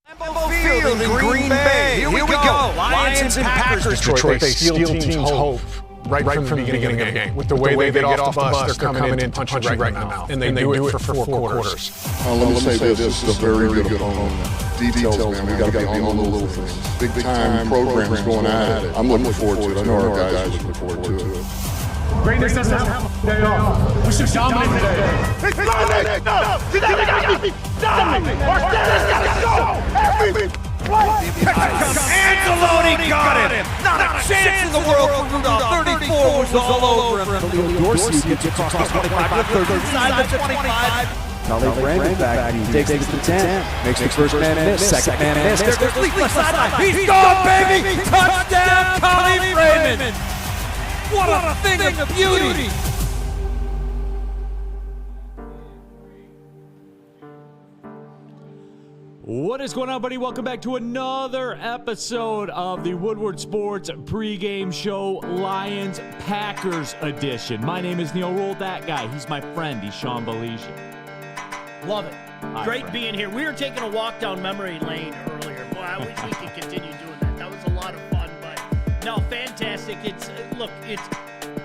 Lambeau Field in Green Bay. Here we go. Lions and Packers. Detroit, they steal teams' hope right from the beginning of the game. With the way they get off the bus, they're coming in to punch you right in the mouth. And they do it for four quarters. Let me say this is a very good opponent. Details, man, we got to be on the little things. Big time programs going at it. I'm looking forward to it. I know our guys are looking forward to it. Greatness doesn't have a day off. We should dominate today. Dominate! No! Dominate! Our status gotta go! Every play! Anzalone got it! Not a chance in the world for Rudolph. 34 was all over him. Dorsey gets across the 25 to 30, inside the 25. Now Brandon back, he takes it to the 10, makes the first man miss, second man miss. There's the sideline. He's gone, baby! Touchdown, Collie Raymond! What a thing of beauty! What is going on, buddy? Welcome back to another episode of the Woodward Sports Pregame Show, Lions Packers edition. My name is Neil Rule, that guy. He's my friend. He's Sean Belisha. Love it. Great being here. We were taking a walk down memory lane earlier. Boy, I wish we could continue doing that. That was a lot of fun, but no, fantastic.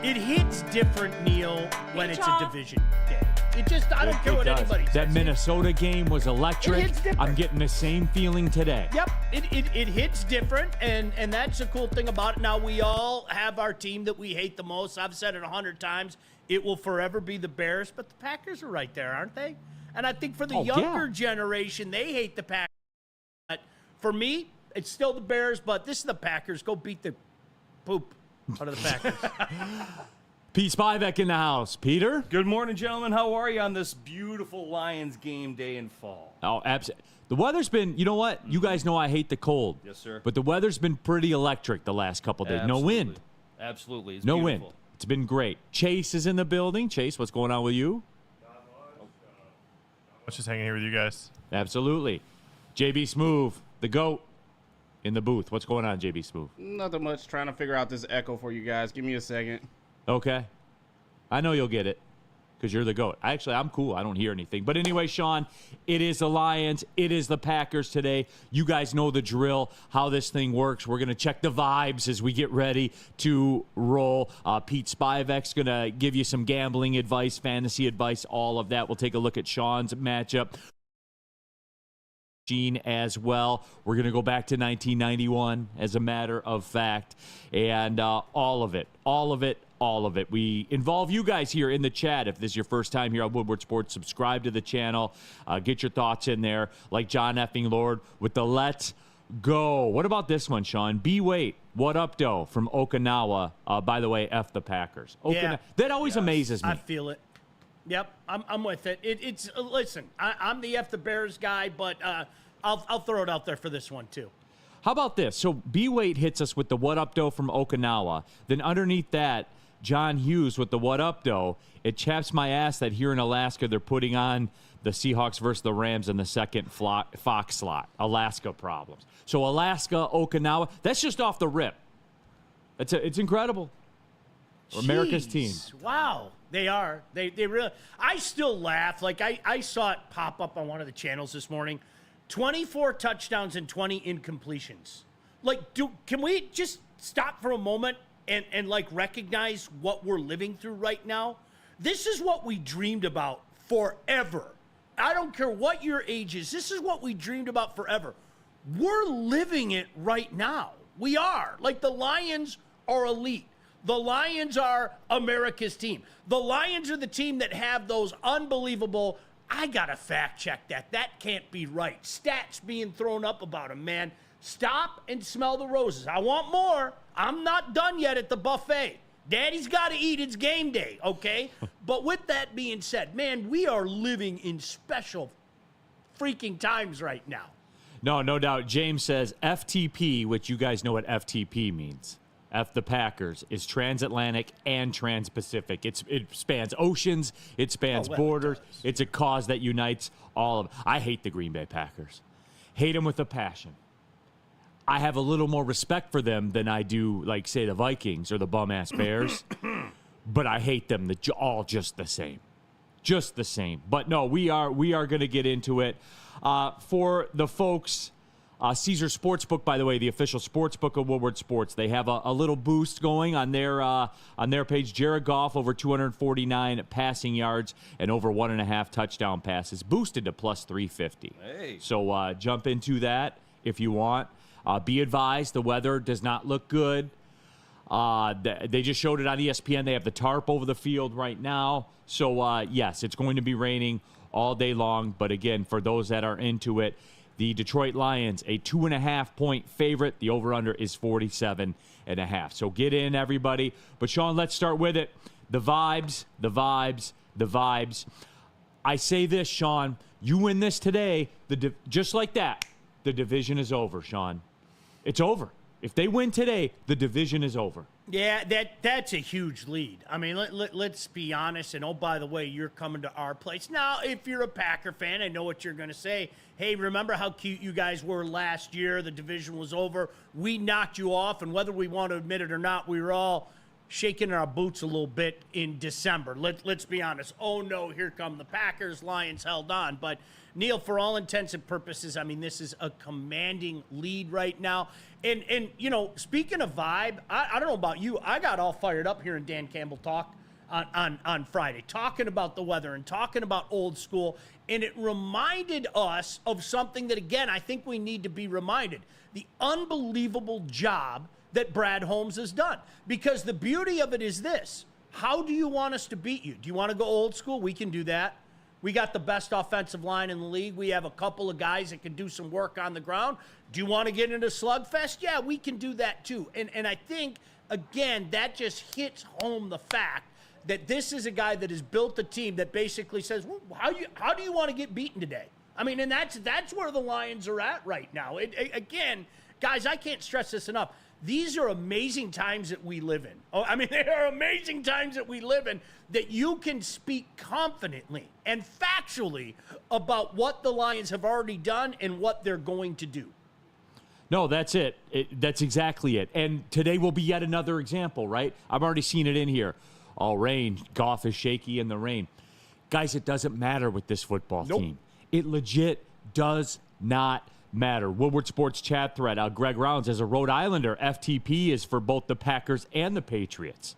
It hits different, Neil, when it's a division day. It just, I don't care what anybody says. That Minnesota game was electric. I'm getting the same feeling today. Yep, it hits different, and that's the cool thing about it. Now, we all have our team that we hate the most. I've said it 100 times. It will forever be the Bears, but the Packers are right there, aren't they? And I think for the younger generation, they hate the Packers. But for me, it's still the Bears, but this is the Packers. Go beat the poop out of the Packers. Pete Spivak in the house. Peter? Good morning, gentlemen. How are you on this beautiful Lions game day in fall? Oh, absolutely. The weather's been, you know what? You guys know I hate the cold. Yes, sir. But the weather's been pretty electric the last couple days. Absolutely. No wind. Absolutely. It's no beautiful. wind. It's been great. Chase is in the building. Chase, what's going on with you? I was just hanging here with you guys. Absolutely. JB Smoove, the GOAT, in the booth. What's going on, JB Smoove? Nothing much. Trying to figure out this echo for you guys. Give me a second. Okay. I know you'll get it because you're the GOAT. I'm cool. I don't hear anything. But anyway, Sean, it is the Lions. It is the Packers today. You guys know the drill, how this thing works. We're going to check the vibes as we get ready to roll. Pete Spivak's going to give you some gambling advice, fantasy advice, all of that. We'll take a look at Sean's matchup as well. We're going to go back to 1991 as a matter of fact. And all of it. We involve you guys here in the chat. If this is your first time here on Woodward Sports, subscribe to the channel. Get your thoughts in there, like John Effing Lord with the Let's Go. What about this one, Sean? B-Wait, what up, doe, from Okinawa. By the way, F the Packers. That always amazes me. I feel it. Yep, I'm with it. It's listen, I'm the F the Bears guy, but I'll throw it out there for this one, too. How about this? So B-Wait hits us with the what up, doe, from Okinawa. Then underneath that, John Hughes with the what up, though. It chaps my ass that here in Alaska they're putting on the Seahawks versus the Rams in the second Fox slot. Alaska problems. So Alaska, Okinawa, that's just off the rip. It's incredible. America's team. Wow. They are. They really. I still laugh. Like I saw it pop up on one of the channels this morning. 24 touchdowns and 20 incompletions. Like, can we just stop for a moment and like recognize what we're living through right now? This is what we dreamed about forever. I don't care what your age is. This is what we dreamed about forever. We're living it right now. We are. Like, the Lions are elite. The Lions are America's team. The Lions are the team that have those unbelievable, I got to fact check that. That can't be right. Stats being thrown up about them, man. Stop and smell the roses. I want more. I'm not done yet at the buffet. Daddy's got to eat. It's game day, okay? But with that being said, man, we are living in special freaking times right now. No doubt. James says FTP, which you guys know what FTP means. F the Packers is transatlantic and trans-Pacific. It spans oceans. It spans borders. It's a cause that unites all of them. I hate the Green Bay Packers. Hate them with a passion. I have a little more respect for them than I do, like, say, the Vikings or the bum-ass Bears. But I hate them all just the same. Just the same. But, no, we are going to get into it. For the folks Caesar Sportsbook, by the way, the official sportsbook of Woodward Sports. They have a little boost going on their page. Jared Goff over 249 passing yards and over 1.5 touchdown passes, boosted to plus 350. Hey. So jump into that if you want. Be advised, the weather does not look good. They just showed it on ESPN. They have the tarp over the field right now. So, yes, it's going to be raining all day long. But, again, for those that are into it, the Detroit Lions, a 2.5-point favorite. The over-under is 47.5. So get in, everybody. But, Sean, let's start with it. The vibes, the vibes, the vibes. I say this, Sean. You win this today, just like that, the division is over, Sean. It's over. If they win today, the division is over. Yeah, that's a huge lead. I mean, let's be honest. And, oh, by the way, you're coming to our place. Now, if you're a Packer fan, I know what you're going to say. Hey, remember how cute you guys were last year? The division was over. We knocked you off, and whether we want to admit it or not, we were all shaking our boots a little bit in December. Let's be honest. Oh, no, here come the Packers. Lions held on. But, Neil, for all intents and purposes, I mean, this is a commanding lead right now. And you know, speaking of vibe, I don't know about you. I got all fired up hearing Dan Campbell talk on Friday, talking about the weather and talking about old school. And it reminded us of something that, again, I think we need to be reminded. The unbelievable job that Brad Holmes has done. Because the beauty of it is this. How do you want us to beat you? Do you want to go old school? We can do that. We got the best offensive line in the league. We have a couple of guys that can do some work on the ground. Do you want to get into slugfest? Yeah, we can do that too. And I think, again, that just hits home the fact that this is a guy that has built a team that basically says, well, how do you want to get beaten today? I mean, and that's where the Lions are at right now. Again, guys, I can't stress this enough. These are amazing times that we live in. Oh, I mean, they are amazing times that we live in that you can speak confidently and factually about what the Lions have already done and what they're going to do. No, that's it. That's exactly it. And today will be yet another example, right? I've already seen it in here. All rain. Goff is shaky in the rain. Guys, it doesn't matter with this football team. It legit does not matter. Woodward Sports chat thread. Greg Rounds, as a Rhode Islander, FTP is for both the Packers and the Patriots.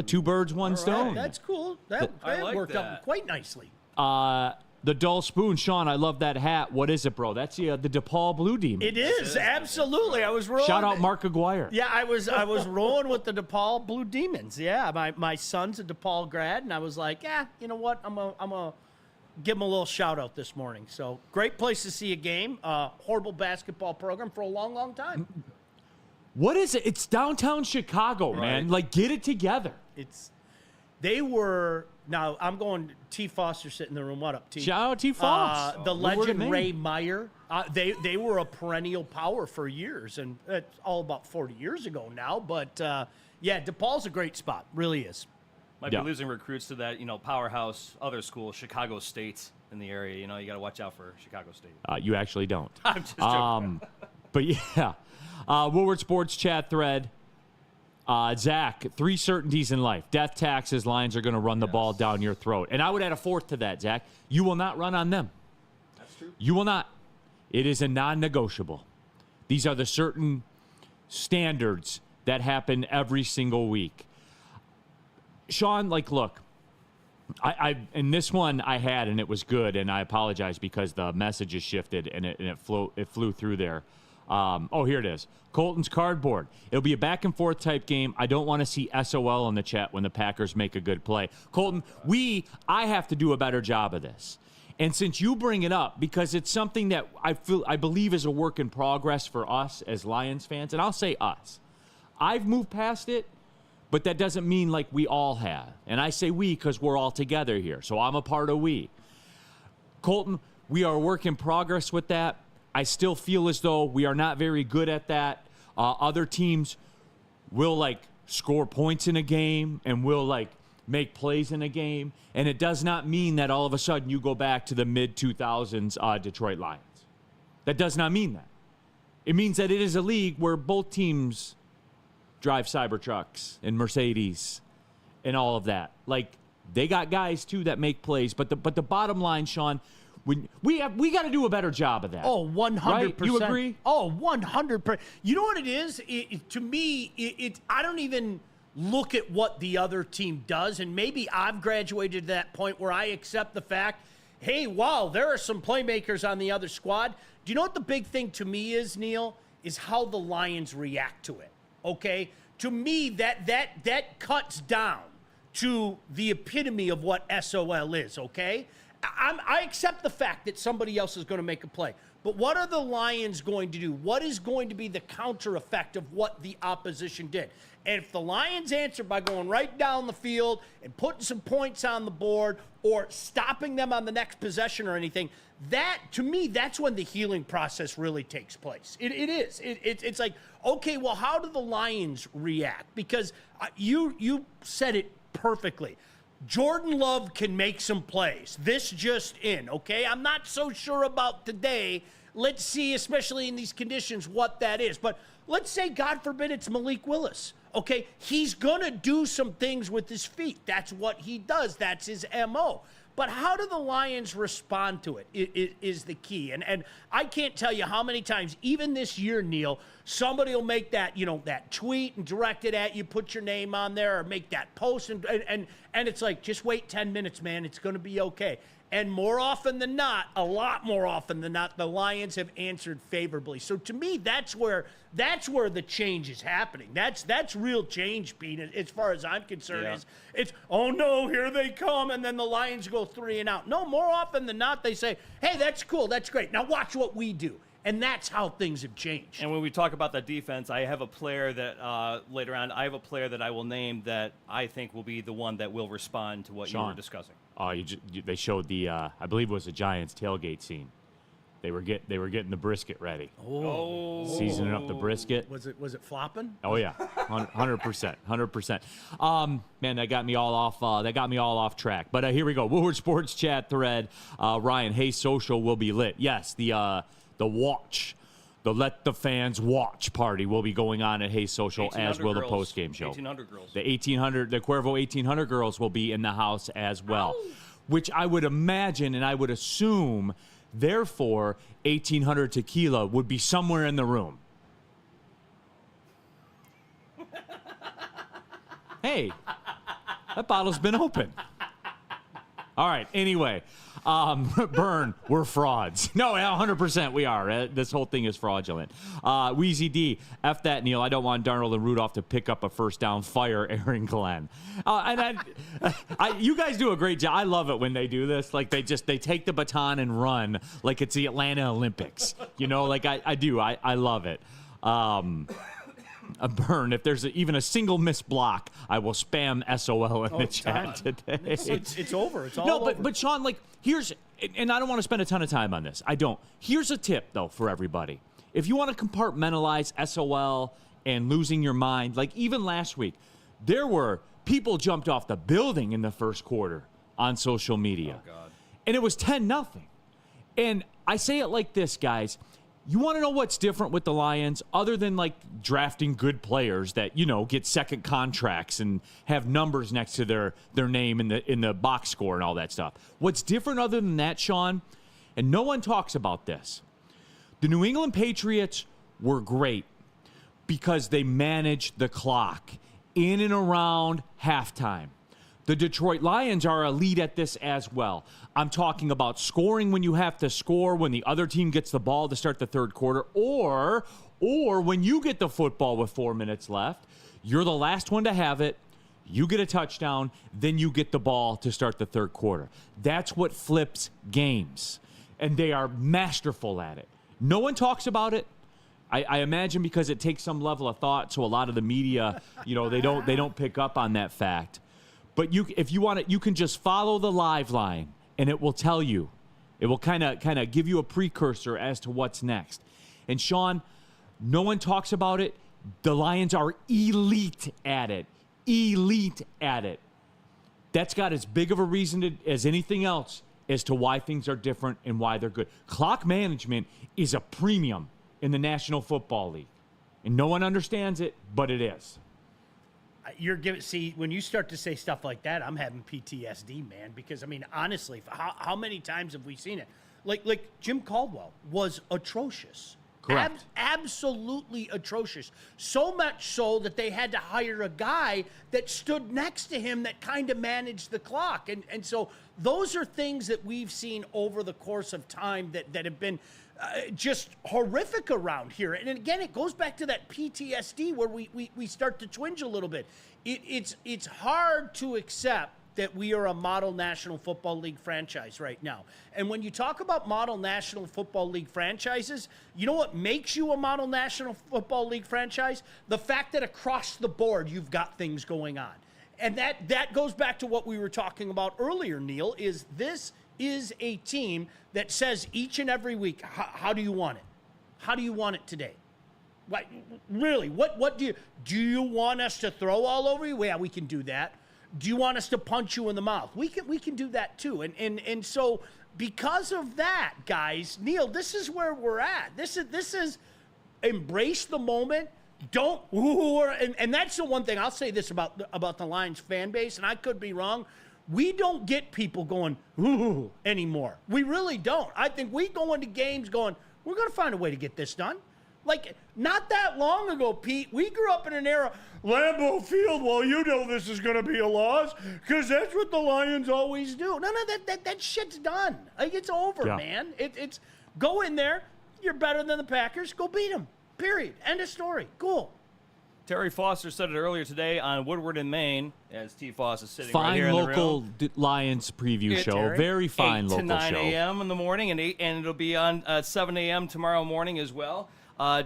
Two birds, one stone. That's cool. That worked out quite nicely. The Dull Spoon, Sean, I love that hat. What is it, bro? That's the DePaul Blue Demon. It is, absolutely. I was rolling. Shout out Mark Aguirre. Yeah, I was rolling with the DePaul Blue Demons. Yeah, my son's a DePaul grad, and I was like, yeah, you know what? I'm a give him a little shout out this morning. So great place to see a game. Horrible basketball program for a long, long time. What is it? It's downtown Chicago, man. Like, get it together. Now I'm going. T. Foster sitting in the room. What up, T? Shout out T. Foster. The legend Ray Meyer. They were a perennial power for years, and it's all about 40 years ago now. But yeah, DePaul's a great spot. Really is. Might be losing recruits to that, powerhouse other school, Chicago State in the area. You got to watch out for Chicago State. You actually don't. I'm just joking. But yeah, Woodward Sports chat thread. Zach, 3 certainties in life. Death, taxes, Lions are going to run the ball down your throat. And I would add a fourth to that, Zach. You will not run on them. That's true. You will not. It is a non-negotiable. These are the certain standards that happen every single week. Sean, look, I in this one I had, and it was good, and I apologize because the messages shifted and it flew through there. Here it is. Colton's cardboard. It'll be a back and forth type game. I don't want to see SOL in the chat when the Packers make a good play. Colton, I have to do a better job of this. And since you bring it up, because it's something that I believe is a work in progress for us as Lions fans, and I'll say us. I've moved past it. But that doesn't mean like we all have. And I say we because we're all together here. So I'm a part of we. Colton, we are a work in progress with that. I still feel as though we are not very good at that. Other teams will score points in a game and will make plays in a game. And it does not mean that all of a sudden you go back to the mid-2000s Detroit Lions. That does not mean that. It means that it is a league where both teams drive Cybertrucks and Mercedes and all of that. They got guys, too, that make plays. But the bottom line, Sean, We got to do a better job of that. Oh, 100%. Right? You agree? Oh, 100%. You know what it is? To me, I don't even look at what the other team does, and maybe I've graduated to that point where I accept the fact, hey, wow, there are some playmakers on the other squad. Do you know what the big thing to me is, Neil? Is how the Lions react to it, okay? To me, that cuts down to the epitome of what SOL is, okay? I accept the fact that somebody else is going to make a play. But what are the Lions going to do? What is going to be the counter effect of what the opposition did? And if the Lions answer by going right down the field and putting some points on the board or stopping them on the next possession or anything, that, to me, that's when the healing process really takes place. It is. It's like, okay, well, how do the Lions react? Because you said it perfectly. Jordan Love can make some plays. This just in, okay? I'm not so sure about today. Let's see, especially in these conditions, what that is. But let's say, God forbid, it's Malik Willis. Okay, he's going to do some things with his feet. That's what he does. That's his MO. But how do the Lions respond to it is the key. And I can't tell you how many times, even this year, Neil, somebody will make that, that tweet and direct it at you, put your name on there, or make that post. And it's like, just wait 10 minutes, man. It's going to be okay. And more often than not, a lot more often than not, the Lions have answered favorably. So to me, that's where the change is happening. That's real change, Pete, as far as I'm concerned. Yeah. It's oh no, here they come, and then the Lions go 3 and out. No, more often than not, they say, hey, that's cool, that's great. Now watch what we do. And that's how things have changed. And when we talk about that defense, I have a player that later on, I will name that I think will be the one that will respond to what you were discussing. Oh, they showed the I believe it was a Giants tailgate scene. They were getting the brisket ready. Oh, seasoning up the brisket. Was it flopping? Oh yeah, 100%. Man, that got me all off track. But here we go. Woodward Sports Chat thread. Ryan, hey, social will be lit. Yes, the Let the Fans Watch party will be going on at Hey Social, as will the post-game show. 1,800 girls. The Cuervo 1,800 girls will be in the house as well, which I would imagine and I would assume, therefore, 1,800 tequila would be somewhere in the room. Hey, that bottle's been open. All right, anyway. Burn, we're frauds. No, 100% we are. This whole thing is fraudulent. Wheezy D, F that, Neil. I don't want Darnold and Rudolph to pick up a first down. Fire Aaron Glenn. You guys do a great job. I love it when they do this. Like, they take the baton and run like it's the Atlanta Olympics. I do. I love it. A burn. If there's even a single missed block, I will spam SOL in the chat today. It's over. It's all over. But Sean, here's, and I don't want to spend a ton of time on this. I don't. Here's a tip, though, for everybody. If you want to compartmentalize SOL and losing your mind, like even last week, there were people jumped off the building in the first quarter on social media. Oh, God. And it was 10-0. And I say it like this, guys. You want to know what's different with the Lions, other than drafting good players that get second contracts and have numbers next to their name in the box score and all that stuff? What's different other than that, Sean? And no one talks about this. The New England Patriots were great because they managed the clock in and around halftime. The Detroit Lions are elite at this as well. I'm talking about scoring when you have to score, when the other team gets the ball to start the third quarter, or when you get the football with 4 minutes left, you're the last one to have it, you get a touchdown, then you get the ball to start the third quarter. That's what flips games, and they are masterful at it. No one talks about it. I imagine because it takes some level of thought, so a lot of the media, they don't pick up on that fact. But if you want it, you can just follow the live line, and it will tell you. It will kind of give you a precursor as to what's next. And Sean, no one talks about it. The Lions are elite at it. Elite at it. That's got as big of a reason as anything else as to why things are different and why they're good. Clock management is a premium in the National Football League. And no one understands it, but it is. When you start to say stuff like that, I'm having PTSD, man, because honestly, how many times have we seen it? Like Jim Caldwell was atrocious. Correct. Absolutely atrocious. So much so that they had to hire a guy that stood next to him that kind of managed the clock. And so those are things that we've seen over the course of time that have been just horrific around here. And again, it goes back to that PTSD where we start to twinge a little bit. It's hard to accept that we are a model National Football League franchise right now. And when you talk about model National Football League franchises, you know what makes you a model National Football League franchise? The fact that across the board you've got things going on. And that goes back to what we were talking about earlier, Neil, is this is a team that says each and every week, how do you want it? How do you want it today? What, really, what do you want us to throw all over you? Yeah, we can do that. Do you want us to punch you in the mouth? We can do that too. And so because of that, guys, Neil, this is where we're at. This is embrace the moment. Don't and that's the one thing I'll say this about the Lions fan base, and I could be wrong. We don't get people going ooh anymore. We really don't. I think we go into games going, we're going to find a way to get this done. Like, not that long ago, Pete, we grew up in an era, Lambeau Field, well, you know this is going to be a loss because that's what the Lions always do. No, that shit's done. Like, it's over, man. It's go in there. You're better than the Packers. Go beat them. Period. End of story. Cool. Terry Foster said it earlier today on Woodward in Maine, as T. Foss is sitting fine right here in the room. local Lions preview show. Terry. Very fine 8 local to 9 show. a.m. in the morning, and it'll be on 7 a.m. tomorrow morning as well.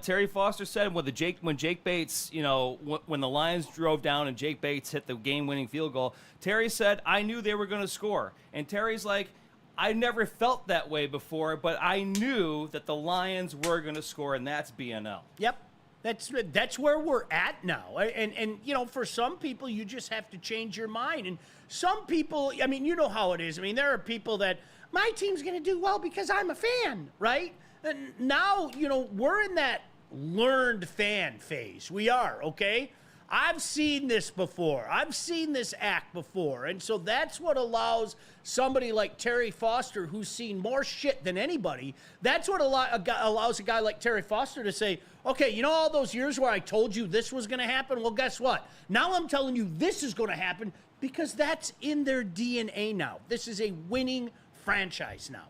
Terry Foster said when Jake Bates, when the Lions drove down and Jake Bates hit the game-winning field goal, Terry said, I knew they were going to score. And Terry's like, I never felt that way before, but I knew that the Lions were going to score, and that's BNL. Yep. That's where we're at now. And for some people, you just have to change your mind. And some people, I mean, you know how it is. I mean, there are people that, my team's going to do well because I'm a fan, right? And now, we're in that learned fan phase. We are, okay? I've seen this before. I've seen this act before. And so that's what allows somebody like Terry Foster, who's seen more shit than anybody, that's what allows a guy like Terry Foster to say, okay, all those years where I told you this was going to happen? Well, guess what? Now I'm telling you this is going to happen because that's in their DNA now. This is a winning franchise now.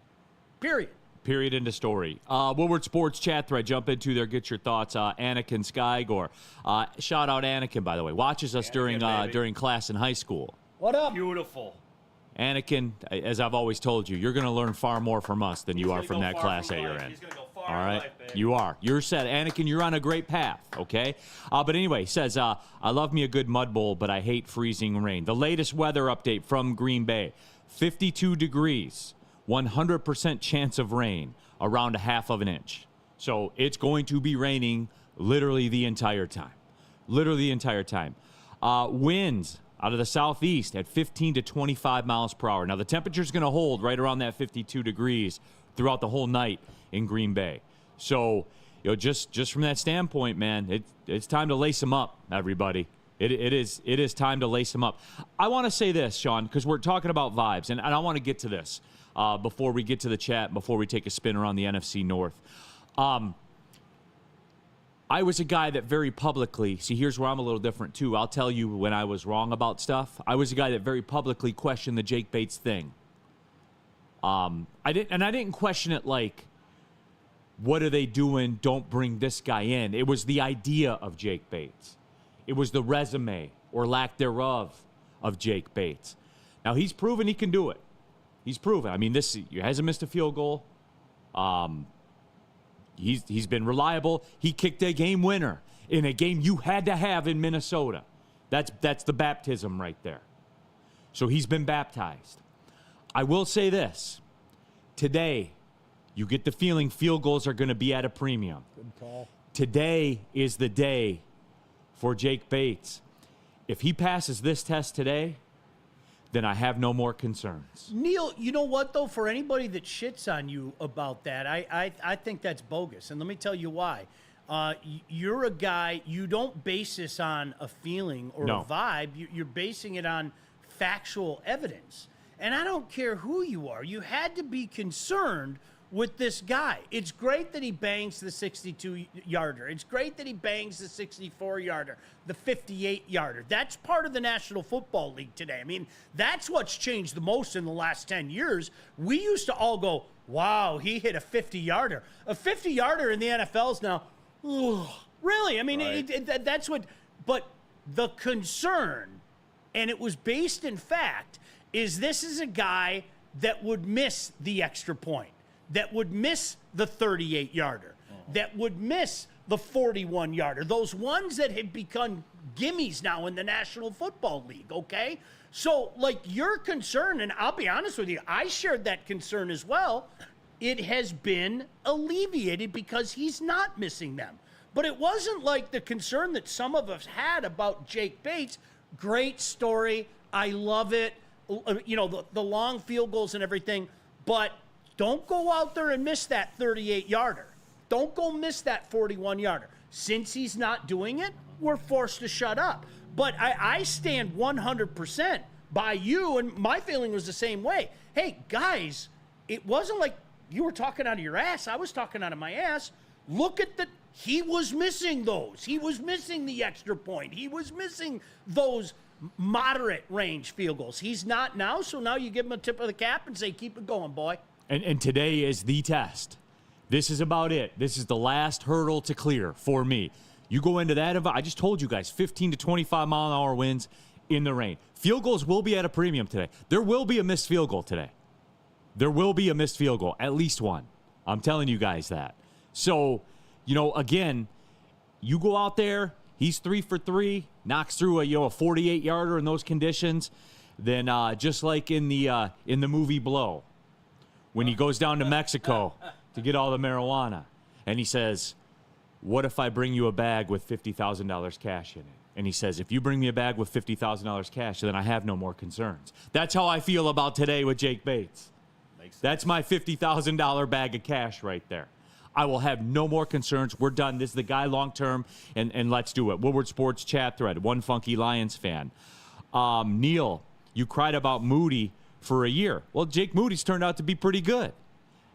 Period. Period, end of story. Woodward Sports chat thread, jump into there, get your thoughts. Anakin Skygore. Shout out Anakin, by the way. Watches us during class in high school. What up? Beautiful. Anakin, as I've always told you, you're going to learn far more from us than you are from that class A you're in. He's going to go far all right? in life, baby. You are. You're set. Anakin, you're on a great path, okay? But anyway, says, I love me a good mud bowl, but I hate freezing rain. The latest weather update from Green Bay, 52 degrees. 100% chance of rain, around a half of an inch. So it's going to be raining literally the entire time. Literally the entire time. Winds out of the southeast at 15 to 25 miles per hour. Now, the temperature's going to hold right around that 52 degrees throughout the whole night in Green Bay. So, just from that standpoint, man, it's time to lace them up, everybody. It is time to lace them up. I want to say this, Sean, because we're talking about vibes, and I want to get to this. Before we get to the chat, before we take a spin around the NFC North. I was a guy that very publicly, see, here's where I'm a little different too. I'll tell you when I was wrong about stuff. I was a guy that very publicly questioned the Jake Bates thing. I didn't question it like, what are they doing? Don't bring this guy in. It was the idea of Jake Bates. It was the resume or lack thereof of Jake Bates. Now, he's proven he can do it. He's proven. I mean, he hasn't missed a field goal. He's been reliable. He kicked a game winner in a game you had to have in Minnesota. That's the baptism right there. So he's been baptized. I will say this. Today, you get the feeling field goals are going to be at a premium. Good call. Today is the day for Jake Bates. If he passes this test today, then I have no more concerns. Neil, you know what, though? For anybody that shits on you about that, I think that's bogus. And let me tell you why. You're a guy, you don't base this on a feeling or a vibe. You're basing it on factual evidence. And I don't care who you are. You had to be concerned with this guy. It's great that he bangs the 62-yarder. It's great that he bangs the 64-yarder, the 58-yarder. That's part of the National Football League today. I mean, that's what's changed the most in the last 10 years. We used to all go, wow, he hit a 50-yarder. A 50-yarder in the NFL is now, really? I mean, that's what, but the concern, and it was based in fact, is this is a guy that would miss the extra point, that would miss the 38-yarder, that would miss the 41-yarder, those ones that had become gimmies now in the National Football League, okay? So, like, your concern, and I'll be honest with you, I shared that concern as well. It has been alleviated because he's not missing them. But it wasn't like the concern that some of us had about Jake Bates. Great story. I love it. You know, the long field goals and everything, but don't go out there and miss that 38-yarder. Don't go miss that 41-yarder. Since he's not doing it, we're forced to shut up. But I stand 100% by you, and my feeling was the same way. Hey, guys, it wasn't like you were talking out of your ass. I was talking out of my ass. Look at he was missing those. He was missing the extra point. He was missing those moderate range field goals. He's not now, so now you give him a tip of the cap and say, keep it going, boy. And today is the test. This is about it. This is the last hurdle to clear for me. You go into that, I just told you guys, 15 to 25 mile an hour winds in the rain. Field goals will be at a premium today. There will be a missed field goal today. There will be a missed field goal, at least one. I'm telling you guys that. So, you know, again, you go out there, he's 3 for 3, knocks through a 48-yarder in those conditions. Then just like in the movie Blow, when he goes down to Mexico to get all the marijuana, and he says, what if I bring you a bag with $50,000 cash in it? And he says, if you bring me a bag with $50,000 cash, then I have no more concerns. That's how I feel about today with Jake Bates. That's my $50,000 bag of cash right there. I will have no more concerns. We're done. This is the guy long-term, and let's do it. Woodward Sports chat thread, one funky Lions fan. Neil, you cried about Moody for a year. Well, Jake Moody's turned out to be pretty good.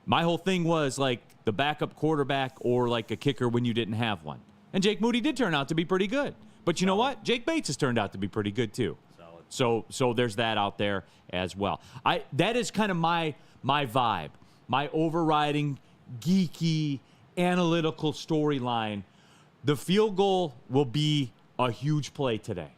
My whole thing was like the backup quarterback or like a kicker when you didn't have one. And Jake Moody did turn out to be pretty good. But you know what? Jake Bates has turned out to be pretty good too. So there's that out there as well. That is kind of my vibe, my overriding, geeky, analytical storyline. The field goal will be a huge play today.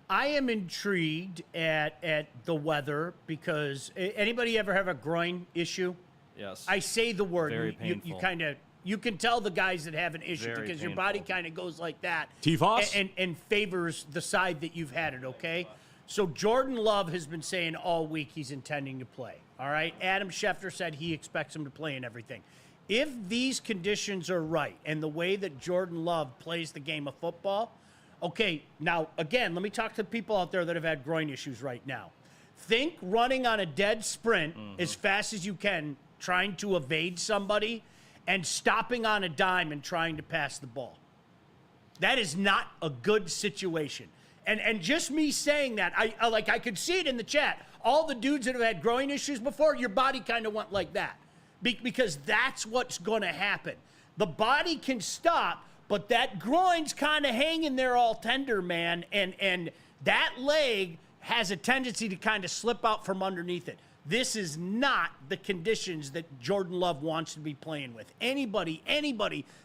I am intrigued at the weather because anybody ever have a groin issue? Yes. I say the word. Very painful. You can tell the guys that have an issue Very because painful. your body kind of goes like that. T-Foss? And favors the side that you've had it, okay? So Jordan Love has been saying all week he's intending to play, all right? Adam Schefter said he expects him to play and everything. If these conditions are right and the way that Jordan Love plays the game of football, okay, now, again, let me talk to the people out there that have had groin issues right now. Think running on a dead sprint as fast as you can, trying to evade somebody, and stopping on a dime and trying to pass the ball. That is not a good situation. And just me saying that, I could see it in the chat. All the dudes that have had groin issues before, your body kind of went like that. Because that's what's going to happen. The body can stop, but that groin's kind of hanging there all tender, man. And that leg has a tendency to kind of slip out from underneath it. This is not the conditions that Jordan Love wants to be playing with. Anybody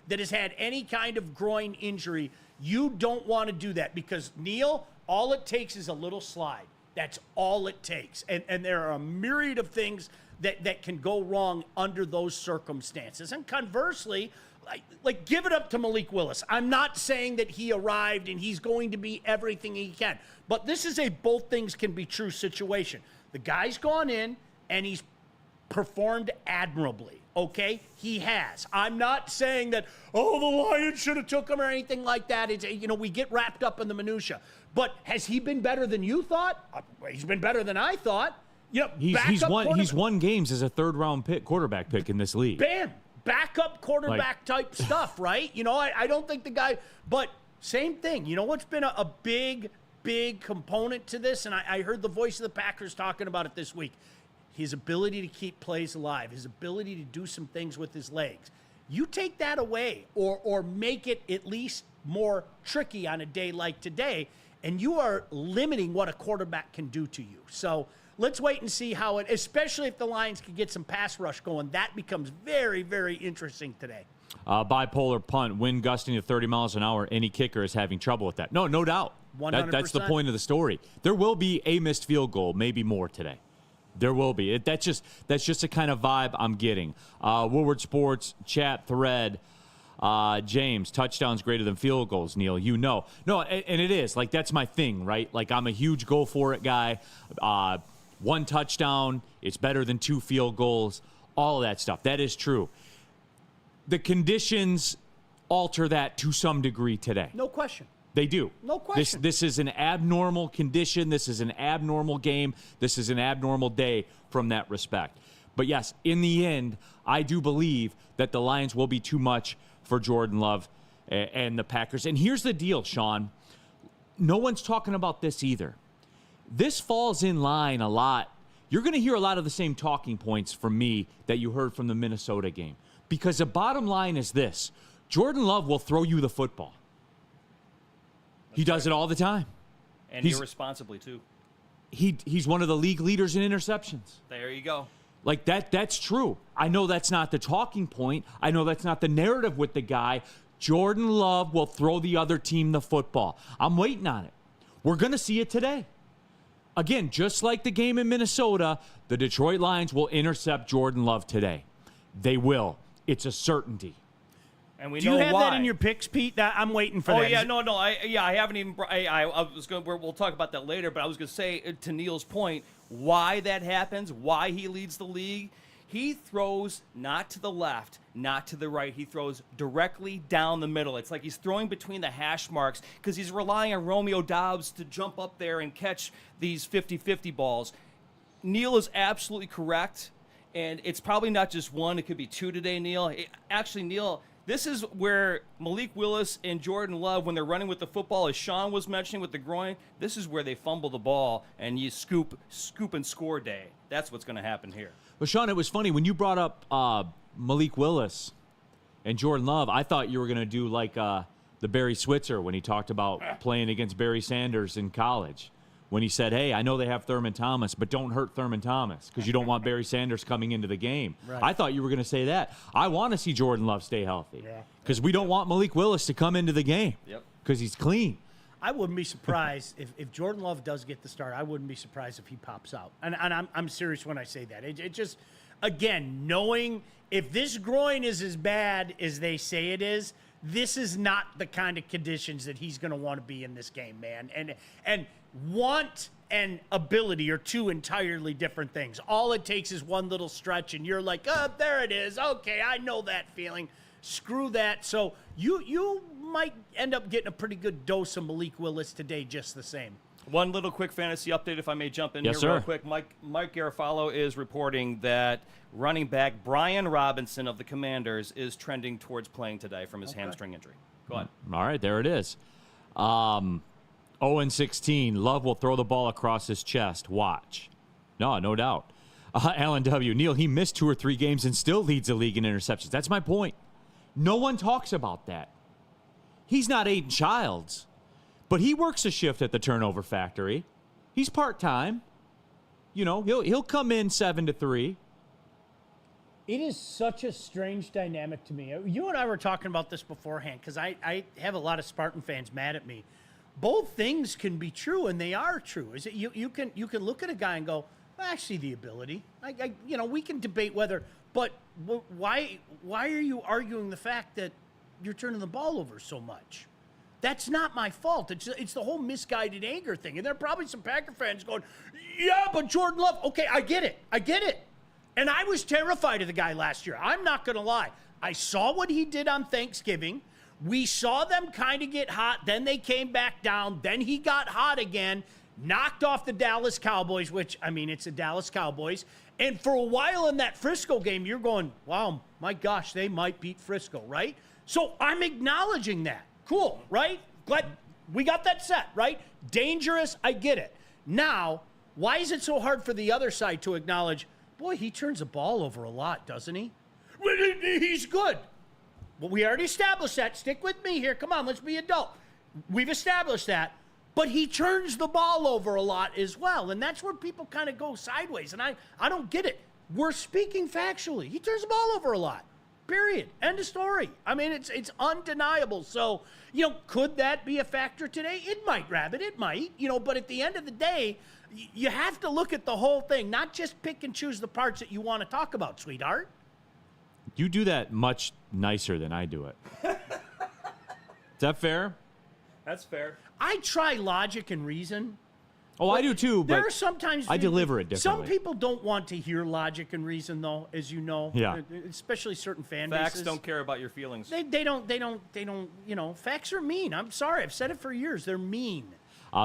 that has had any kind of groin injury, you don't want to do that because, Neil, all it takes is a little slide. That's all it takes. And there are a myriad of things that can go wrong under those circumstances. And conversely, like give it up to Malik Willis. I'm not saying that he arrived and he's going to be everything he can. But this is a both things can be true situation. The guy's gone in and he's performed admirably, okay? He has. I'm not saying that, the Lions should have took him or anything like that. It's, we get wrapped up in the minutia. But has he been better than you thought? He's been better than I thought. He's won games as a third-round quarterback pick in this league. Bam! Backup quarterback type stuff, right? I don't think the guy, but same thing. You know what's been a big component to this, and I heard the voice of the Packers talking about it this week. his ability to keep plays alive, his ability to do some things with his legs. You take that away or make it at least more tricky on a day like today, and you are limiting what a quarterback can do to you. So let's wait and see how it, especially if the Lions can get some pass rush going, that becomes very, very interesting today. Bipolar punt, wind gusting to 30 miles an hour. Any kicker is having trouble with that. No doubt. 100%. That's the point of the story. There will be a missed field goal, maybe more today. There will be. That's just the kind of vibe I'm getting. Woodward Sports chat thread. James, touchdowns greater than field goals, Neil. You know. No, and it is. Like, that's my thing, right? Like, I'm a huge go for it guy. One touchdown, it's better than 2 field goals. All of that stuff. That is true. The conditions alter that to some degree today. No question. They do. No question. This is an abnormal condition. This is an abnormal game. This is an abnormal day from that respect. But yes, in the end, I do believe that the Lions will be too much for Jordan Love and the Packers. And here's the deal, Sean. No one's talking about this either. This falls in line a lot. You're going to hear a lot of the same talking points from me that you heard from the Minnesota game. Because the bottom line is this. Jordan Love will throw you the football. He does it all the time. And irresponsibly, too. He's one of the league leaders in interceptions. There you go. Like, that's true. I know that's not the talking point. I know that's not the narrative with the guy. Jordan Love will throw the other team the football. I'm waiting on it. We're going to see it today. Again, just like the game in Minnesota, the Detroit Lions will intercept Jordan Love today. They will. It's a certainty. And we Do know you have why. that in your picks, Pete? I'm waiting for Oh, that. yeah, no. I haven't even. I was going. We'll talk about that later. But I was going to say, to Neil's point, why that happens, why he leads the league. He throws not to the left, not to the right. He throws directly down the middle. It's like he's throwing between the hash marks because he's relying on Romeo Doubs to jump up there and catch these 50-50 balls. Neil is absolutely correct, and it's probably not just one. It could be 2 today, Neil. Actually, Neil, this is where Malik Willis and Jordan Love, when they're running with the football, as Sean was mentioning with the groin, this is where they fumble the ball and you scoop and score day. That's what's going to happen here. Well, Sean, it was funny. When you brought up Malik Willis and Jordan Love, I thought you were going to do like the Barry Switzer when he talked about playing against Barry Sanders in college. When he said, hey, I know they have Thurman Thomas, but don't hurt Thurman Thomas because you don't want Barry Sanders coming into the game. Right. I thought you were going to say that. I want to see Jordan Love stay healthy because we don't want Malik Willis to come into the game because he's clean. I wouldn't be surprised if Jordan Love does get the start. I wouldn't be surprised if he pops out. And I'm serious when I say that. It just, again, knowing if this groin is as bad as they say it is, this is not the kind of conditions that he's going to want to be in this game, man. And want and ability are 2 entirely different things. All it takes is one little stretch, and you're like, oh, there it is. Okay, I know that feeling. Screw that. So you might end up getting a pretty good dose of Malik Willis today just the same. One little quick fantasy update, if I may jump in yes, here sir. real quick. Mike Garofalo is reporting that running back Brian Robinson of the Commanders is trending towards playing today from his hamstring injury. Go ahead. All right, there it is. 0-16. Love will throw the ball across his chest. Watch. No doubt. Alan W. Neil, he missed 2 or 3 games and still leads the league in interceptions. That's my point. No one talks about that. He's not Aiden Childs, but he works a shift at the turnover factory. He's part-time. You know, he'll come in 7 to 3. It is such a strange dynamic to me. You and I were talking about this beforehand because I have a lot of Spartan fans mad at me. Both things can be true, and they are true. Is it you can look at a guy and go, well, I see the ability. We can debate whether, but why are you arguing the fact that you're turning the ball over so much? That's not my fault. It's the whole misguided anger thing. And there are probably some Packer fans going, yeah, but Jordan Love. Okay, I get it. And I was terrified of the guy last year. I'm not going to lie. I saw what he did on Thanksgiving. We saw them kind of get hot. Then they came back down. Then he got hot again, knocked off the Dallas Cowboys, which, I mean, it's the Dallas Cowboys. And for a while in that Frisco game, you're going, wow, my gosh, they might beat Frisco, right? So I'm acknowledging that. Cool, right? Glad we got that set, right? Dangerous, I get it. Now, why is it so hard for the other side to acknowledge, Boy, he turns the ball over a lot, doesn't he? He's good. Well, we already established that. Stick with me here. Come on, let's be adult. We've established that. But he turns the ball over a lot as well. And that's where people kind of go sideways. And I don't get it. We're speaking factually. He turns the ball over a lot. Period. End of story. I mean, it's undeniable. So, could that be a factor today? It might, Rabbit. It might. But at the end of the day, you have to look at the whole thing, not just pick and choose the parts that you want to talk about, sweetheart. You do that much nicer than I do it. Is that fair? That's fair. I try logic and reason. Oh, I do too, but there are sometimes I deliver it differently. Some people don't want to hear logic and reason, though, as you know. Yeah. Especially certain fan Facts bases. don't care about your feelings. They don't. Facts are mean. I'm sorry. I've said it for years. They're mean.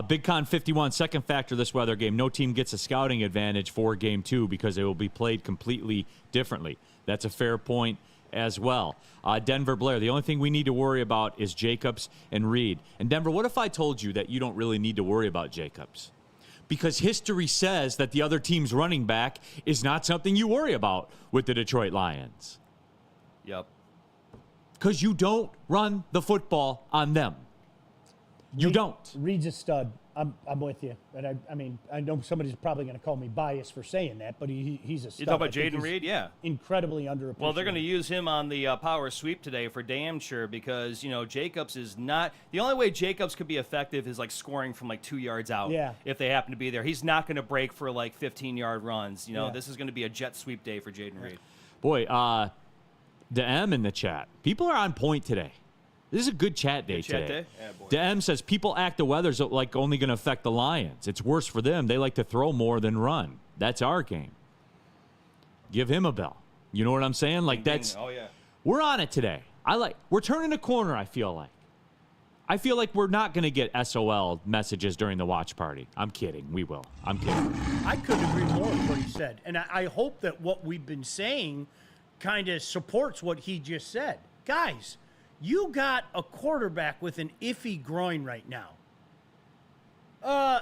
Big Con 51, second factor this weather game. No team gets a scouting advantage for Game 2 because it will be played completely differently. That's a fair point as well. Denver Blair, the only thing we need to worry about is Jacobs and Reed. And Denver, what if I told you that you don't really need to worry about Jacobs? Because history says that the other team's running back is not something you worry about with the Detroit Lions. Yep. Because you don't run the football on them. You don't. Reed's a stud. I'm with you. And I know somebody's probably going to call me biased for saying that, but he's a stud. You talk about Jaden Reed? Yeah. Incredibly underappreciated. Well, they're going to use him on the power sweep today for damn sure because, Jacobs is not – the only way Jacobs could be effective is, scoring from, 2 yards out if they happen to be there. He's not going to break for, 15-yard runs. This is going to be a jet sweep day for Jaden Reed. Boy, the M in the chat. People are on point today. This is a good chat day today. The M says people act the weather's only going to affect the Lions. It's worse for them. They like to throw more than run. That's our game. Give him a bell. You know what I'm saying? That's. Oh yeah. We're on it today. We're turning a corner. I feel like we're not going to get SOL messages during the watch party. I'm kidding. We will. I'm kidding. I couldn't agree more with what he said, and I hope that what we've been saying kind of supports what he just said, guys. You got a quarterback with an iffy groin right now. A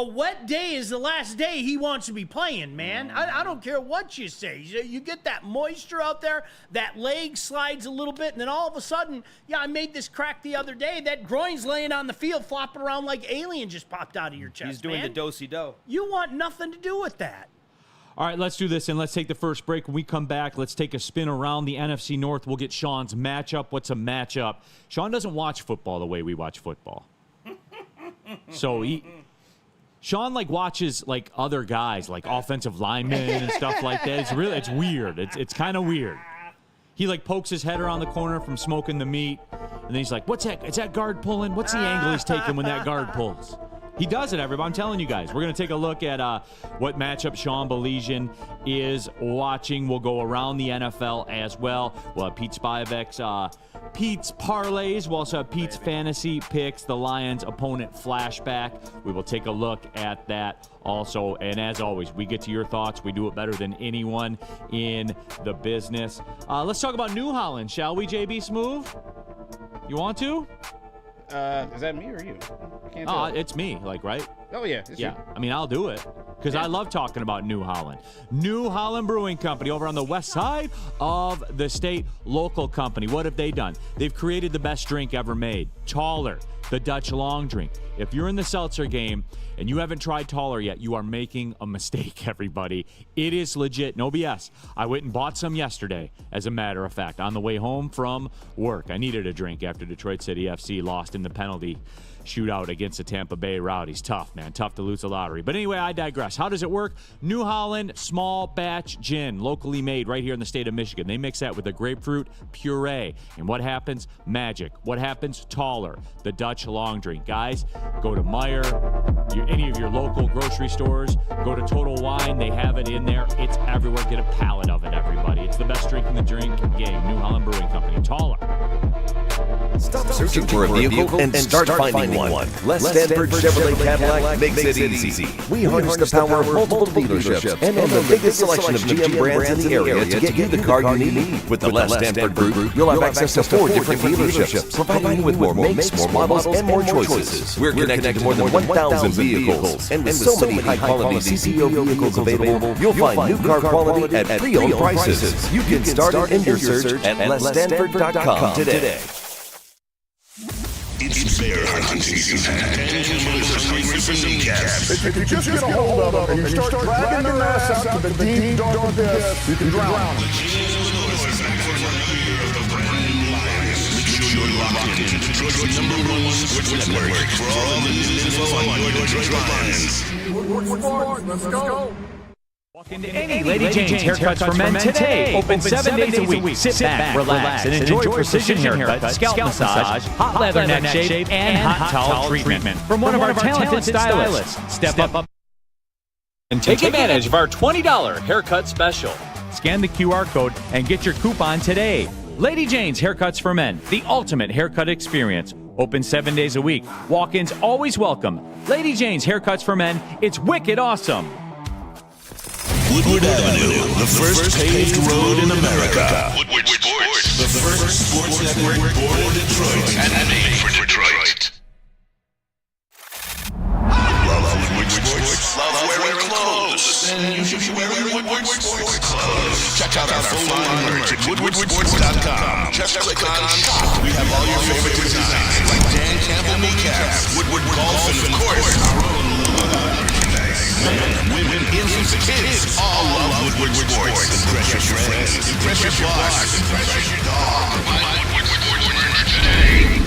wet day is the last day he wants to be playing, man. I don't care what you say. You get that moisture out there, that leg slides a little bit, and then all of a sudden, I made this crack the other day. That groin's laying on the field, flopping around like alien just popped out of your chest, He's doing the do-si-do. You want nothing to do with that. All right, let's do this, and let's take the first break. When we come back, let's take a spin around the NFC North. We'll get Sean's matchup. What's a matchup? Sean doesn't watch football the way we watch football. So Sean watches other guys, offensive linemen and stuff like that. It's weird. It's kind of weird. He pokes his head around the corner from smoking the meat, and then he's like, "What's that? Is that guard pulling? What's the angle he's taking when that guard pulls?" He does it, everybody. I'm telling you guys. We're going to take a look at what matchup Sean Belizean is watching. We'll go around the NFL as well. We'll have Pete Spivak's Pete's parlays. We'll also have Pete's fantasy picks, the Lions opponent flashback. We will take a look at that also. And as always, we get to your thoughts. We do it better than anyone in the business. Let's talk about New Holland, shall we, JB Smoove? You want to? Is that me or you? I can't tell. It's me, right? Oh, yeah. It's you. I'll do it because I love talking about New Holland. New Holland Brewing Company over on the west side of the state, local company. What have they done? They've created the best drink ever made, Taller, the Dutch long drink. If you're in the seltzer game and you haven't tried Taller yet, you are making a mistake, everybody. It is legit, no BS. I went and bought some yesterday, as a matter of fact, on the way home from work. I needed a drink after Detroit City FC lost in the penalty shootout against the Tampa Bay Rowdies. Tough, man. Tough to lose the lottery. But anyway, I digress. How does it work? New Holland small batch gin, locally made right here in the state of Michigan. They mix that with a grapefruit puree. And what happens? Magic. What happens? Taller, the Dutch long drink. Guys, go to Meijer, any of your local grocery stores. Go to Total Wine. They have it in there. It's everywhere. Get a pallet of it, everybody. It's the best drink in the drink game. New Holland Brewing Company. Taller. Stop searching for a vehicle and start finding one. Les Stanford Chevrolet Cadillac makes it easy. We harness the power of multiple dealerships and the biggest selection of GM brands in the area to get you the car you need. With the Les Stanford Group, you'll have access to 4 different dealerships, providing you with more makes, more models, and more choices. We're connected to more than 1,000 vehicles, and with so many high-quality CPO vehicles available, you'll find new car quality at pre-owned prices. You can start an your search at lesstanford.com today. It's bear hunting season, and Melissa's hungry for some cats. If you just get a hold of them and you start dragging their ass out to the deep, dark abyss, you can drown. The King of Illinois is back for another year of the brand new Lions. Make sure you're locked in to Detroit's #1 sports network for all the news info on your Detroit Lions. Woodward Sports, let's go. Walk into any Lady Jane's haircuts for men today. Open 7 days a week. Sit back, relax, and enjoy precision haircut, scalp massage, hot leather neck shave, and hot towel treatment from one of our talented stylists. Step up and take advantage of our $20 haircut special. Scan the QR code and get your coupon today. Lady Jane's Haircuts for Men, the ultimate haircut experience. Open 7 days a week. Walk-ins always welcome. Lady Jane's Haircuts for Men, it's wicked awesome. Woodward Avenue, the first paved road in America. Woodward Sports, the first sports network born in Detroit and made for Detroit. Love Woodward Sports, love wearing clothes, then you should be wearing Woodward Sports clothes. Check out our full-line merch at woodwardsports.com. Just click on shop. We have all your favorite designs, like Dan Campbell kneecaps, Woodward Golf, and of course, our own merchandise. Men, women, infants, and kids all love Woodward Sports. Impress your friends, impress your boss, impress your dog. Buy Woodward Sports merch today.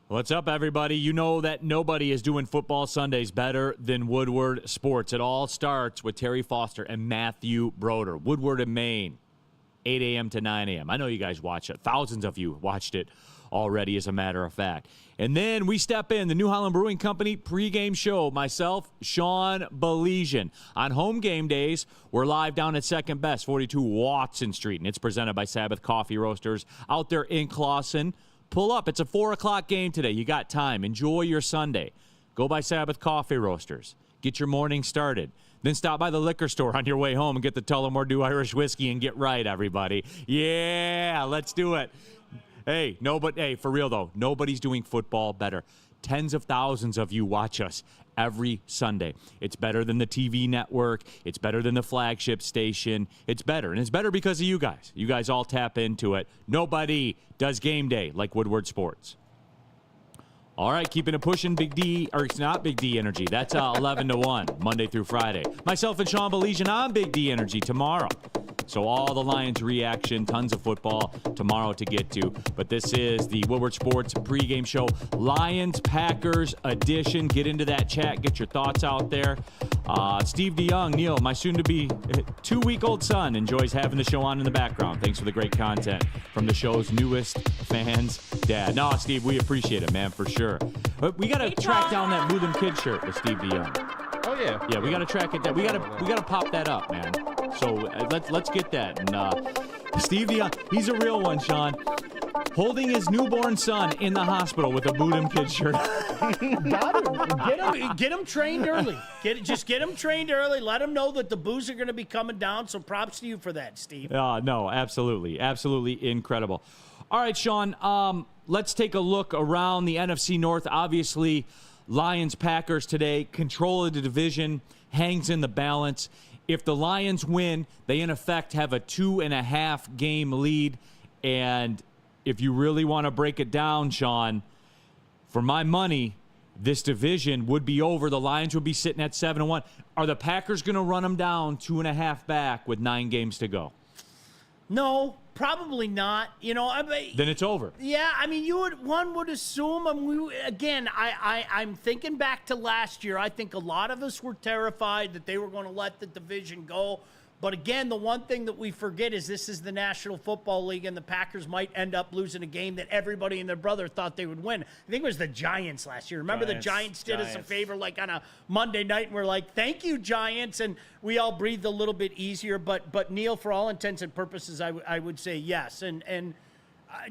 What's up, everybody? You know that nobody is doing football Sundays better than Woodward Sports. It all starts with Terry Foster and Matthew Broder. Woodward in Maine, 8 a.m. to 9 a.m. I know you guys watch it. Thousands of you watched it already, as a matter of fact. And then we step in, the New Holland Brewing Company pregame show. Myself, Sean Belizean. On home game days, we're live down at Second Best, 42 Watson Street, and it's presented by Sabbath Coffee Roasters out there in Clawson. Pull up. It's a 4 o'clock game today. You got time. Enjoy your Sunday. Go by Sabbath Coffee Roasters. Get your morning started. Then stop by the liquor store on your way home and get the Tullamore Dew Irish Whiskey and get right, everybody. Yeah, let's do it. Hey, for real, though, nobody's doing football better. Tens of thousands of you watch us every Sunday. It's better than the TV network. It's better than the flagship station. It's better, and it's better because of you guys. You guys all tap into it. Nobody does game day like Woodward Sports. All right, keeping it pushing, Big D, or it's not Big D Energy. That's 11 to 1, Monday through Friday. Myself and Sean Belizean on Big D Energy tomorrow. So all the Lions reaction, tons of football tomorrow to get to. But this is the Woodward Sports pregame show, Lions-Packers edition. Get into that chat. Get your thoughts out there. Steve DeYoung, Neil, my soon-to-be 2-week-old son, enjoys having the show on in the background. Thanks for the great content from the show's newest fans, Dad. No, Steve, we appreciate it, man, for sure. But we got to track down that Move Them Kid shirt with Steve DeYoung. Oh, yeah. Yeah, we got to track it down. We got to pop that up, man. So let's get that. And Steve DeYoung, he's a real one, Sean. Holding his newborn son in the hospital with a Boodham Kid shirt. Get him trained early. Just get him trained early. Let him know that the booze are going to be coming down. So props to you for that, Steve. No, absolutely. Absolutely incredible. All right, Sean, let's take a look around the NFC North. Obviously, Lions-Packers today. Control of the division hangs in the balance. If the Lions win, they in effect have a 2.5 game lead. And if you really want to break it down, Sean, for my money, this division would be over. The Lions would be sitting at 7-1. Are the Packers going to run them down 2.5 back with 9 games to go? No, probably not. Then it's over. Yeah, I mean, one would assume. I'm thinking back to last year. I think a lot of us were terrified that they were going to let the division go. But again, the one thing that we forget is this is the National Football League, and the Packers might end up losing a game that everybody and their brother thought they would win. I think it was the Giants last year. Remember the Giants did us a favor like on a Monday night, and we're like, thank you, Giants, and we all breathed a little bit easier. But Neil, for all intents and purposes, I would say yes. And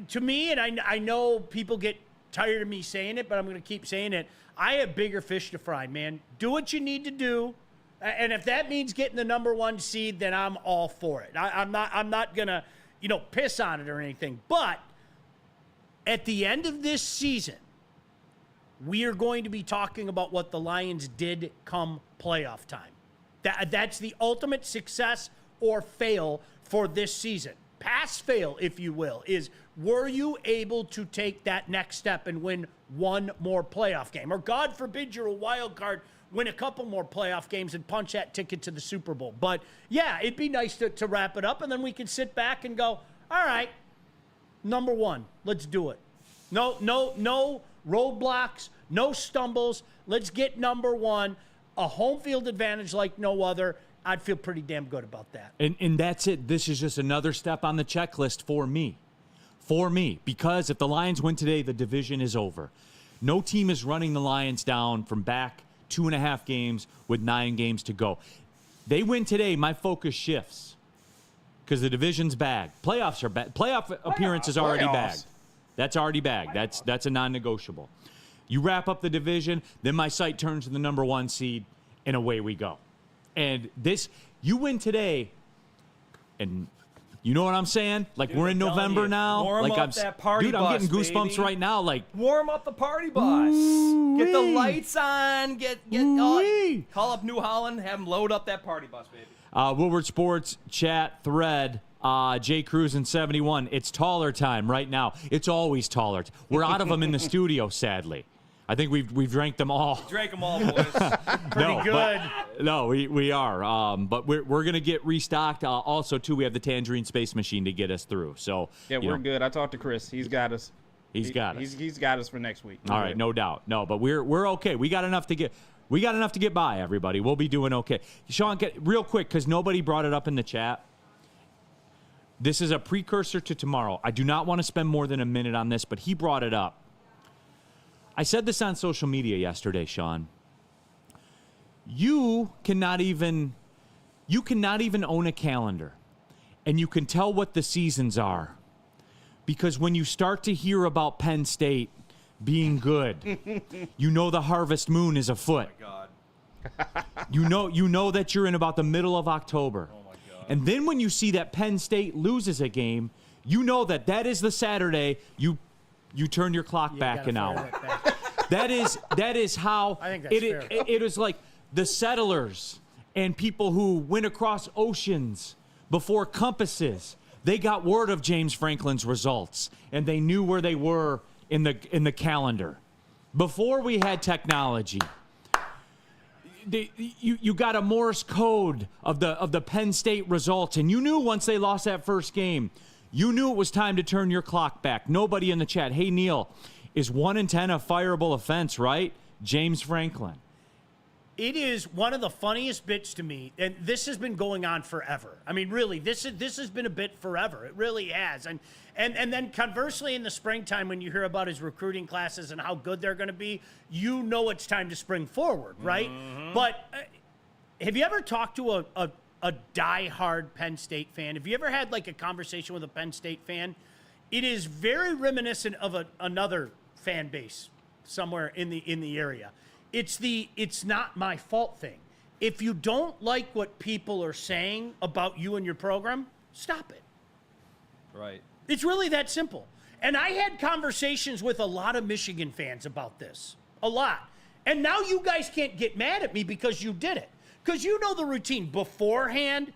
to me, and I know people get tired of me saying it, but I'm going to keep saying it, I have bigger fish to fry, man. Do what you need to do. And if that means getting the number 1 seed, then I'm all for it. I'm not gonna, piss on it or anything. But at the end of this season, we are going to be talking about what the Lions did come playoff time. That's the ultimate success or fail for this season. Pass fail, if you will, is were you able to take that next step and win one more playoff game? Or God forbid you're a wild card, win a couple more playoff games and punch that ticket to the Super Bowl. But, yeah, it'd be nice to wrap it up, and then we can sit back and go, all right, number 1, let's do it. No roadblocks, no stumbles. Let's get number 1, a home field advantage like no other. I'd feel pretty damn good about that. And that's it. This is just another step on the checklist for me. Because if the Lions win today, the division is over. No team is running the Lions down from back 2.5 games with 9 games to go. They win today, my focus shifts because the division's bagged. Playoffs are bagged. Playoff appearance is already bagged. That's already bagged. That's a non-negotiable. You wrap up the division, then my sight turns to the number 1 seed, and away we go. And you win today, and you know what I'm saying? Like, dude, we're in November now. Warm like up that party bus, I'm getting goosebumps baby. right now. Like, warm up the party bus. Get the lights on. Call up New Holland. Have them load up that party bus, baby. Woodward Sports chat thread. J. Cruz in 71. It's taller time right now. It's always taller. We're out of them in the studio, sadly. I think we've drank them all. Drank them all, boys. Pretty good. We are. But we're going to get restocked. Also, too, we have the Tangerine Space Machine to get us through. So yeah, we're good. I talked to Chris. He's got us. He's got us. He's got us for next week. All right, no doubt. No, but we're okay. We got enough to get by, everybody. We'll be doing okay. Sean, real quick, because nobody brought it up in the chat. This is a precursor to tomorrow. I do not want to spend more than a minute on this, but he brought it up. I said this on social media yesterday, Sean. You cannot even own a calendar, and you can tell what the seasons are, because when you start to hear about Penn State being good, you know the harvest moon is afoot. Oh my God. You know that you're in about the middle of October. Oh my God. And then when you see that Penn State loses a game, you know that is the Saturday you turn your clock back an hour. That is how I think that's fair. It is like the settlers and people who went across oceans before compasses. They got word of James Franklin's results, and they knew where they were in the calendar. Before we had technology, you got a Morse code of the Penn State results, and you knew once they lost that first game, you knew it was time to turn your clock back. Nobody in the chat. Hey, Neil, is 1 in 10 a fireable offense, right? James Franklin. It is one of the funniest bits to me, and this has been going on forever. I mean, really, this has been a bit forever. It really has. And then conversely, in the springtime, when you hear about his recruiting classes and how good they're going to be, you know it's time to spring forward, right? Mm-hmm. But have you ever talked to a diehard Penn State fan? Have you ever had like a conversation with a Penn State fan? It is very reminiscent of another fan base somewhere in the area. It's not my fault thing. If you don't like what people are saying about you and your program, stop it. Right. It's really that simple. And I had conversations with a lot of Michigan fans about this. A lot. And now you guys can't get mad at me because you did it. Because you know the routine. Beforehand,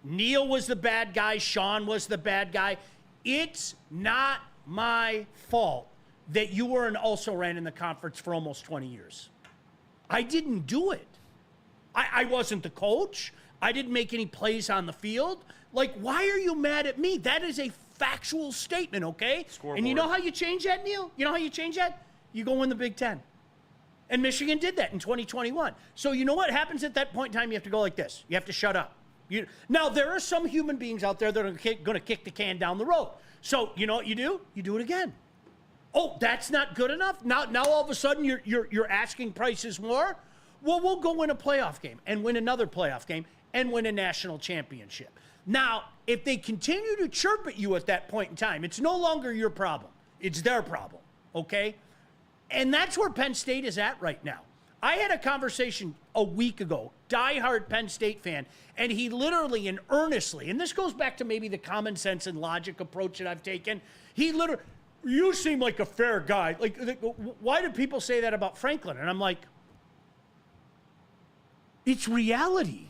Neil was the bad guy. Sean was the bad guy. It's not my fault that you were and also ran in the conference for almost 20 years. I didn't do it. I wasn't the coach. I didn't make any plays on the field. Like, why are you mad at me? That is a factual statement, okay? Scoreboard. And you know how you change that, Neil? You know how you change that? You go win the Big Ten. And Michigan did that in 2021. So you know what happens at that point in time? You have to go like this. You have to shut up. Now, there are some human beings out there that are going to kick the can down the road. So, you know what you do? You do it again. Oh, that's not good enough? Now all of a sudden, you're asking prices more? Well, we'll go win a playoff game and win another playoff game and win a national championship. Now, if they continue to chirp at you at that point in time, it's no longer your problem. It's their problem, okay? And that's where Penn State is at right now. I had a conversation a week ago, diehard Penn State fan, and he literally and earnestly, and this goes back to maybe the common sense and logic approach that I've taken, he literally, you seem like a fair guy. Like, why do people say that about Franklin? And I'm like, it's reality.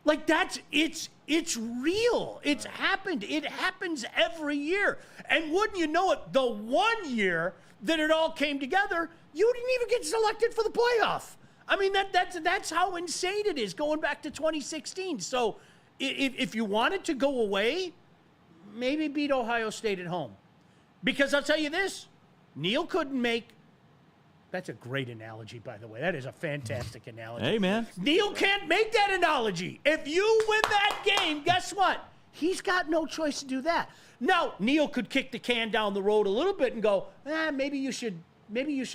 Like, it's real. It's happened. It happens every year. And wouldn't you know it, the one year that it all came together, you didn't even get selected for the playoff. I mean, that's how insane it is going back to 2016. So if you wanted to go away, maybe beat Ohio State at home. Because I'll tell you this, Neil couldn't make, that's a great analogy, by the way. That is a fantastic analogy. Hey, man. Neil can't make that analogy. If you win that game, guess what? He's got no choice to do that. Now, Neil could kick the can down the road a little bit and go, maybe you should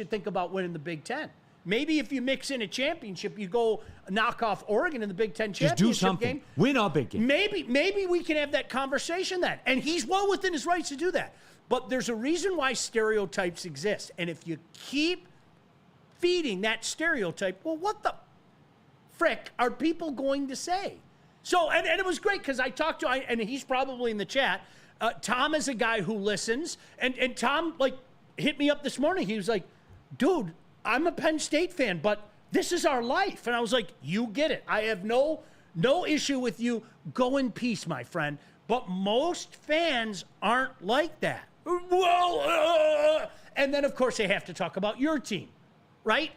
think about winning the Big Ten. Maybe if you mix in a championship, you go knock off Oregon in the Big Ten championship game. Just do something. Game. Win a big game. Maybe we can have that conversation then. And he's well within his rights to do that. But there's a reason why stereotypes exist. And if you keep feeding that stereotype, well, what the frick are people going to say? So, and it was great because I talked to, and he's probably in the chat, Tom is a guy who listens, and Tom, like, hit me up this morning. He was like, dude, I'm a Penn State fan, but this is our life. And I was like, you get it. I have no issue with you. Go in peace, my friend. But most fans aren't like that. Well, and then, of course, they have to talk about your team, right?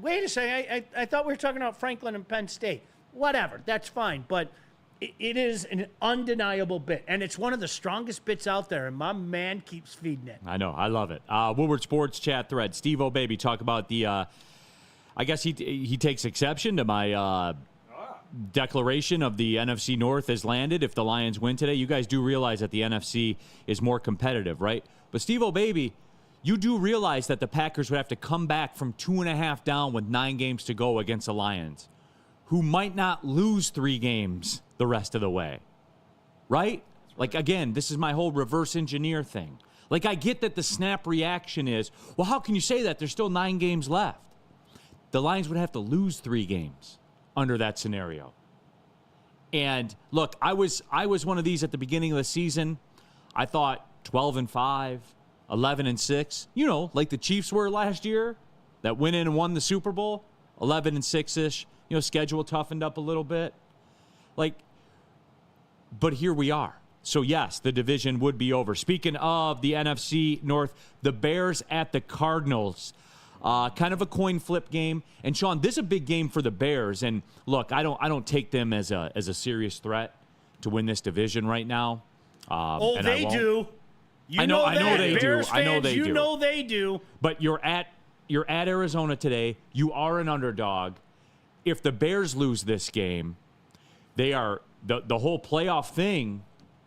Wait a second. I thought we were talking about Franklin and Penn State. Whatever. That's fine. But it is an undeniable bit, and it's one of the strongest bits out there, and my man keeps feeding it. I know. I love it. Woodward Sports chat thread. Steve O'Baby talk about the I guess he takes exception to my declaration of the NFC North has landed if the Lions win today. You guys do realize that the NFC is more competitive, right? But Steve O'Baby, you do realize that the Packers would have to come back from 2.5 down with 9 games to go against the Lions, who might not lose 3 games the rest of the way, right? Like, again, this is my whole reverse engineer thing. Like, I get that the snap reaction is, well, how can you say that? There's still 9 games left. The Lions would have to lose 3 games under that scenario. And look, I was one of these at the beginning of the season. I thought 12-5, 11-6, you know, like the Chiefs were last year that went in and won the Super Bowl, 11-6-ish, you know, schedule toughened up a little bit. Like, but here we are. So, yes, the division would be over. Speaking of the NFC North, the Bears at the Cardinals. Kind of a coin flip game. And, Sean, this is a big game for the Bears. And, look, I don't take them as a serious threat to win this division right now. They do. I know they Bears do. Fans, I know they do. You know they do. But you're at Arizona today. You are an underdog. If the Bears lose this game, they are the whole playoff thing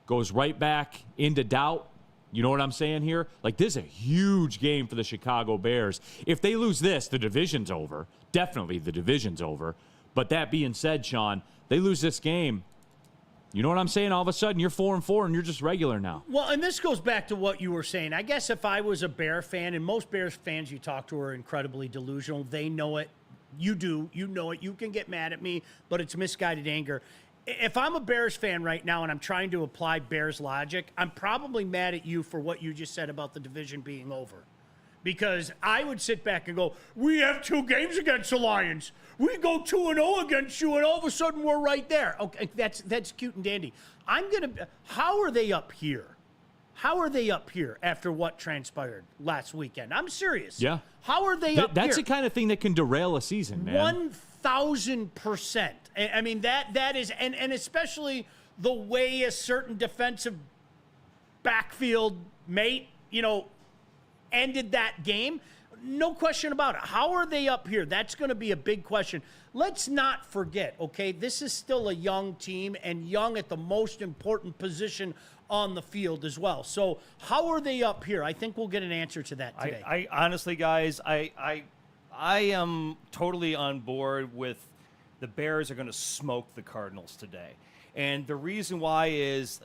goes right back into doubt. You know what I'm saying here? Like, this is a huge game for the Chicago Bears. If they lose this, the division's over. Definitely the division's over. But that being said, Sean, they lose this game. You know what I'm saying? All of a sudden, you're 4-4 and you're just regular now. Well, and this goes back to what you were saying. I guess if I was a Bear fan, and most Bears fans you talk to are incredibly delusional. They know it. You do. You know it. You can get mad at me, but it's misguided anger. If I'm a Bears fan right now and I'm trying to apply Bears logic, I'm probably mad at you for what you just said about the division being over. Because I would sit back and go, we have 2 games against the Lions. We go 2-0 against you, and all of a sudden we're right there. Okay, that's cute and dandy. How are they up here? How are they up here after what transpired last weekend? I'm serious. Yeah. How are they up here? That's the kind of thing that can derail a season, man. 1,000%. I mean, that is, and especially the way a certain defensive backfield mate, you know, ended that game. No question about it. How are they up here? That's going to be a big question. Let's not forget, okay, this is still a young team and young at the most important position on the field as well. So how are they up here? I think we'll get an answer to that today. I honestly, guys, I am totally on board with the Bears are going to smoke the Cardinals today. And the reason why is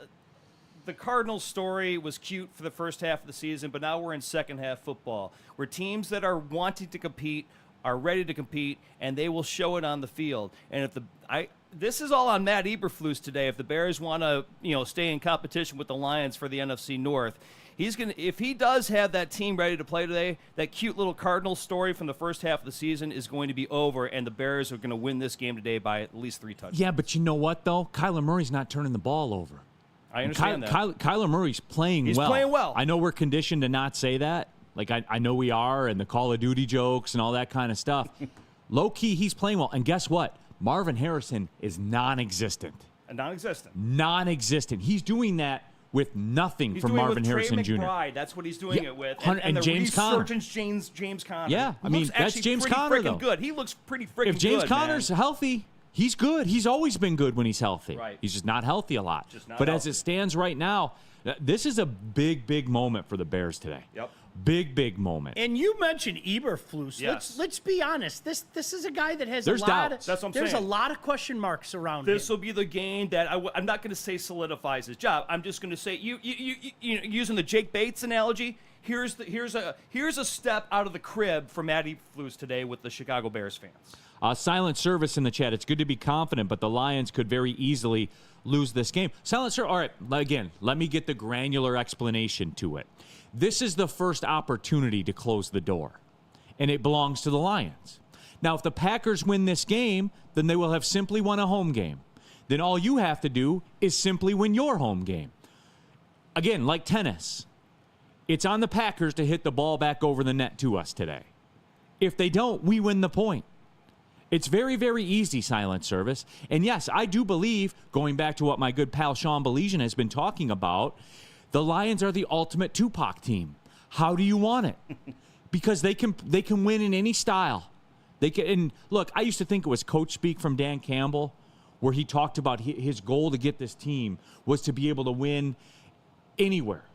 the Cardinals story was cute for the first half of the season, but now we're in second half football, where teams that are wanting to compete are ready to compete, and they will show it on the field. And if this is all on Matt Eberflus today. If the Bears want to, stay in competition with the Lions for the NFC North, if he does have that team ready to play today, that cute little Cardinals story from the first half of the season is going to be over, and the Bears are going to win this game today by at least 3 touchdowns. Yeah, but you know what, though? Kyler Murray's not turning the ball over. I understand that. Kyler Murray's playing well. He's playing well. I know we're conditioned to not say that. Like, I know we are, and the Call of Duty jokes and all that kind of stuff. Low-key, he's playing well. And guess what? Marvin Harrison is non-existent. Non-existent. He's doing that with nothing from Marvin Harrison Jr. McBride. That's what he's doing it with. And the James Conner. James Conner. Yeah, I mean, that's James Conner, though. Good. He looks pretty freaking good, If James Conner's healthy, he's good. He's always been good when he's healthy. Right. He's just not healthy a lot. But as it stands right now, this is a big, big moment for the Bears today. Yep. Big moment. And you mentioned Eberflus. Yes. Let's be honest. This is a guy that has There's a lot doubts. That's what I'm there's saying. a lot of question marks around him. This will be the game that I'm not going to say solidifies his job. I'm just going to say you using the Jake Bates analogy. Here's a step out of the crib for Matt Eberflus today with the Chicago Bears fans. Silent service in the chat. It's good to be confident, but the Lions could very easily lose this game. Silent service. All right, again, let me get the granular explanation to it. This is the first opportunity to close the door, and it belongs to the Lions. Now, if the Packers win this game, then they will have simply won a home game. Then all you have to do is simply win your home game. Again, like tennis, it's on the Packers to hit the ball back over the net to us today. If they don't, we win the point. It's very, very easy, silent service. And yes, I do believe, going back to what my good pal Sean Belizean has been talking about, the Lions are the ultimate Tupac team. How do you want it? Because they can win in any style. And look, I used to think it was coach speak from Dan Campbell, where he talked about his goal to get this team was to be able to win anywhere.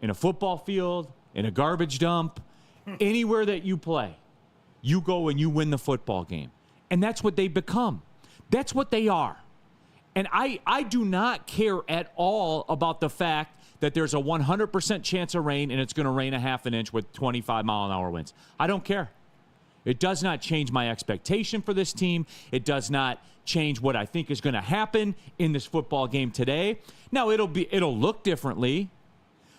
In a football field, in a garbage dump, anywhere that you play. You go and you win the football game. And that's what they've become. That's what they are. And I do not care at all about the fact that there's a 100% chance of rain and it's going to rain a half an inch with 25-mile-an-hour winds. I don't care. It does not change my expectation for this team. It does not change what I think is going to happen in this football game today. Now, it'll look differently.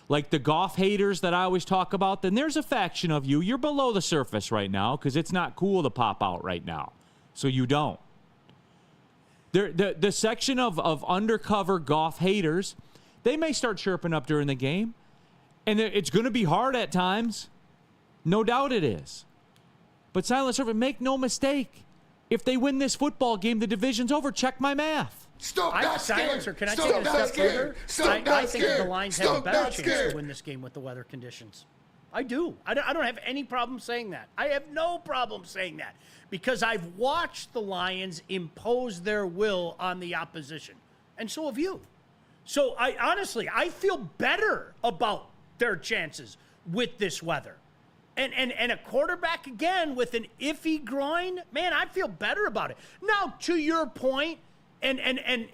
Like the Goff haters that I always talk about, then there's a faction of you. You're below the surface right now because it's not cool to pop out right now. So you don't. The section of undercover Goff haters, they may start chirping up during the game. And it's going to be hard at times. No doubt it is. But silent servant, make no mistake. If they win this football game, the division's over. Check my math. Silencer, can I take it a step further? I think the Lions have a better chance to win this game with the weather conditions. I do. I don't have any problem saying that. I have no problem saying that because I've watched the Lions impose their will on the opposition, and so have you. So I feel better about their chances with this weather. And a quarterback, again, with an iffy groin, man, I feel better about it. Now, to your point, and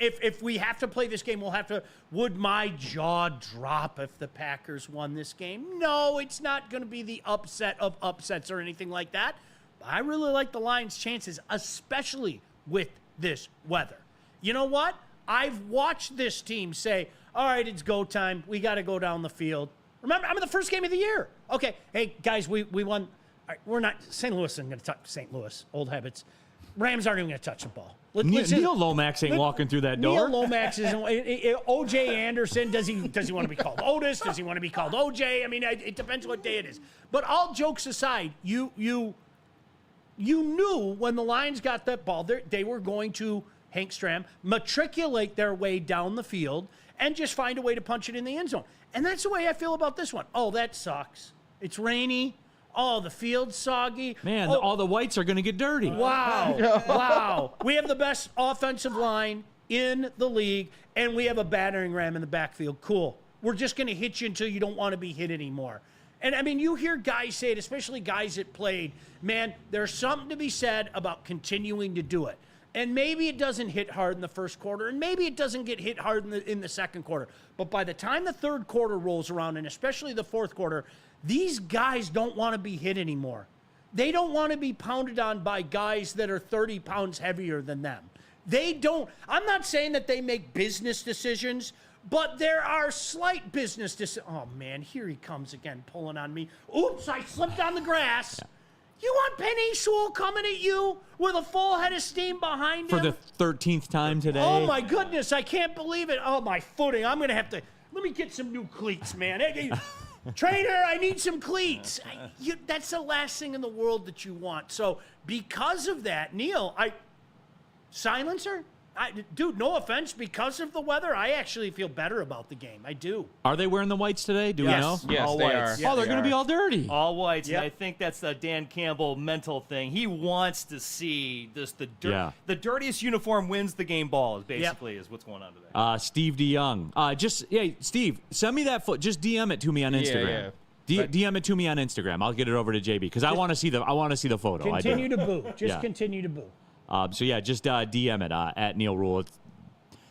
if we have to play this game, would my jaw drop if the Packers won this game? No, it's not going to be the upset of upsets or anything like that. But I really like the Lions' chances, especially with this weather. You know what? I've watched this team say, all right, it's go time. We got to go down the field. Remember, I'm in the first game of the year. Okay, hey, guys, we won. All right, we're not – St. Louis isn't going to touch – St. Louis, old habits. Rams aren't even going to touch the ball. Neil Lomax ain't walking through that door. Neil Lomax isn't – O.J. Anderson, does he want to be called Otis? Does he want to be called O.J.? I mean, it depends what day it is. But all jokes aside, you knew when the Lions got that ball, they were going to, Hank Stram, matriculate their way down the field and just find a way to punch it in the end zone. And that's the way I feel about this one. Oh, that sucks. It's rainy. Oh, the field's soggy. Man, Oh, all the whites are going to get dirty. wow. Wow. We have the best offensive line in the league, and we have a battering ram in the backfield. Cool. We're just going to hit you until you don't want to be hit anymore. And, I mean, you hear guys say it, especially guys that played. Man, there's something to be said about continuing to do it. And maybe it doesn't hit hard in the first quarter, and maybe it doesn't get hit hard in the second quarter. But by the time the third quarter rolls around, and especially the fourth quarter, these guys don't want to be hit anymore. They don't want to be pounded on by guys that are 30 pounds heavier than them. They don't. I'm not saying that they make business decisions, but there are slight business decisions. Oh, man, here he comes again, pulling on me. Oops, I slipped on the grass. You want Penny Sewell coming at you with a full head of steam behind him? For the 13th time today. Oh, my goodness, I can't believe it. Oh, my footing. I'm going to have to, let me get some new cleats, man. Hey, trainer, I need some cleats. That's the last thing in the world that you want. So because of that, Neil, silencer? Dude, no offense. Because of the weather, I actually feel better about the game. I do. Are they wearing the whites today? Do we know? Yes, all they whites. are. Oh, they're going to be all dirty. All whites, Yep. and I think that's a Dan Campbell mental thing. He wants to see this. The dirtiest uniform wins the game ball. Is what's going on today. Steve DeYoung. Hey, Steve, send me that foot. Just DM it to me on Instagram. DM it to me on Instagram. I'll get it over to JB because I want to see the. I want to see the photo. Continue to boo. Continue to boo. Just DM it at Neil Rule.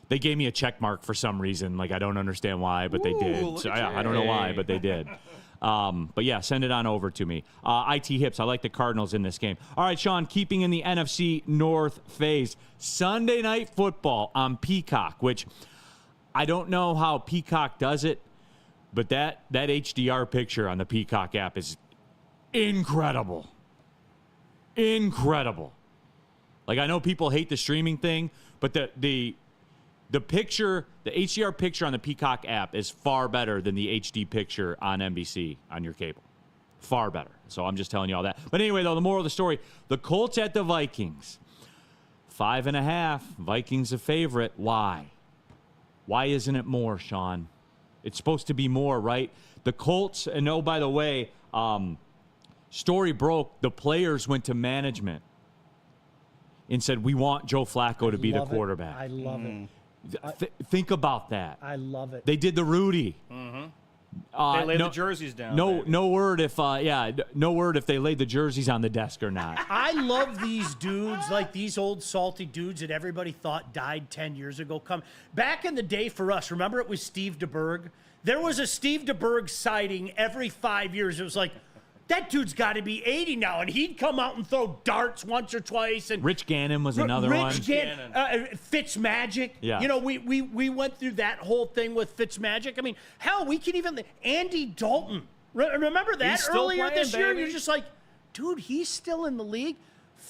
They gave me a check mark for some reason. Like, I don't understand why, but they did. So, I don't know why, but they did. But yeah, send it on over to me. IT Hips, I like the Cardinals in this game. All right, Sean, keeping in the NFC North phase. Sunday Night Football on Peacock, which I don't know how Peacock does it, but that HDR picture on the Peacock app is incredible. Incredible. Like, I know people hate the streaming thing, but the picture, the HDR picture on the Peacock app is far better than the HD picture on NBC on your cable. Far better. So I'm just telling you all that. But anyway, though, the moral of the story, the Colts at the Vikings. 5.5. Vikings a favorite. Why? Why isn't it more, Sean? It's supposed to be more, right? The Colts, and oh, by the way, story broke, the players went to management and said, we want Joe Flacco to be the quarterback. I love it. Think about that. I love it. They did the Rudy. They laid the jerseys down. No word if they laid the jerseys on the desk or not. I love these dudes, like these old salty dudes that everybody thought died 10 years ago. Come back in the day for us. Remember, it was Steve DeBerg. There was a Steve DeBerg sighting every 5 years. It was like, that dude's got to be 80 now, and he'd come out and throw darts once or twice. And Rich Gannon was another one. Rich Gannon, Fitzmagic. Yeah. You know, we went through that whole thing with Fitzmagic. I mean, hell, we can even Andy Dalton. Remember that earlier this year? You're just like, dude, he's still in the league.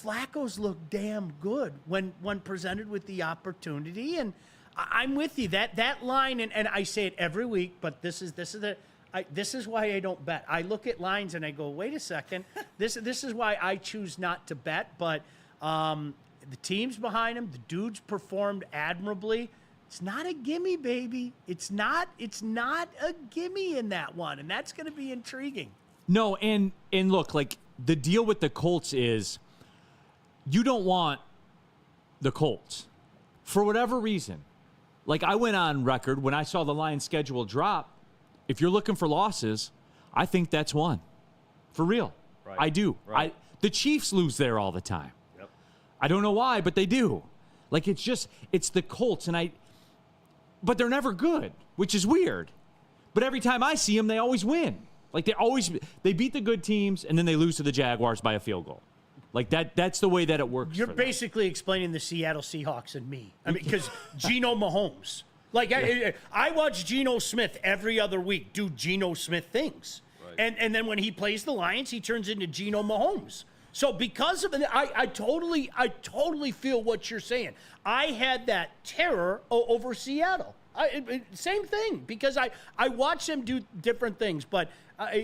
Flacco's look damn good when presented with the opportunity, and I'm with you. That line, and I say it every week, but this is why I don't bet. I look at lines and I go, wait a second. This is why I choose not to bet. But the team's behind him. The dude's performed admirably. It's not a gimme, baby. It's not a gimme in that one, and that's going to be intriguing. No, and look, like the deal with the Colts is you don't want the Colts for whatever reason. Like, I went on record when I saw the Lions schedule drop. If you're looking for losses, I think that's one. For real. Right. I do. Right. The Chiefs lose there all the time. Yep. I don't know why, but they do. Like, it's the Colts, but they're never good, which is weird. But every time I see them, they always win. Like, they beat the good teams, and then they lose to the Jaguars by a field goal. Like, that's the way that it works. You're basically explaining the Seattle Seahawks and me. I mean, because Geno Mahomes. Like, I watch Geno Smith every other week do Geno Smith things. Right. And then when he plays the Lions, he turns into Geno Mahomes. So because of it, I totally feel what you're saying. I had that terror over Seattle. Same thing, because I watch them do different things. But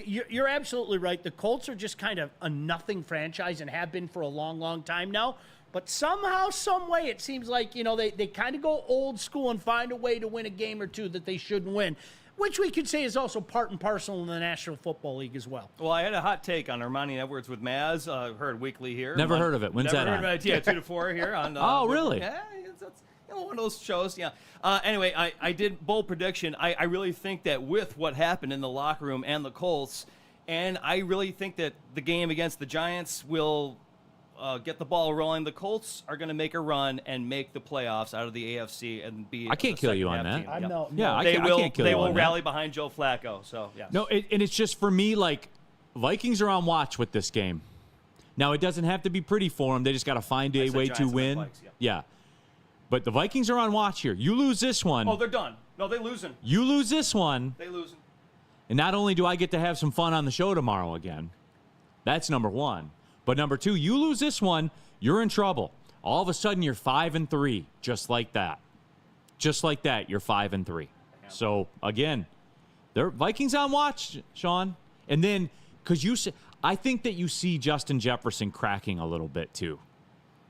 you're absolutely right. The Colts are just kind of a nothing franchise and have been for a long, long time now. But somehow, some way, it seems like, they kind of go old school and find a way to win a game or two that they shouldn't win. which we could say is also part and parcel in the National Football League as well. Well, I had a hot take on Ermanni Edwards with Maz. Heard weekly here. Never heard of it. When's Never that heard on? of it. Yeah, 2 to 4 here on. Oh, really? Yeah, it's one of those shows. Yeah. Anyway, I did bold prediction. I really think that with what happened in the locker room and the Colts, and I really think that the game against the Giants will get the ball rolling. The Colts are going to make a run and make the playoffs out of the AFC and be. I can't kill you on that. I know. Yeah, I They can't kill They you will on rally that. behind Joe Flacco. So yeah. No, and it's just for me, like, Vikings are on watch with this game. Now, it doesn't have to be pretty for them. They just got to find a way to win. Vikes, yeah. But the Vikings are on watch here. You lose this one. Oh, they're done. No, they losing. You lose this one. They losing. And not only do I get to have some fun on the show tomorrow again, that's number one. But number two, you lose this one, you're in trouble. All of a sudden, you're 5-3, just like that. Just like that, you're 5-3. So again, they're Vikings on watch, Sean. And then, because I think that you see Justin Jefferson cracking a little bit too.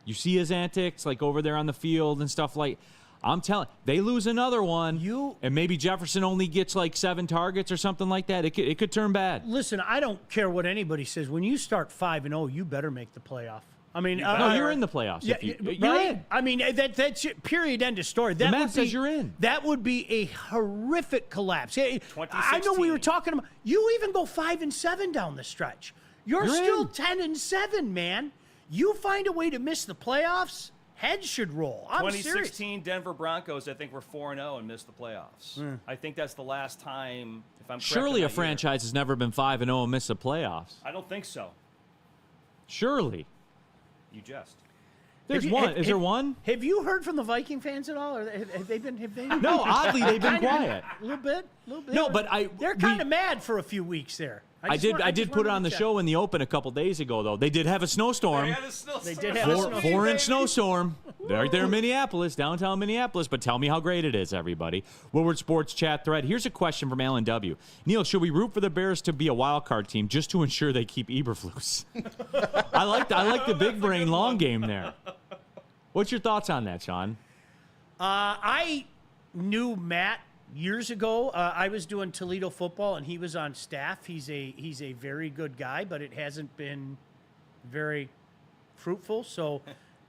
You see his antics, like over there on the field and stuff like. I'm telling, they lose another one, and maybe Jefferson only gets like 7 targets or something like that. It could turn bad. Listen, I don't care what anybody says. When you start 5-0, you better make the playoff. I mean, no, you're in the playoffs. Yeah, you're in. I mean, that's period. End of story. The math says you're in. That would be a horrific collapse. I know we were talking about. You even go 5-7 down the stretch. You're still 10-7, man. You find a way to miss the playoffs. Heads should roll. I'm 2016 serious. Denver Broncos, I think, were 4-0 and missed the playoffs. I think that's the last time, if I'm correct. Surely in a my franchise has never been 5-0 and missed the playoffs. I don't think so. Surely. You jest. There's one. Is there one? Have you heard from the Viking fans at all? Or have they been? No, oddly, they've been quiet. A little bit. No, but they're kind of mad for a few weeks there. I did put it on the show in the open a couple days ago, though. They did have a snowstorm. They did have a snowstorm. 4-inch snowstorm. Right there in Minneapolis, downtown Minneapolis. But tell me how great it is, everybody. Woodward Sports chat thread. Here's a question from Alan W. Neil, should we root for the Bears to be a wild card team just to ensure they keep Eberflus? I like the big brain long game there. What's your thoughts on that, Sean? I knew Matt years ago. I was doing Toledo football, and he was on staff. He's a very good guy, but it hasn't been very fruitful. So,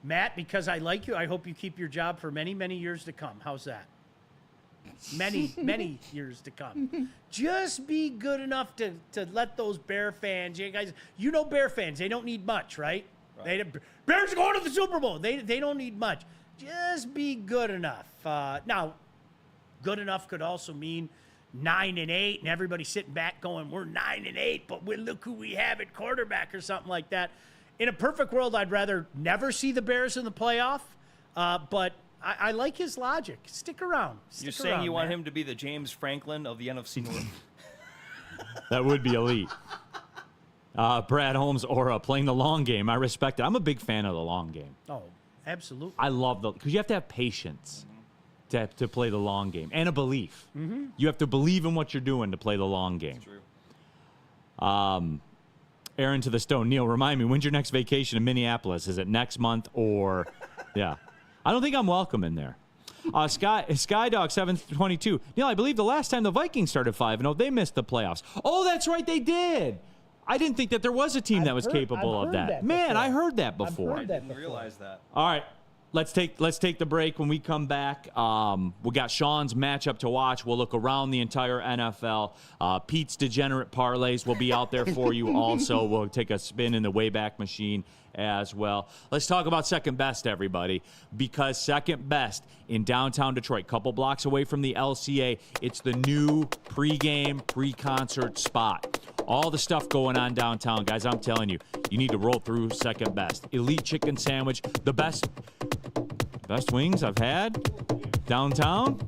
Matt, because I like you, I hope you keep your job for many, many years to come. How's that? Many, many years to come. Just be good enough to let those Bear fans, you guys, Bear fans, they don't need much, right? Bears are going to the Super Bowl. They don't need much. Just be good enough. Now, good enough could also mean 9-8, and everybody sitting back going, "We're 9-8, but look who we have at quarterback," or something like that. In a perfect world, I'd rather never see the Bears in the playoff. But I like his logic. Stick around. You're saying you want him to be the James Franklin of the NFC North? That would be elite. Brad Holmes, Aura, playing the long game. I respect it. I'm a big fan of the long game. Oh, absolutely. I love because you have to have patience to play the long game and a belief. Mm-hmm. You have to believe in what you're doing to play the long game. That's true. Aaron to the Stone. Neil, remind me, when's your next vacation in Minneapolis? Is it next month or, yeah. I don't think I'm welcome in there. Skydog 722. Neil, I believe the last time the Vikings started 5-0, they missed the playoffs. Oh, that's right, they did. I didn't think that there was a team that was capable of that. Man, I heard that before. I didn't realize that. All right. Let's take the break. When we come back, we got Sean's matchup to watch. We'll look around the entire NFL. Pete's Degenerate Parlays will be out there for you also. We'll take a spin in the Wayback Machine as well. Let's talk about Second Best, everybody, because Second Best in downtown Detroit, couple blocks away from the LCA, it's the new pregame, pre-concert spot. All the stuff going on downtown, guys, I'm telling you, you need to roll through Second Best. Elite chicken sandwich, the best wings I've had downtown.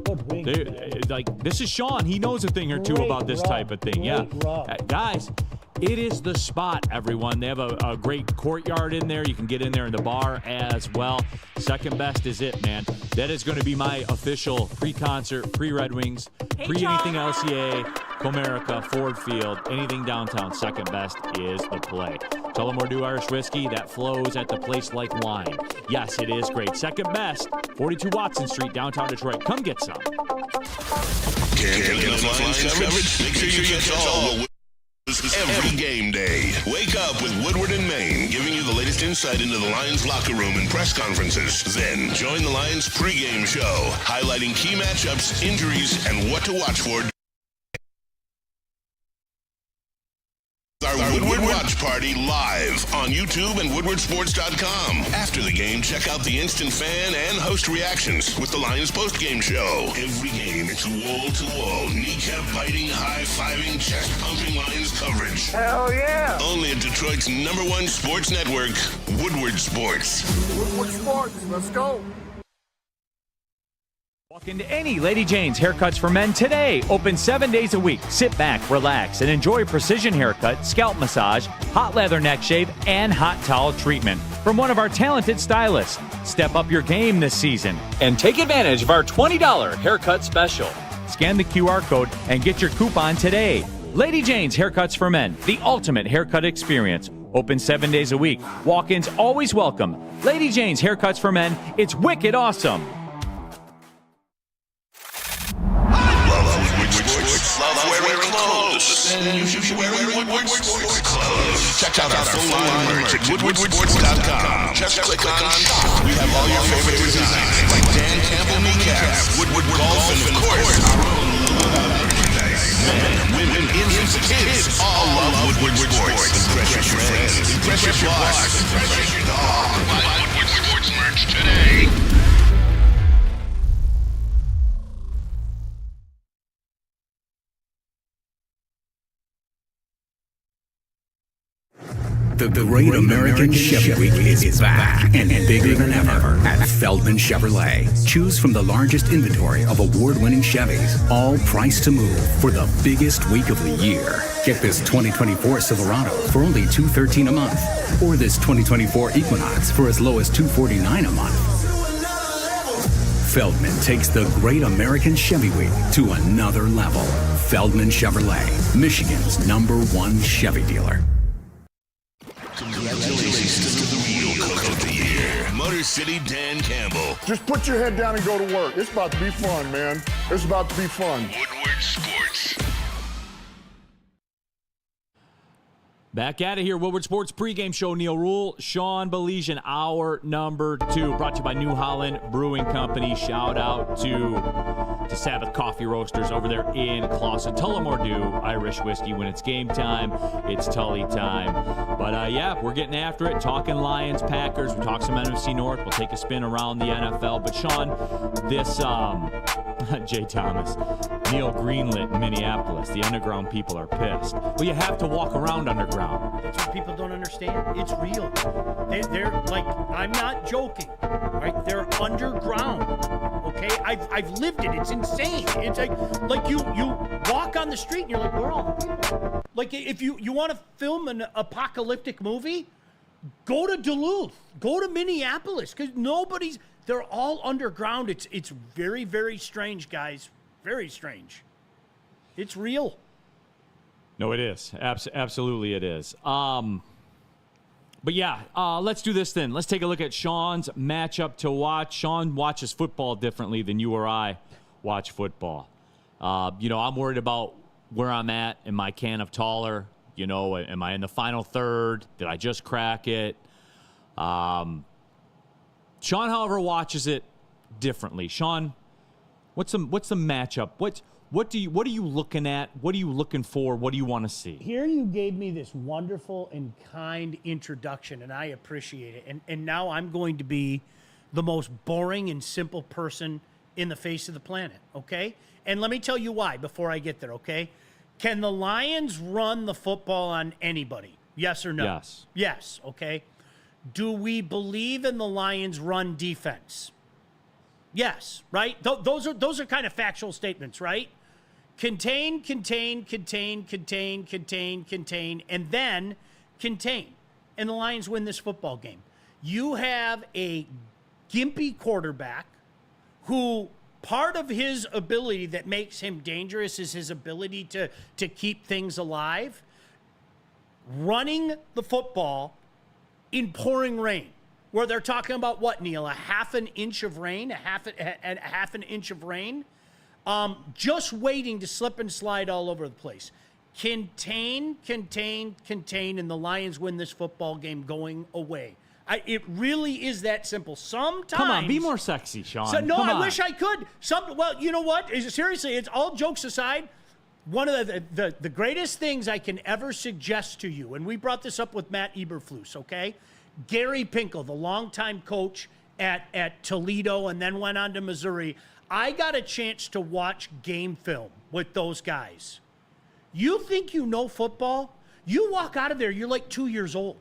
Good wings, this is Sean. He knows a thing or two about this type of thing. Yeah, guys, it is the spot, everyone. They have a great courtyard in there. You can get in there in the bar as well. Second Best is it, man. That is going to be my official pre-concert, pre-Red Wings, pre-anything LCA, Comerica, Ford Field, anything downtown. Second Best is the play. Tullamore Dew Irish Whiskey that flows at the place like wine. Yes, it is great. Second Best, 42 Watson Street, downtown Detroit. Come get some. Can't get enough Lions coverage? Make sure you catch all every game day. Wake up with Woodward and Maine, giving you the latest insight into the Lions locker room and press conferences. Then join the Lions pregame show, highlighting key matchups, injuries, and what to watch for. Our Woodward Watch Party live on YouTube and WoodwardSports.com. After the game, check out the instant fan and host reactions with the Lions postgame show. Every game, it's wall-to-wall, kneecap-biting, high-fiving, chest-pumping Lions coverage. Hell yeah! Only at Detroit's #1 sports network, Woodward Sports. Woodward Sports, let's go. Walk into any Lady Jane's Haircuts for Men today. Open 7 days a week. Sit back, relax, and enjoy precision haircut, scalp massage, hot leather neck shave, and hot towel treatment from one of our talented stylists. Step up your game this season and take advantage of our $20 haircut special. Scan the QR code and get your coupon today. Lady Jane's Haircuts for Men, the ultimate haircut experience. Open 7 days a week. Walk-ins always welcome. Lady Jane's Haircuts for Men. It's wicked awesome. Love wearing clothes. Then you should wear Woodward Sports clothes. Check out our full line merch at WoodwardSports.com. Just click on shop. We have all your favorite designs like Dan Campbell kneecaps, Woodward golf, and of course our own merchandise. Men, women, infants, and kids all love Woodward Sports. Impress your friends, impress your boss, impress your dog. Buy Woodward Sports merch today. The Great American Chevy Week is back and bigger than ever at Feldman Chevrolet. Choose from the largest inventory of award-winning Chevys, all priced to move for the biggest week of the year. Get this 2024 Silverado for only $213 a month, or this 2024 Equinox for as low as $249 a month. Feldman takes the Great American Chevy Week to another level. Feldman Chevrolet, Michigan's #1 Chevy dealer. Congratulations to the real coach of the year, Motor City Dan Campbell. Just put your head down and go to work. It's about to be fun, man. It's about to be fun. Woodward Sports. Back at it here, Woodward Sports pregame show. Neil Rule, Sean Belizean, hour number 2, brought to you by New Holland Brewing Company. Shout out to Sabbath Coffee Roasters over there in Clawson. Tullamore Dew Irish whiskey. When it's game time, it's Tully time. But yeah, we're getting after it. Talking Lions, Packers. We talk some NFC North. We'll take a spin around the NFL. But Sean, this Jay Thomas, Neil greenlit in Minneapolis. The underground people are pissed. Well, you have to walk around underground. That's what people don't understand. It's real. They're like, I'm not joking, right? They're underground. Okay, I've lived it. It's insane. It's like you walk on the street and you're like, where are all the people? Like if you want to film an apocalyptic movie, go to Duluth, go to Minneapolis, because they're all underground. It's very, very strange, guys. Very strange. It's real. No, it is. Absolutely it is. But yeah, let's do this then. Let's take a look at Sean's matchup to watch. Sean watches football differently than you or I watch football. I'm worried about where I'm at in my can of taller. Am I in the final third? Did I just crack it? Sean, however, watches it differently. Sean, what's the matchup? What are you looking at? What are you looking for? What do you want to see? Here you gave me this wonderful and kind introduction, and I appreciate it. And now I'm going to be the most boring and simple person in the face of the planet, okay? And let me tell you why before I get there, okay? Can the Lions run the football on anybody? Yes or no? Yes. Yes, okay. Do we believe in the Lions' run defense? Yes, right? Those are kind of factual statements, right? Contain, and then contain. And the Lions win this football game. You have a gimpy quarterback who part of his ability that makes him dangerous is his ability to keep things alive. Running the football in pouring rain, where they're talking about what, Neil? A half an inch of rain? A half an inch of rain? just waiting to slip and slide all over the place. Contain, and the Lions win this football game going away. It really is that simple. Sometimes. Come on, be more sexy, Sean. I wish I could. Well, you know what? Seriously, it's all jokes aside. One of the greatest things I can ever suggest to you, and we brought this up with Matt Eberflus, okay? Gary Pinkel, the longtime coach at Toledo and then went on to Missouri. I got a chance to watch game film with those guys. You think you know football? You walk out of there, you're like 2 years old.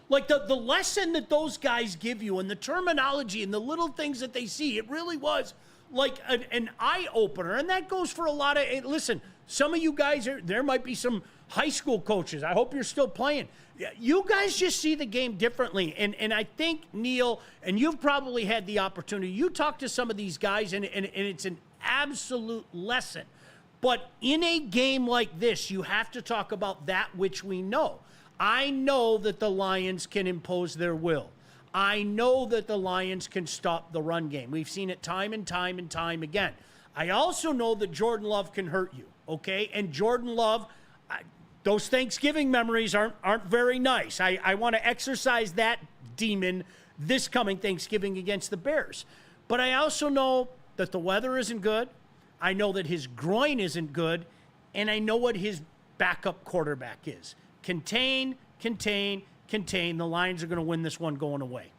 Like the lesson that those guys give you and the terminology and the little things that they see, it really was like an eye-opener. And that goes for a lot of, listen, some of you guys, there might be some high school coaches. I hope you're still playing. You guys just see the game differently. And I think, Neil, and you've probably had the opportunity, you talk to some of these guys, and it's an absolute lesson. But in a game like this, you have to talk about that which we know. I know that the Lions can impose their will. I know that the Lions can stop the run game. We've seen it time and time and time again. I also know that Jordan Love can hurt you, okay? And Jordan Love, those Thanksgiving memories aren't very nice. I want to exercise that demon this coming Thanksgiving against the Bears. But I also know that the weather isn't good. I know that his groin isn't good. And I know what his backup quarterback is. Contain. The Lions are going to win this one going away.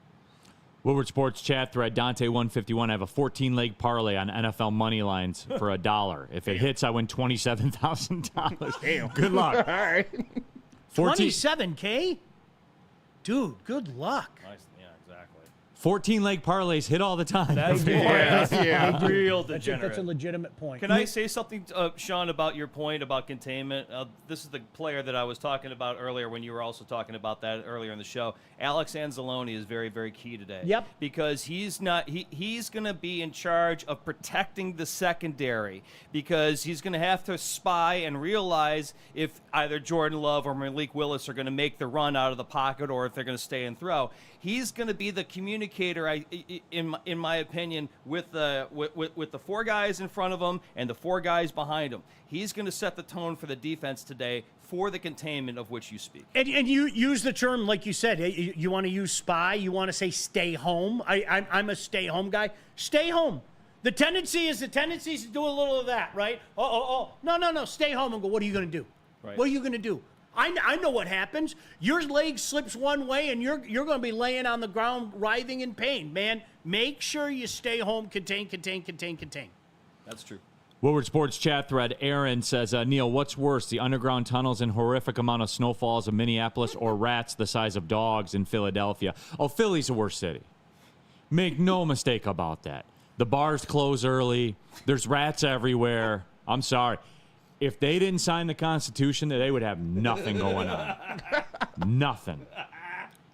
Woodward Sports chat thread, Dante151. I have a 14-leg parlay on NFL money lines for $1. If it hits, I win $27,000. Damn. Good luck. All right. 27K? Dude, good luck. Nice. Yeah, exactly. 14-leg parlays hit all the time. That's real degenerate. That's a legitimate point. Can I say something, Sean, about your point about containment? This is the player that I was talking about earlier when you were also talking about that earlier in the show. Alex Anzalone is very, very key today. Yep. Because he's going to be in charge of protecting the secondary, because he's going to have to spy and realize if either Jordan Love or Malik Willis are going to make the run out of the pocket or if they're going to stay and throw. He's going to be the communicator, in my opinion, with the four guys in front of him and the four guys behind him. He's going to set the tone for the defense today for the containment of which you speak. And you use the term, like you said, you want to use spy. You want to say stay home. I'm a stay home guy. Stay home. The tendency is to do a little of that, right? No. Stay home and go, what are you going to do? Right. What are you going to do? I know what happens. Your leg slips one way, and you're going to be laying on the ground writhing in pain. Man, make sure you stay home. Contain. That's true. Woodward Sports chat thread, Aaron says, Neil, what's worse, the underground tunnels and horrific amount of snowfalls in Minneapolis or rats the size of dogs in Philadelphia? Oh, Philly's the worst city. Make no mistake about that. The bars close early. There's rats everywhere. I'm sorry. If they didn't sign the Constitution, they would have nothing going on. Nothing.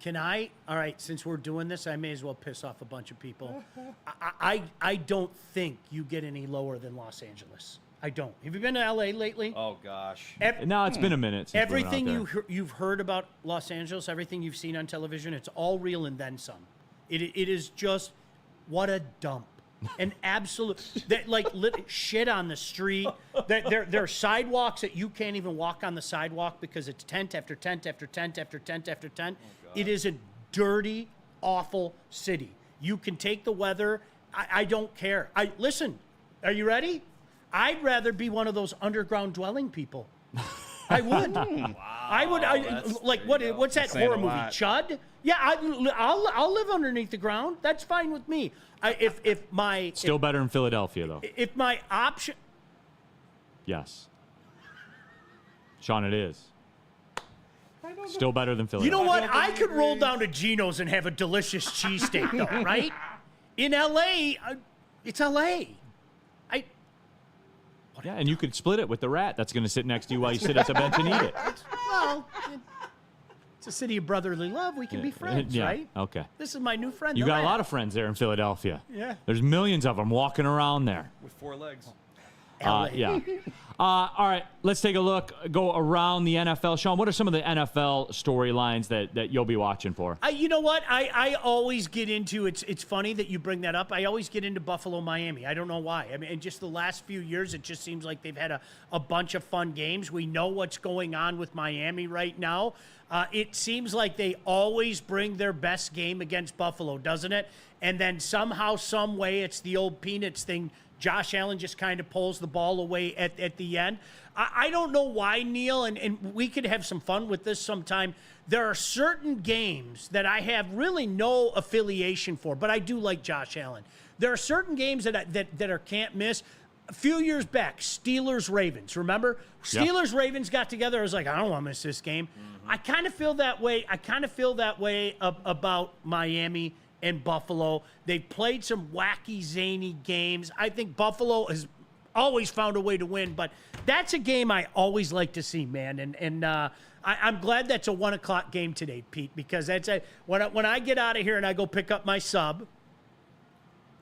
All right, since we're doing this, I may as well piss off a bunch of people. I don't think you get any lower than Los Angeles. I don't. Have you been to L.A. lately? Oh, gosh. No, it's been a minute since everything we went out there. you've heard about Los Angeles, everything you've seen on television, it's all real and then some. It is just, what a dump. An absolute, shit on the street. There are sidewalks that you can't even walk on the sidewalk because it's tent after tent after tent after tent after tent. It is a dirty, awful city. You can take the weather. I don't care. Listen, are you ready? I'd rather be one of those underground dwelling people. I would. Wow, I would. What's that horror movie? Chud? Yeah, I'll live underneath the ground. That's fine with me. Still better in Philadelphia, though. If my option. Yes. Sean, it is. Still better than Philadelphia. You know what? I could roll down to Geno's and have a delicious cheesesteak, though, right? In L.A., it's L.A. Yeah, and you could split it with the rat that's going to sit next to you while you sit at the bench and eat it. Well, it's a city of brotherly love. We can be friends, right? Okay. This is my new friend. You got a lot of friends there in Philadelphia. Yeah. There's millions of them walking around there. With four legs. Yeah. All right, let's take a look. Go around the NFL. Sean, what are some of the NFL storylines that you'll be watching for? You know what? I always get into it's funny that you bring that up. I always get into Buffalo, Miami. I don't know why. I mean, in just the last few years, it just seems like they've had a bunch of fun games. We know what's going on with Miami right now. It seems like they always bring their best game against Buffalo, doesn't it? And then somehow, some way, it's the old Peanuts thing. Josh Allen just kind of pulls the ball away at the end. I don't know why, Neil, and we could have some fun with this sometime. There are certain games that I have really no affiliation for, but I do like Josh Allen. There are certain games that are can't miss. A few years back, Steelers-Ravens, remember? Steelers-Ravens got together. I was like, I don't want to miss this game. I kind of feel that way. About Miami and Buffalo. They've played some wacky, zany games. I think Buffalo has always found a way to win, but that's a game I always like to see, man. And I'm glad that's a 1 o'clock game today, Pete, because when I get out of here and I go pick up my sub,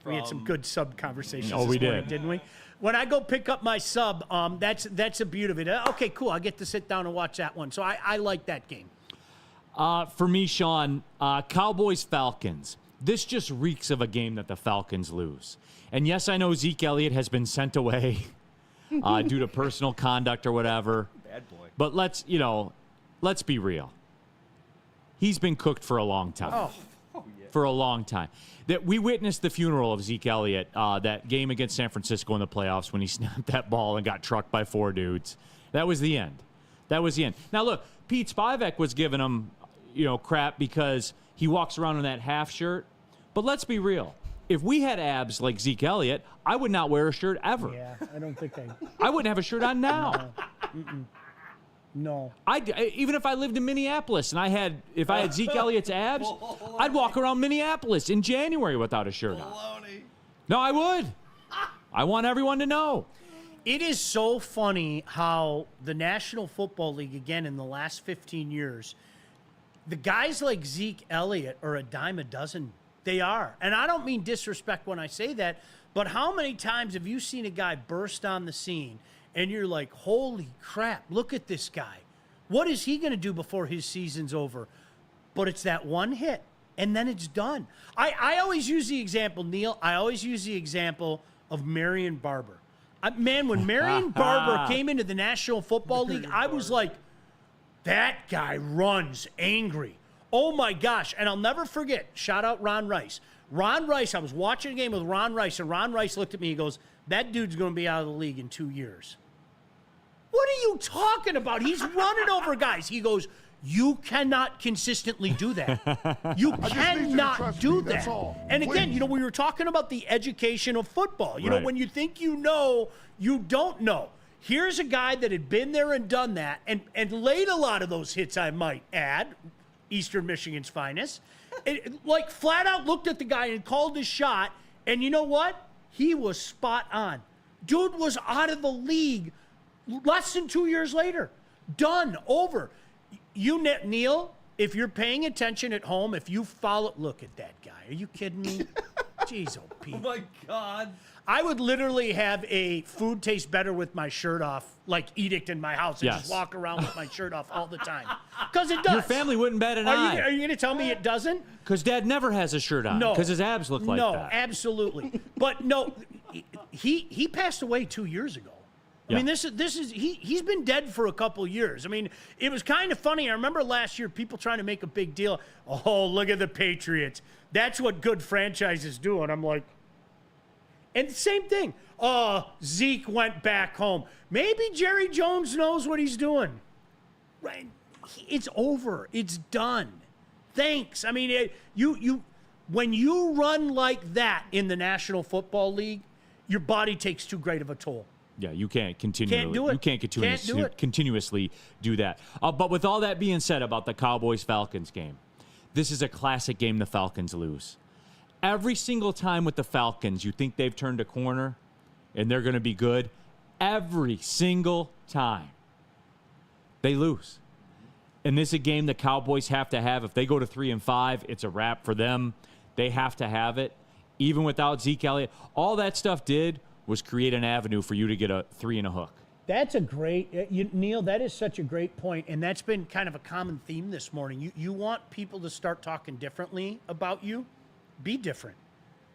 we had some good sub conversations this morning, didn't we? When I go pick up my sub, that's a beauty of it. Okay, cool. I get to sit down and watch that one. So I like that game. For me, Sean, Cowboys-Falcons. This just reeks of a game that the Falcons lose. And yes, I know Zeke Elliott has been sent away due to personal conduct or whatever. Bad boy. But let's be real. He's been cooked for a long time. Oh, yeah. For a long time. That we witnessed the funeral of Zeke Elliott, that game against San Francisco in the playoffs when he snapped that ball and got trucked by 4 dudes. That was the end. Now, look, Pete Spivak was giving him, crap because he walks around in that half shirt. But let's be real. If we had abs like Zeke Elliott, I would not wear a shirt ever. Yeah, I don't think I wouldn't have a shirt on now. No. Even if I lived in Minneapolis and if I had Zeke Elliott's abs, I'd walk around Minneapolis in January without a shirt on. No, I would. I want everyone to know. It is so funny how the National Football League, again, in the last 15 years, the guys like Zeke Elliott are a dime a dozen. They are. And I don't mean disrespect when I say that, but how many times have you seen a guy burst on the scene and you're like, holy crap, look at this guy. What is he going to do before his season's over? But it's that one hit, and then it's done. I always use the example, Neil, of Marion Barber. When Marion Barber came into the National Football League, I was like, that guy runs angry. Oh, my gosh. And I'll never forget, shout out Ron Rice. Ron Rice, I was watching a game with Ron Rice, and Ron Rice looked at me, he goes, that dude's going to be out of the league in 2 years. What are you talking about? He's running over guys. He goes, you cannot consistently do that. You cannot do that. And again, we were talking about the education of football. You know, when you think you know, you don't know. Here's a guy that had been there and done that and laid a lot of those hits, I might add, Eastern Michigan's finest. Like flat out looked at the guy and called his shot, and you know what? He was spot on. Dude was out of the league less than 2 years later. Done. Over. Neil, if you're paying attention at home, if you follow, look at that guy. Are you kidding me? Jeez, oh, Pete. Oh, my God. I would literally have a food taste better with my shirt off, like edict in my house, and just walk around with my shirt off all the time. Because it does. Your family wouldn't bat an eye. Are you going to tell me it doesn't? Because Dad never has a shirt on. No. Because his abs look like that. No, absolutely. But no, he passed away 2 years ago. I mean, he's been dead for a couple years. I mean, it was kind of funny. I remember last year people trying to make a big deal. Oh, look at the Patriots. That's what good franchises do. And I'm like, and the same thing. Oh, Zeke went back home. Maybe Jerry Jones knows what he's doing. Right? It's over. It's done. Thanks. I mean, when you run like that in the National Football League, your body takes too great of a toll. Yeah, you can't continually. Can't do it. You can't continuously do that. But with all that being said about the Cowboys-Falcons game, this is a classic game the Falcons lose. Every single time with the Falcons, you think they've turned a corner and they're going to be good. Every single time, they lose. And this is a game the Cowboys have to have. If they go to 3-5, it's a wrap for them. They have to have it. Even without Zeke Elliott, all that stuff did was create an avenue for you to get a 3 and a hook. That's a great, Neil, that is such a great point, and that's been kind of a common theme this morning. You want people to start talking differently about you? Be different.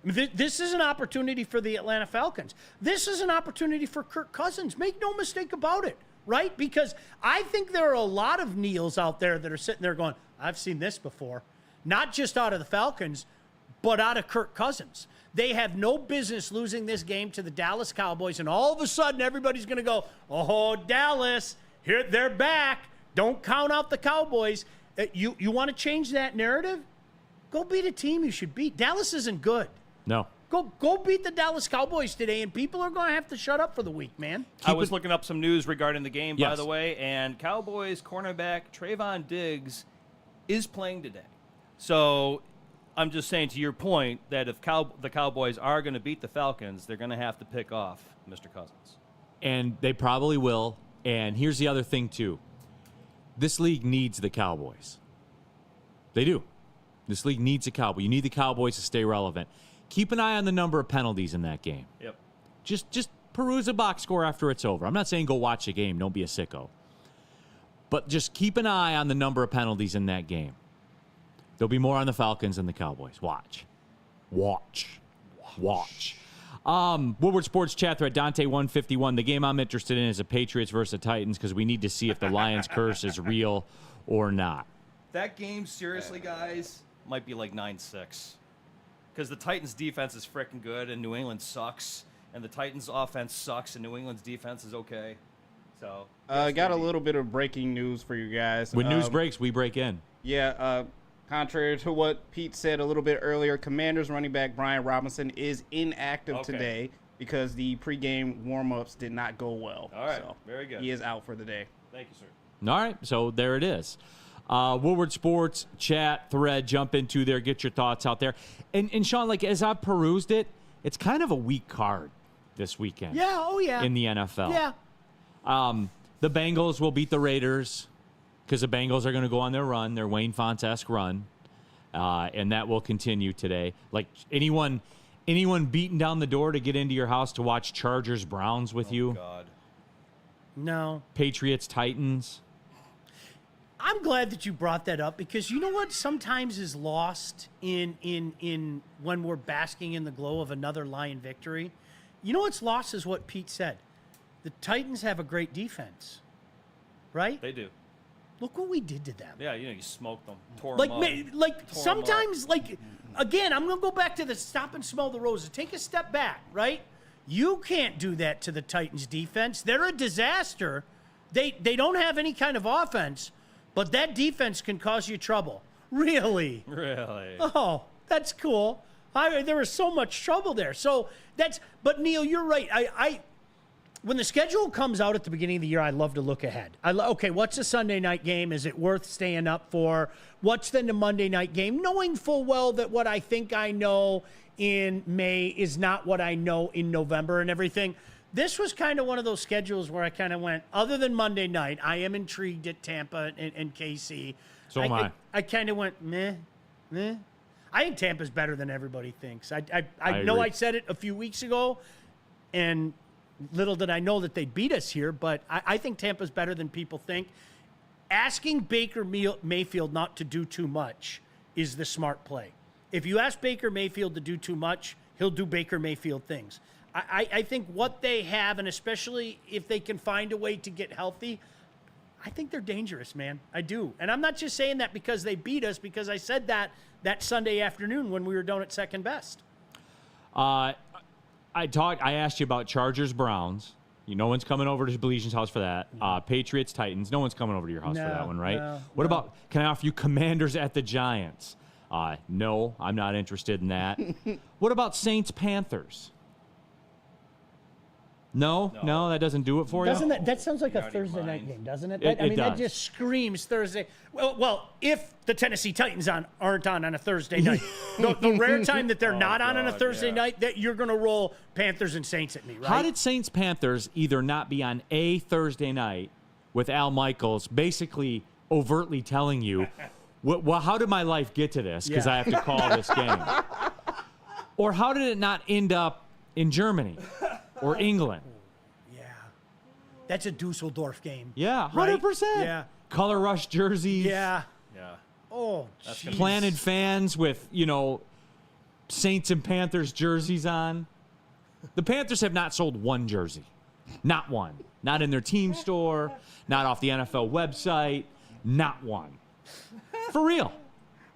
This is an opportunity for the Atlanta Falcons. This is an opportunity for Kirk Cousins. Make no mistake about it, right? Because I think there are a lot of Neils out there that are sitting there going, I've seen this before. Not just out of the Falcons, but out of Kirk Cousins. They have no business losing this game to the Dallas Cowboys, and all of a sudden everybody's going to go, oh, Dallas, here they're back. Don't count out the Cowboys. You want to change that narrative? Go beat a team you should beat. Dallas isn't good. No. Go beat the Dallas Cowboys today, and people are going to have to shut up for the week, man. I was looking up some news regarding the game, by the way, and Cowboys cornerback Trayvon Diggs is playing today. So I'm just saying, to your point, that if the Cowboys are going to beat the Falcons, they're going to have to pick off Mr. Cousins. And they probably will. And here's the other thing, too. This league needs the Cowboys. They do. This league needs a Cowboy. You need the Cowboys to stay relevant. Keep an eye on the number of penalties in that game. Yep. Just peruse a box score after it's over. I'm not saying go watch the game. Don't be a sicko. But just keep an eye on the number of penalties in that game. There'll be more on the Falcons than the Cowboys. Watch. Woodward Sports Chat thread, Dante151. The game I'm interested in is the Patriots versus the Titans because we need to see if the Lions curse is real or not. That game, seriously, guys, might be like 9-6. Because the Titans' defense is freaking good and New England sucks. And the Titans' offense sucks and New England's defense is okay. So, got a little bit of breaking news for you guys. When news breaks, we break in. Yeah, contrary to what Pete said a little bit earlier, Commanders running back Brian Robinson is inactive today because the pregame warm-ups did not go well. All right, so very good. He is out for the day. Thank you, sir. All right, so there it is. Woodward Sports Chat thread, jump into there, get your thoughts out there. And Sean, like, as I've perused it, it's kind of a weak card this weekend. Yeah, oh yeah. In the NFL. Yeah. The Bengals will beat the Raiders because the Bengals are going to go on their run, their Wayne Fontes-esque run, and that will continue today. Like, anyone beating down the door to get into your house to watch Chargers-Browns with you? God. No. Patriots-Titans? I'm glad that you brought that up because you know what sometimes is lost in when we're basking in the glow of another Lion victory? You know what's lost is what Pete said. The Titans have a great defense, right? They do. Look what we did to them. Yeah, you smoked them, tore them up. Sometimes, again, I'm going to go back to the stop and smell the roses. Take a step back, right? You can't do that to the Titans defense. They're a disaster. They don't have any kind of offense, but that defense can cause you trouble. Really? Really? Oh, that's cool. There was so much trouble there. But Neil, you're right. When the schedule comes out at the beginning of the year, I love to look ahead. Okay, what's the Sunday night game? Is it worth staying up for? What's then the Monday night game? Knowing full well that what I think I know in May is not what I know in November and everything. This was kind of one of those schedules where I kind of went, other than Monday night, I am intrigued at Tampa and KC. So am I. I kind of went, meh. I think Tampa's better than everybody thinks. I know agree. I said it a few weeks ago, and little did I know that they'd beat us here, but I think Tampa's better than people think. Asking Baker Mayfield not to do too much is the smart play. If you ask Baker Mayfield to do too much, he'll do Baker Mayfield things. I think what they have, and especially if they can find a way to get healthy, I think they're dangerous, man. I do. And I'm not just saying that because they beat us, because I said that Sunday afternoon when we were down at second best. I asked you about Chargers-Browns. No one's coming over to Bleason's house for that. Patriots-Titans. No one's coming over to your house for that one, right? What about, can I offer you Commanders at the Giants? No, I'm not interested in that. What about Saints-Panthers? No, that doesn't do it for you? That sounds like a Thursday night game, doesn't it? It does. That just screams Thursday. Well, if the Tennessee Titans aren't on a Thursday night, the rare time that they're not on a Thursday night, that you're going to roll Panthers and Saints at me, right? How did Saints-Panthers either not be on a Thursday night with Al Michaels basically overtly telling you, well, how did my life get to this? Because I have to call this game. Or how did it not end up in Germany? or England. Yeah. That's a Dusseldorf game. Yeah, 100%. Right? Yeah. Color rush jerseys. Yeah. Yeah. Oh, jeez. Planted fans with, Saints and Panthers jerseys on. The Panthers have not sold one jersey. Not one. Not in their team store. Not off the NFL website. Not one. For real.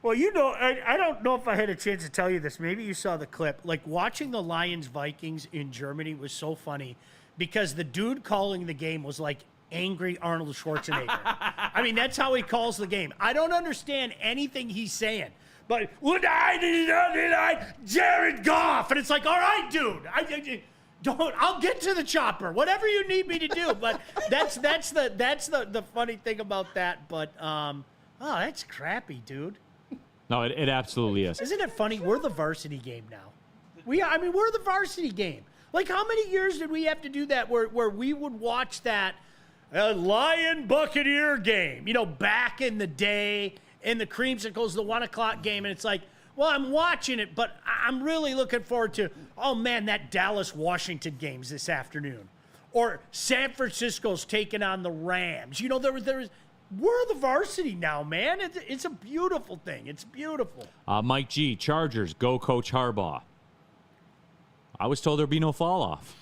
Well, I don't know if I had a chance to tell you this. Maybe you saw the clip. Like, watching the Lions-Vikings in Germany was so funny because the dude calling the game was like angry Arnold Schwarzenegger. I mean, that's how he calls the game. I don't understand anything he's saying. But, Jared Goff. And it's like, all right, dude. I'll get to the chopper. Whatever you need me to do. But that's the funny thing about that. But, that's crappy, dude. No, it absolutely is. Isn't it funny? We're the varsity game now. We're the varsity game. Like, how many years did we have to do that where we would watch that Lion Buccaneer game, back in the day, and the creamsicles, the 1 o'clock game, and it's like, well, I'm watching it, but I'm really looking forward to, that Dallas-Washington game's this afternoon. Or San Francisco's taking on the Rams. We're the varsity now, man. It's a beautiful thing. It's beautiful. Mike G, Chargers, go Coach Harbaugh. I was told there'd be no fall off.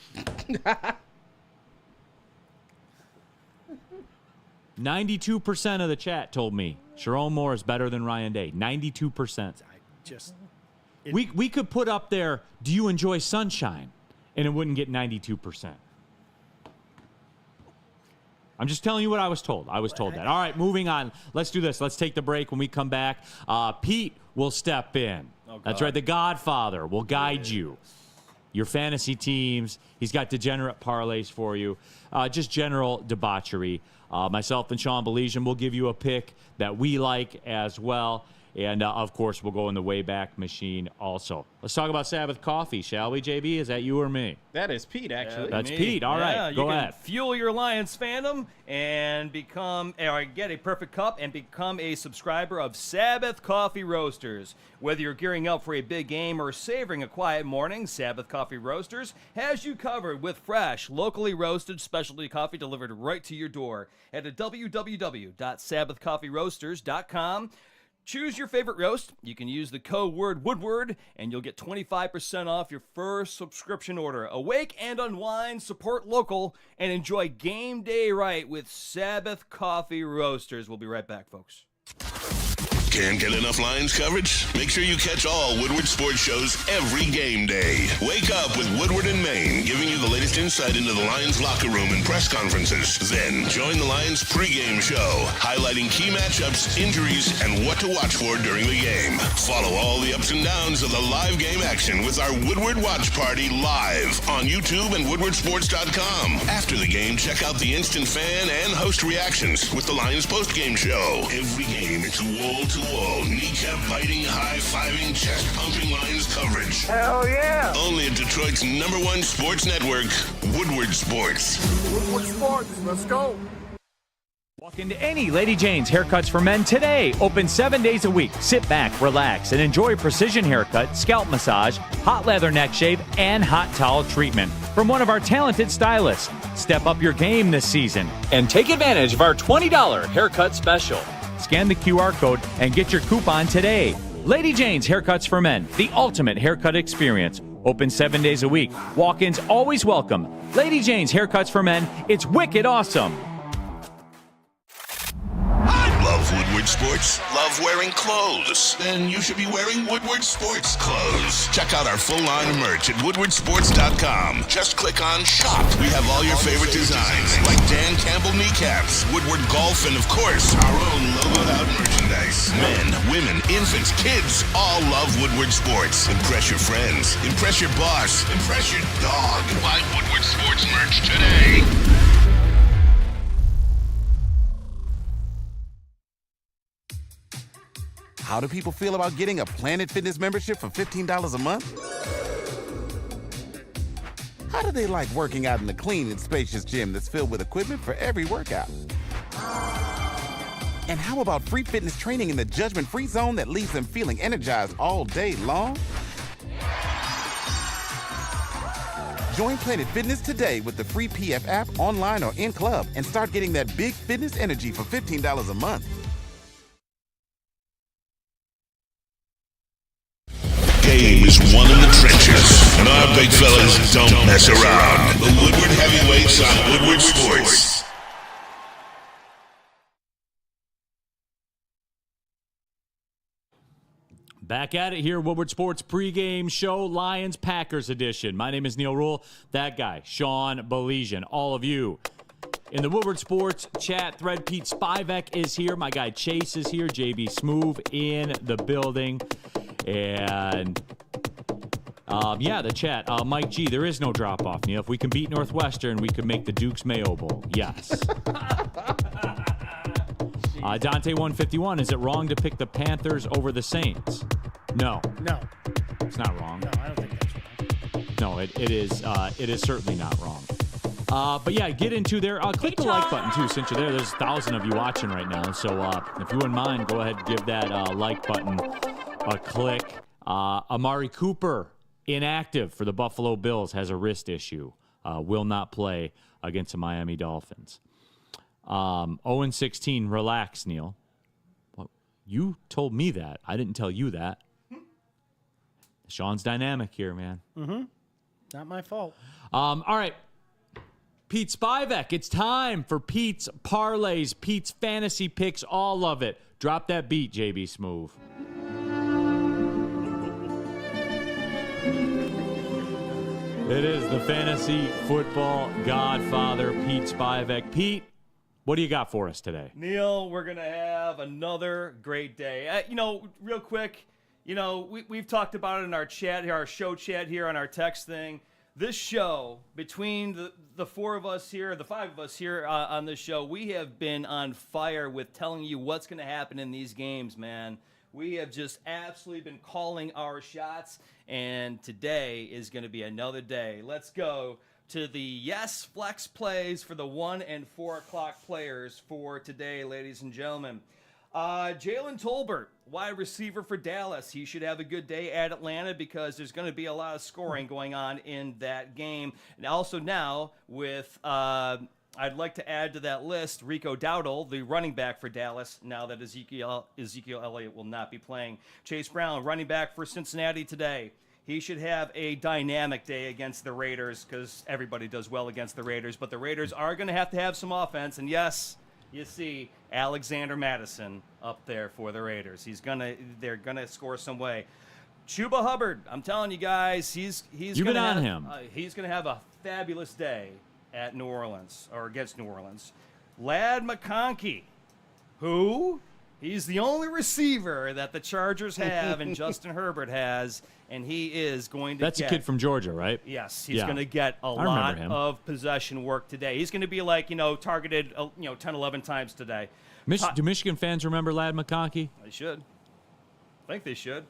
92% of the chat told me Sharon Moore is better than Ryan Day. 92%. We could put up there, do you enjoy sunshine? And it wouldn't get 92%. I'm just telling you what I was told. I was told that. All right, moving on. Let's do this. Let's take the break. When we come back, Pete will step in. That's right. The Godfather will guide you. Your fantasy teams. He's got degenerate parlays for you. Just general debauchery. Myself and Sean Belizean will give you a pick that we like as well. And, of course, we'll go in the Wayback Machine also. Let's talk about Sabbath Coffee, shall we, JB? Is that you or me? That is Pete, actually. That's Pete. All right, go ahead. Fuel your Lions fandom and get a perfect cup and become a subscriber of Sabbath Coffee Roasters. Whether you're gearing up for a big game or savoring a quiet morning, Sabbath Coffee Roasters has you covered with fresh, locally roasted specialty coffee delivered right to your door at www.sabbathcoffeeroasters.com. Choose your favorite roast. You can use the code word Woodward, and you'll get 25% off your first subscription order. Awake and unwind, support local, and enjoy game day right with Sabbath Coffee Roasters. We'll be right back, folks. Can't get enough Lions coverage? Make sure you catch all Woodward sports shows every game day. Wake up with Woodward and Maine, giving you the latest insight into the Lions locker room and press conferences. Then join the Lions pregame show, highlighting key matchups, injuries, and what to watch for during the game. Follow all the ups and downs of the live game action with our Woodward Watch Party live on YouTube and WoodwardSports.com. After the game, check out the instant fan and host reactions with the Lions postgame show. Every game, it's wall-to-wall, kneecap-biting, high-fiving, chest-pumping Lions coverage. Hell yeah! Only at Detroit's #1 sports network, Woodward Sports. Woodward Sports, let's go. Walk into any Lady Jane's Haircuts for Men today. Open 7 days a week. Sit back, relax, and enjoy precision haircut, scalp massage, hot leather neck shave, and hot towel treatment from one of our talented stylists. Step up your game this season and take advantage of our $20 haircut special. Scan the QR code and get your coupon today. Lady Jane's Haircuts for Men, the ultimate haircut experience. Open 7 days a week. Walk-ins always welcome. Lady Jane's Haircuts for Men, it's wicked awesome. Love Woodward Sports? Love wearing clothes? Then you should be wearing Woodward Sports clothes. Check out our full line of merch at WoodwardSports.com. Just click on Shop. We have all your favorite designs, like Dan Campbell kneecaps, Woodward Golf, and of course, our own logoed out merchandise. Men, women, infants, kids, all love Woodward Sports. Impress your friends. Impress your boss. Impress your dog. Buy Woodward Sports merch today. How do people feel about getting a Planet Fitness membership for $15 a month? How do they like working out in a clean and spacious gym that's filled with equipment for every workout? And how about free fitness training in the judgment-free zone that leaves them feeling energized all day long? Join Planet Fitness today with the free PF app, online or in club, and start getting that big fitness energy for $15 a month. Game is won in the trenches, and our big fellas don't mess around. The Woodward Heavyweights on Woodward Sports. Back at it here, Woodward Sports pregame show, Lions-Packers edition. My name is Neil Rule. That guy, Sean Belizean. All of you in the Woodward Sports chat thread, Pete Spivak is here. My guy Chase is here. JB Smoove in the building. And, the chat. Mike G, there is no drop-off, Neil. If we can beat Northwestern, we could make the Duke's Mayo Bowl. Yes. Dante151, is it wrong to pick the Panthers over the Saints? No. No. It's not wrong. No, I don't think that's wrong. No, it is certainly not wrong. But yeah, get into there. Click the like button too, since you're there. There's 1,000 of you watching right now. So if you wouldn't mind, go ahead and give that like button a click. Amari Cooper, inactive for the Buffalo Bills, has a wrist issue. Will not play against the Miami Dolphins. 0-16, relax, Neil. Well, you told me that. I didn't tell you that. Sean's dynamic here, man. Mm-hmm. Not my fault. All right. Pete Spivak, it's time for Pete's parlays, Pete's fantasy picks, all of it. Drop that beat, JB Smoove. It is the fantasy football godfather, Pete Spivak. Pete, what do you got for us today? Neil, we're going to have another great day. Real quick, we've talked about it in our chat, our show chat here on our text thing. This show, between the four of us here, the five of us here on this show, we have been on fire with telling you what's going to happen in these games, man. We have just absolutely been calling our shots, and today is going to be another day. Let's go to the flex plays for the 1 and 4 o'clock players for today, ladies and gentlemen. Jalen Tolbert, wide receiver for Dallas. He should have a good day at Atlanta because there's going to be a lot of scoring going on in that game. And also now with, I'd like to add to that list, Rico Dowdle, the running back for Dallas, now that Ezekiel Elliott will not be playing. Chase Brown, running back for Cincinnati today. He should have a dynamic day against the Raiders because everybody does well against the Raiders, but the Raiders are going to have some offense. And yes, you see Alexander Madison up there for the Raiders. They're gonna score some way. Chuba Hubbard, I'm telling you guys, he's gonna have a fabulous day at New Orleans or against New Orleans. Lad McConkey, who he's the only receiver that the Chargers have and Justin Herbert has, and he is going to That's a kid from Georgia, right? Yes, he's going to get a lot of possession work today. He's going to be targeted 10, 11 times today. Do Michigan fans remember Lad McConkey? They should. I think they should.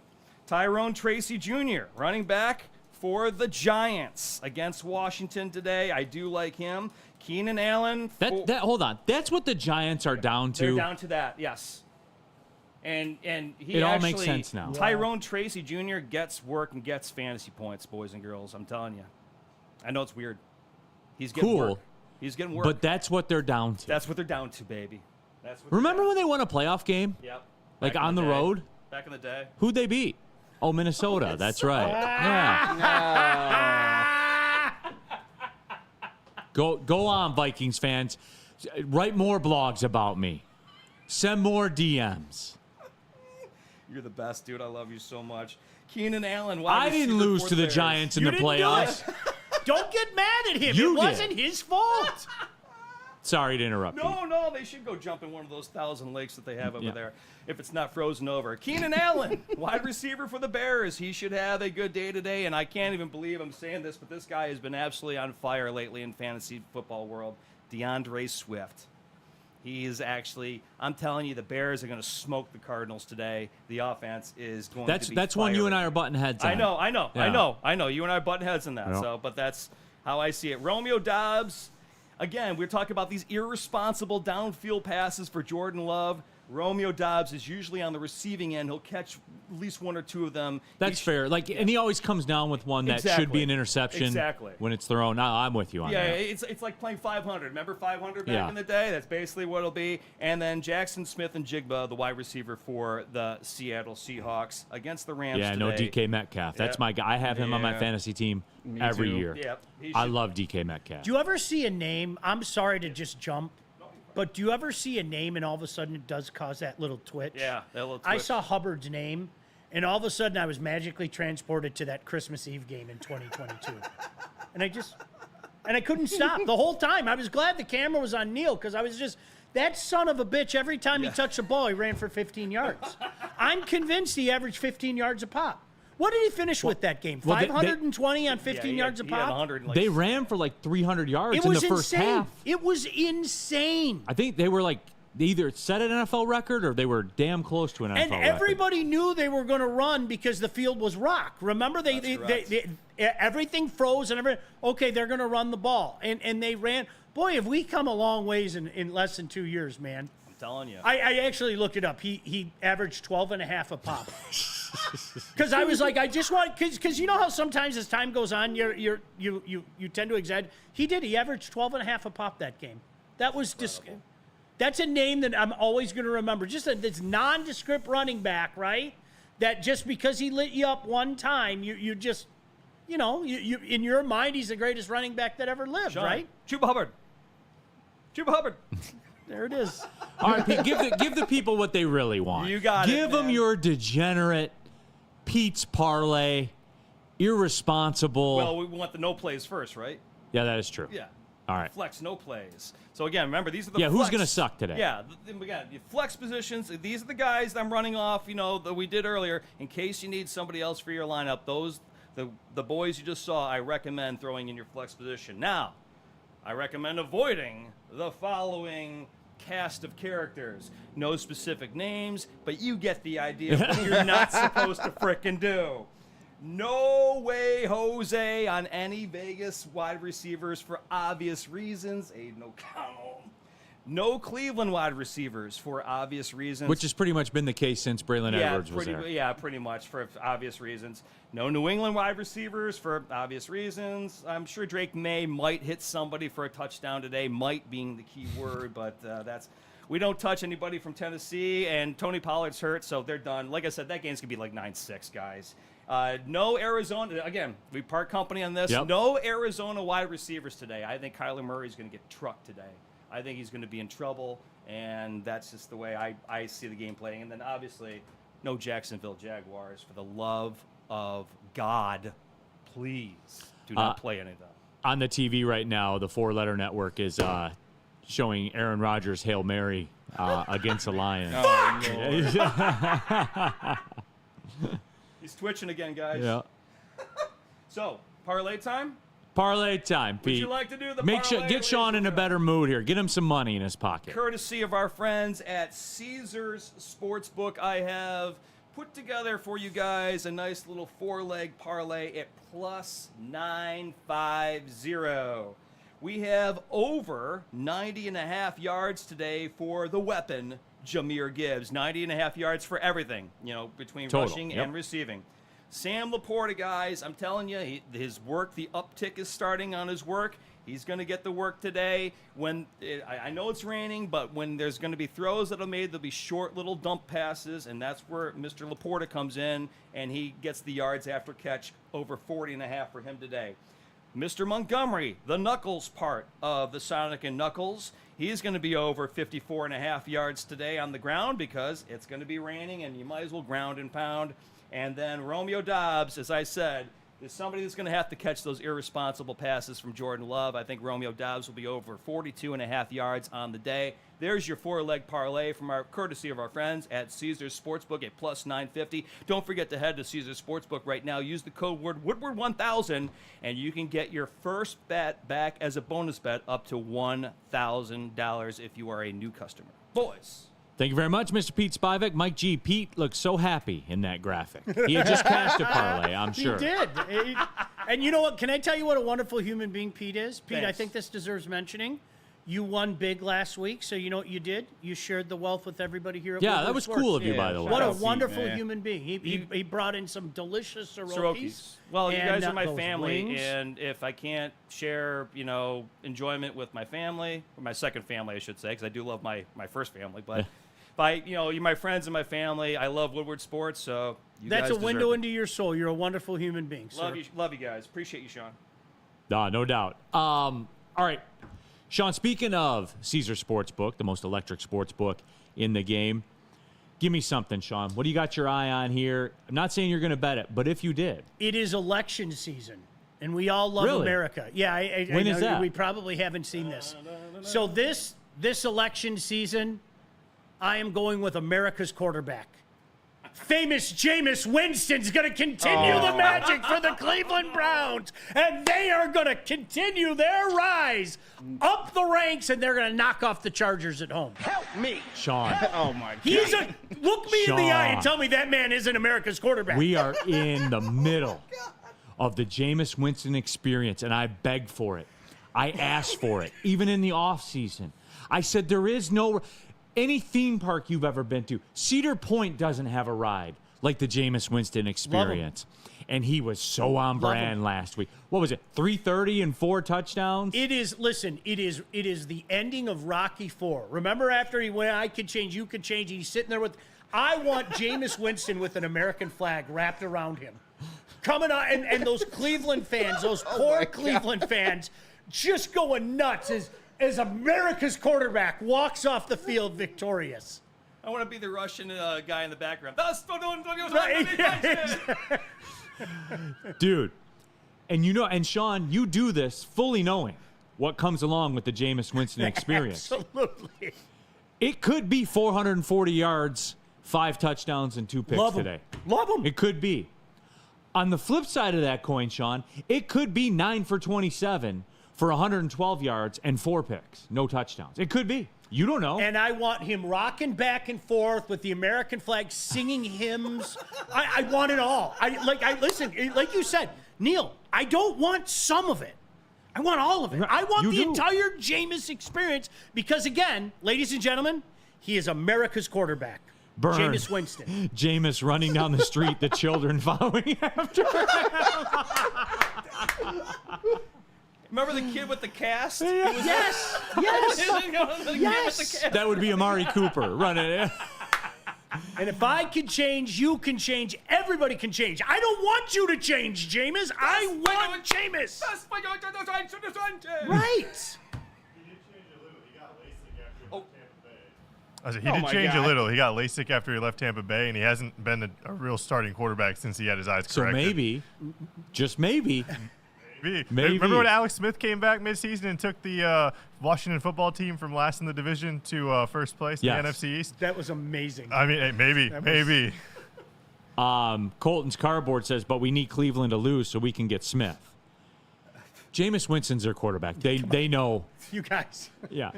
Tyrone Tracy Jr., running back for the Giants against Washington today. I do like him. Keenan Allen. Hold on. That's what the Giants are down to? They're down to that, yes. And he it all makes sense now. Tyrone Tracy Jr. gets work and gets fantasy points, boys and girls. I'm telling you. I know it's weird. He's getting work. He's getting work. But that's what they're down to. That's what they're down to, baby. Remember when they won a playoff game? Yep. Like on the road? Back in the day. Who'd they beat? Oh, Minnesota. That's right. Yeah. Go on, Vikings fans. Write more blogs about me. Send more DMs. You're the best, dude. I love you so much. Keenan Allen. I didn't lose to the Giants in the playoffs. Don't get mad at him. It wasn't his fault. Sorry to interrupt you. No, they should go jump in one of those 1,000 lakes that they have over there if it's not frozen over. Keenan Allen, wide receiver for the Bears. He should have a good day today, and I can't even believe I'm saying this, but this guy has been absolutely on fire lately in fantasy football world. DeAndre Swift. He is actually, I'm telling you, the Bears are going to smoke the Cardinals today. The offense is going to be That's one you and I are butting heads on. I know. You and I are butting heads on that. Yep. So, but that's how I see it. Romeo Doubs. Again, we're talking about these irresponsible downfield passes for Jordan Love. Romeo Dobbs is usually on the receiving end. He'll catch at least one or two of them. That's fair. And he always comes down with one that should be an interception. Exactly. When it's thrown. I'm with you on that. Yeah, it's like playing 500. Remember 500 back in the day? That's basically what it'll be. And then Jackson Smith and Jigba, the wide receiver for the Seattle Seahawks against the Rams today. No DK Metcalf. That's my guy. I have him on my fantasy team every year. Yep. I love DK Metcalf. Do you ever see a name? I'm sorry to just jump. But do you ever see a name and all of a sudden it does cause that little twitch? Yeah, that little twitch. I saw Hubbard's name, and all of a sudden I was magically transported to that Christmas Eve game in 2022. and I couldn't stop the whole time. I was glad the camera was on Neil because I was just, that son of a bitch, every time he touched the ball, he ran for 15 yards. I'm convinced he averaged 15 yards a pop. What did he finish with that game? 520 on 15 yards a pop? They ran for like 300 yards in the first half. It was insane. I think they were they either set an NFL record or they were damn close to an NFL record. And everybody knew they were going to run because the field was rock. Remember, they everything froze and everything. Okay, they're going to run the ball. And they ran. Boy, have we come a long ways in less than 2 years, man. I'm telling you. I actually looked it up. He averaged 12.5 a pop. Because I was like, I just want, because you know how sometimes as time goes on, you tend to exaggerate. He did. He averaged 12.5 a pop that game. That was that's a name that I'm always going to remember. Just this nondescript running back, right? That just because he lit you up one time, you just, you in your mind, he's the greatest running back that ever lived, right? Chuba Hubbard. There it is. All right, Pete, give the people what they really want. You got Give them your degenerate Pete's parlay, irresponsible. Well, we want the no plays first, right? Yeah, that is true. Yeah. All right. Flex, no plays. So, again, remember, these are the who's going to suck today? Yeah, we got your flex positions. These are the guys that I'm running off, that we did earlier. In case you need somebody else for your lineup, the boys you just saw, I recommend throwing in your flex position. Now, I recommend avoiding the following cast of characters. No specific names, but you get the idea of what you're not supposed to frickin' do. No way Jose on any Vegas wide receivers for obvious reasons. Aiden O'Connell. No Cleveland wide receivers for obvious reasons. Which has pretty much been the case since Braylon Edwards was there. Yeah, pretty much for obvious reasons. No New England wide receivers for obvious reasons. I'm sure Drake May might hit somebody for a touchdown today, might being the key word, but we don't touch anybody from Tennessee, and Tony Pollard's hurt, so they're done. Like I said, that game's going to be like 9-6, guys. No Arizona. Again, we part company on this. Yep. No Arizona wide receivers today. I think Kyler Murray's going to get trucked today. I think he's going to be in trouble, and that's just the way I see the game playing. And then, obviously, no Jacksonville Jaguars. For the love of God, please do not play any of that. On the TV right now, the Four-Letter Network is showing Aaron Rodgers' Hail Mary against the Lions. He's twitching again, guys. Yeah. So, parlay time? Parlay time, Pete. Would you like to do the parlay? Get Sean in a better mood here. Get him some money in his pocket. Courtesy of our friends at Caesars Sportsbook, I have put together for you guys a nice little four-leg parlay at plus 950. We have over 90.5 yards today for the weapon, Jahmyr Gibbs. 90.5 yards for everything, between total, rushing and receiving. Sam Laporta, guys, I'm telling you, his work, the uptick is starting on his work. He's going to get the work today. I know it's raining, but when there's going to be throws that are made, there'll be short little dump passes, and that's where Mr. Laporta comes in, and he gets the yards after catch, over 40.5 for him today. Mr. Montgomery, the Knuckles part of the Sonic and Knuckles, he's going to be over 54.5 yards today on the ground because it's going to be raining, and you might as well ground and pound. And then Romeo Dobbs, as I said, is somebody that's going to have to catch those irresponsible passes from Jordan Love. I think Romeo Dobbs will be over 42.5 yards on the day. There's your four-leg parlay from courtesy of our friends at Caesars Sportsbook at plus 950. Don't forget to head to Caesars Sportsbook right now. Use the code word Woodward1000, and you can get your first bet back as a bonus bet up to $1,000 if you are a new customer. Boys. Thank you very much, Mr. Pete Spivak. Mike G. Pete looked so happy in that graphic. He had just cashed a parlay, I'm sure. He did. And you know what? Can I tell you what a wonderful human being Pete is? Pete, Thanks. I think this deserves mentioning. You won big last week, so you know what you did? You shared the wealth with everybody here at Yeah, Woodward that was Sports. cool of you, by the way. What a Shout out wonderful man. human being. He brought in some delicious Soroki's. Well, you guys and, are my those family, wings. and if I can't share, enjoyment with my family, or my second family, I should say, because I do love my first family, but if you're my friends and my family, I love Woodward Sports, so That's guys a window deserve it. into your soul. You're a wonderful human being, sir. Love you guys. Appreciate you, Sean. No doubt. All right. Sean, speaking of Caesar Sportsbook, the most electric sports book in the game, give me something, Sean. What do you got your eye on here? I'm not saying you're going to bet it, but if you did. It is election season, and we all love Really? America. Yeah, When is that? We probably haven't seen this. So this election season, I am going with America's quarterback. Famous Jameis Winston's going to continue the magic for the Cleveland Browns, and they are going to continue their rise up the ranks, and they're going to knock off the Chargers at home. Help me. Sean. Oh, my God. Look me in the eye and Sean. tell me that man isn't America's quarterback. We are in the middle of the Jameis Winston experience, and I begged for it. I asked for it, even in the offseason. I said there is no... Any theme park you've ever been to, Cedar Point doesn't have a ride like the Jameis Winston experience. And he was so on brand last week. What was it, 330 and 4 touchdowns? It is the ending of Rocky IV. Remember after he went, I could change, you could change, he's sitting there with, I want Jameis Winston with an American flag wrapped around him. Coming on, and those Cleveland fans, those poor Cleveland fans, just going nuts as America's quarterback walks off the field victorious. I want to be the Russian guy in the background. Dude, and Sean, you do this fully knowing what comes along with the Jameis Winston experience. Absolutely. It could be 440 yards, 5 touchdowns, and 2 picks today. Love him. It could be. On the flip side of that coin, Sean, it could be 9 for 27 for 112 yards and 4 picks, no touchdowns. It could be. You don't know. And I want him rocking back and forth with the American flag, singing hymns. I want it all. Listen, like you said, Neil, I don't want some of it. I want all of it. I want the entire Jameis experience because, again, ladies and gentlemen, he is America's quarterback. Burn. Jameis Winston. Jameis running down the street, the children following after him. Remember the kid with the cast? Yes. That would be Amari Cooper running. And if I can change, you can change. Everybody can change. I don't want you to change, Jameis. I want Jameis. Right. He did change a little. He got LASIK after he left Tampa Bay, and he hasn't been a real starting quarterback since he had his eyes corrected. So maybe, just maybe. Maybe. Remember when Alex Smith came back midseason and took the Washington football team from last in the division to first place in the NFC East? That was amazing. I mean, hey, maybe. Colton's cardboard says, but we need Cleveland to lose so we can get Smith. Jameis Winston's their quarterback. They know. You guys. Yeah,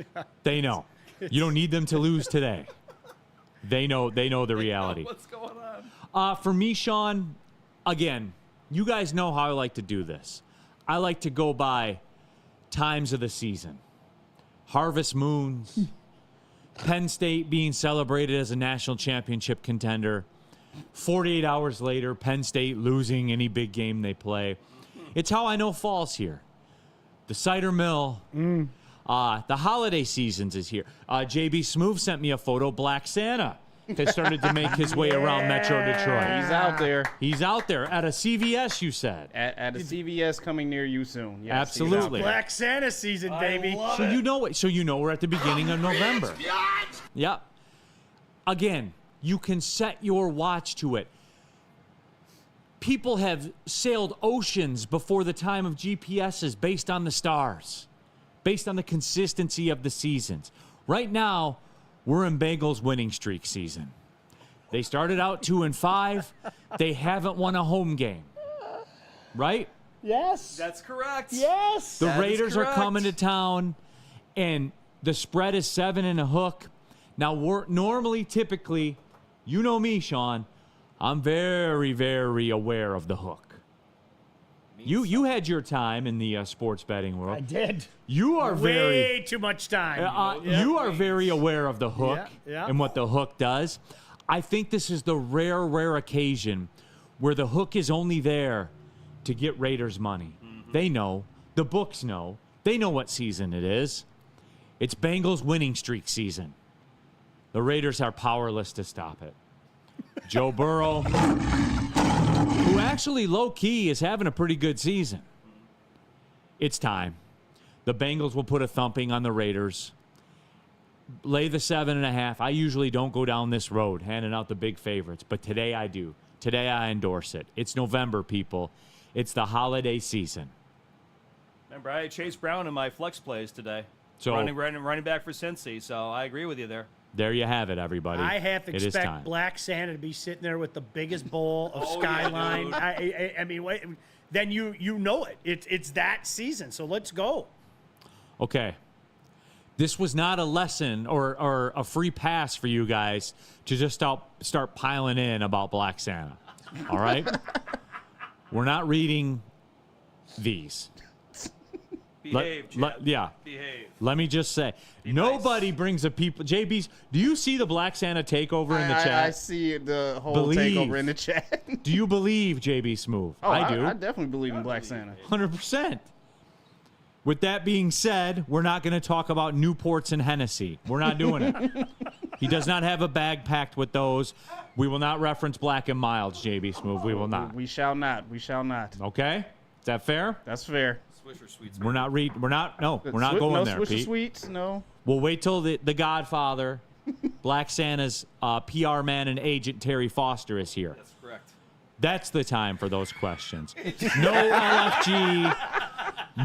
they know. You don't need them to lose today. They know the reality. What's going on? For me, Sean, again, you guys know how I like to do this. I like to go by times of the season. Harvest moons, Penn State being celebrated as a national championship contender, 48 hours later, Penn State losing any big game they play. It's how I know fall's here. The cider mill, the holiday seasons is here. JB Smoove sent me a photo. Black Santa has started to make his way around Metro Detroit. He's out there. He's out there at a CVS, you said. At a CVS coming near you soon. Yes, Absolutely. Black Santa season, baby. So you know it. So you know we're at the beginning of November. Yep. Again, you can set your watch to it. People have sailed oceans before the time of GPSs based on the stars, based on the consistency of the seasons. Right now, we're in Bengals winning streak season. They started out 2-5. They haven't won a home game. Right? Yes. That's correct. Yes. The Raiders are coming to town, and the spread is 7 and a hook. Now, typically, you know me, Sean, I'm very, very aware of the hook. You had your time in the sports betting world. I did. You are way too much time. You are very aware of the hook and what the hook does. I think this is the rare occasion where the hook is only there to get Raiders money. They know. The books know. They know what season it is. It's Bengals winning streak season. The Raiders are powerless to stop it. Joe Burrow, who actually low-key is having a pretty good season. It's time. The Bengals will put a thumping on the Raiders. Lay the 7.5. I usually don't go down this road, handing out the big favorites, but today I do. Today I endorse it. It's November, people. It's the holiday season. Remember, I had Chase Brown in my flex plays today. So running back for Cincy, so I agree with you there. There you have it, everybody. I have to It is expect time. Black Santa to be sitting there with the biggest bowl of Skyline. I mean, wait, then you know it. It's that season, so let's go. Okay. This was not a lesson or a free pass for you guys to just start piling in about Black Santa. All right? We're not reading these. Behave, Behave. Let me just say, nobody brings a people. JB's. Do you see the Black Santa takeover in the chat? I see the whole takeover in the chat. Do you believe JB Smooth? Oh, I do. I definitely believe in Black Santa. 100%. With that being said, we're not going to talk about Newports and Hennessy. We're not doing it. He does not have a bag packed with those. We will not reference Black and Milds, JB Smooth. We will not. We shall not. We shall not. Okay? Is that fair? That's fair. Swisher Sweets. We're not going there, Swisher Pete. Sweets, no. We'll wait till the Godfather, Black Santa's PR man and agent Terry Foster is here. That's correct. That's the time for those questions. No LFG,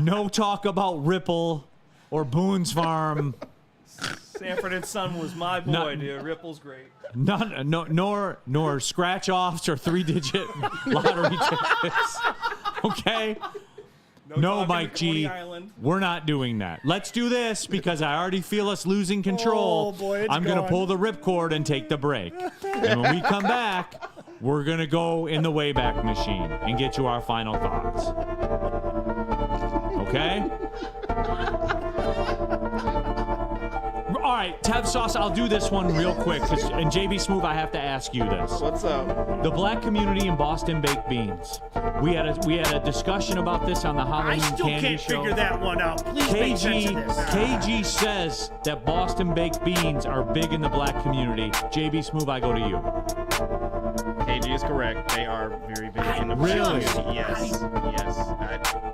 no talk about Ripple or Boone's Farm. Sanford and Son was my boy, dude. Ripple's great. Nor scratch-offs or 3-digit lottery tickets. Okay? No, Mike G. We're not doing that. Let's do this because I already feel us losing control. Oh, boy, I'm going to pull the ripcord and take the break. And when we come back, we're going to go in the Wayback Machine and get you our final thoughts. Okay? All right, Tev Sauce, I'll do this one real quick. And JB Smooth, I have to ask you this. What's up? The black community in Boston baked beans. We had a discussion about this on the Halloween I still Candy can't Show. figure that one out. Please make sense of this. KG says that Boston baked beans are big in the black community. JB Smooth, I go to you. KG is correct. They are very big in the Really? community. Yes.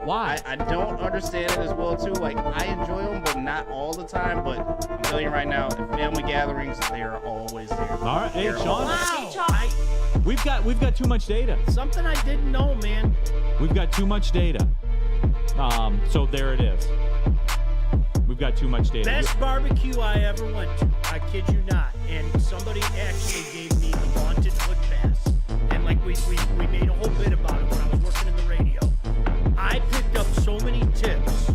Why? I don't understand it as well too. Like I enjoy them, but not all the time. But I'm telling you right now, at family gatherings, they are always there. All right, hey Sean. Wow. We've got too much data. Something I didn't know, man. We've got too much data. So there it is. We've got too much data. Best barbecue I ever went to. I kid you not. And somebody actually gave me the vaunted foot pass. And like we made a whole bit about it when I was working in the radio. I picked up so many tips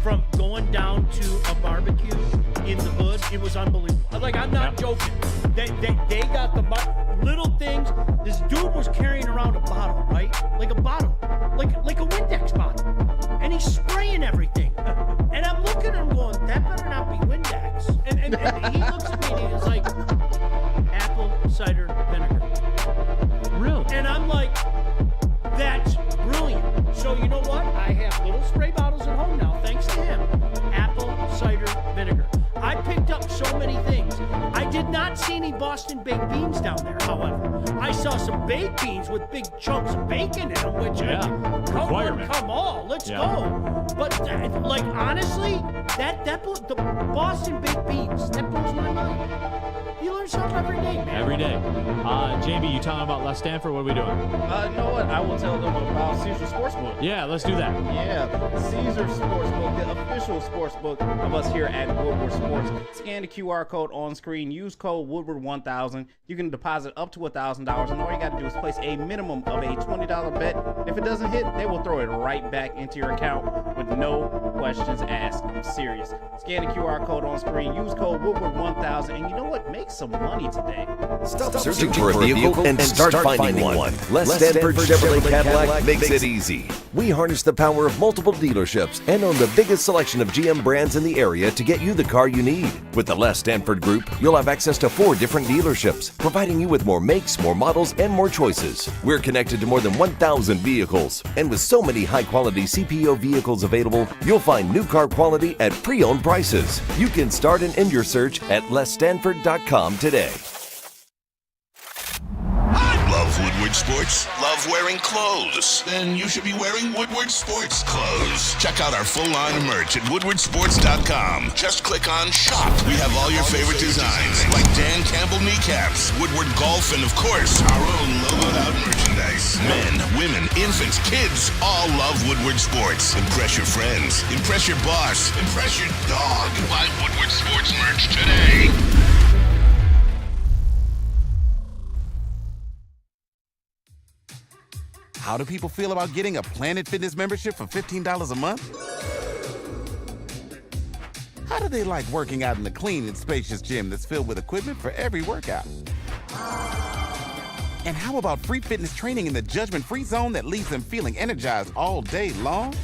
from going down to a barbecue in the hood. It was unbelievable. Like, I'm not joking. They got the little things. This dude was carrying around a bottle, right? Like a bottle. Like a Windex bottle. And he's spraying everything. And I'm looking at him going, that better not be Windex. And he looks at me and he's like, apple cider vinegar. Really? And I'm like, that's brilliant. So you know what? I have little spray bottles at home now, thanks to him. Apple cider vinegar. I picked up so many things. I did not see any Boston baked beans down there, however. I saw some baked beans with big chunks of bacon in them, which come on, let's go. But like honestly, the Boston baked beans, that blows my mind. You learn something every day, man. Every day. JB, you telling about Les Stanford? What are we doing? You know what? I will tell them about Caesar Sportsbook. Yeah, let's do that. Yeah, Caesar Sportsbook, the official sportsbook of us here at Woodward Sports. Scan the QR code on screen. Use code Woodward1000. You can deposit up to $1,000, and all you got to do is place a minimum of a $20 bet. If it doesn't hit, they will throw it right back into your account with no questions asked. I'm serious. Scan the QR code on screen. Use code Woodward1000, and you know what? Make some money today. Stop searching for a vehicle and start finding one. Les Stanford Chevrolet Cadillac makes it easy. We harness the power of multiple dealerships and own the biggest selection of GM brands in the area to get you the car you need. With the Les Stanford Group, you'll have access to 4 different dealerships, providing you with more makes, more models, and more choices. We're connected to more than 1,000 vehicles, and with so many high-quality CPO vehicles available, you'll find new car quality at pre-owned prices. You can start and end your search at lesstanford.com today. Love Woodward Sports? Love wearing clothes? Then you should be wearing Woodward Sports clothes. Check out our full line of merch at woodwardsports.com. Just click on Shop. We have all your favorite designs, like Dan Campbell kneecaps, Woodward Golf, and of course, our own logoed out merchandise. Men, women, infants, kids all love Woodward Sports. Impress your friends. Impress your boss. Impress your dog. Buy Woodward Sports merch today. How do people feel about getting a Planet Fitness membership for $15 a month? How do they like working out in the clean and spacious gym that's filled with equipment for every workout? And how about free fitness training in the judgment-free zone that leaves them feeling energized all day long?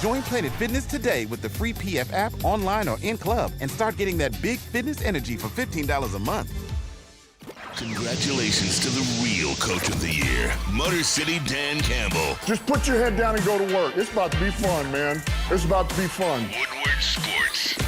Join Planet Fitness today with the free PF app, online or in club, and start getting that big fitness energy for $15 a month. Congratulations to the real Coach of the Year, Motor City Dan Campbell. Just put your head down and go to work. It's about to be fun, man. It's about to be fun. Woodward Sports.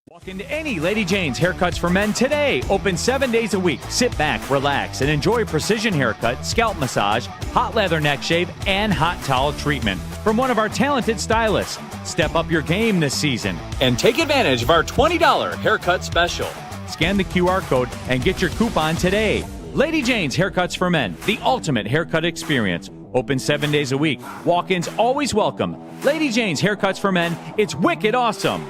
Walk into any Lady Jane's Haircuts for Men today. Open 7 days a week. Sit back, relax, and enjoy precision haircut, scalp massage, hot leather neck shave, and hot towel treatment from one of our talented stylists. Step up your game this season and take advantage of our $20 haircut special. Scan the QR code and get your coupon today. Lady Jane's Haircuts for Men, the ultimate haircut experience. Open 7 days a week. Walk-ins always welcome. Lady Jane's Haircuts for Men, it's wicked awesome.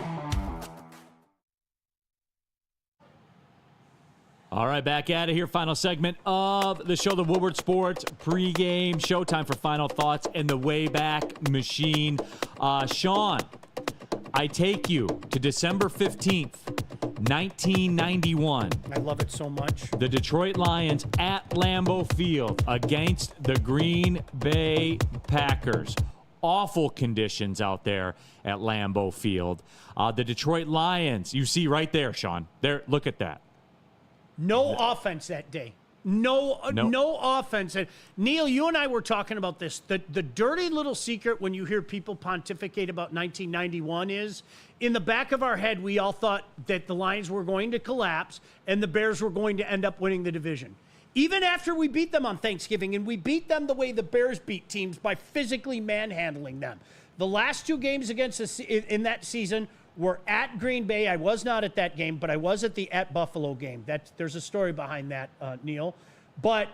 All right, back at it here. Final segment of the show, the Woodward Sports pregame showtime for final thoughts and the Wayback Machine. Sean, I take you to December 15th, 1991. I love it so much. The Detroit Lions at Lambeau Field against the Green Bay Packers. Awful conditions out there at Lambeau Field. The Detroit Lions, you see right there, Sean. There, look at that. No offense that day. No offense. And Neil, you and I were talking about this. The dirty little secret when you hear people pontificate about 1991 is, in the back of our head, we all thought that the Lions were going to collapse and the Bears were going to end up winning the division. Even after we beat them on Thanksgiving, and we beat them the way the Bears beat teams, by physically manhandling them. The last 2 games against us in that season were at Green Bay. I was not at that game, but I was at the at Buffalo game. There's a story behind that, Neil. But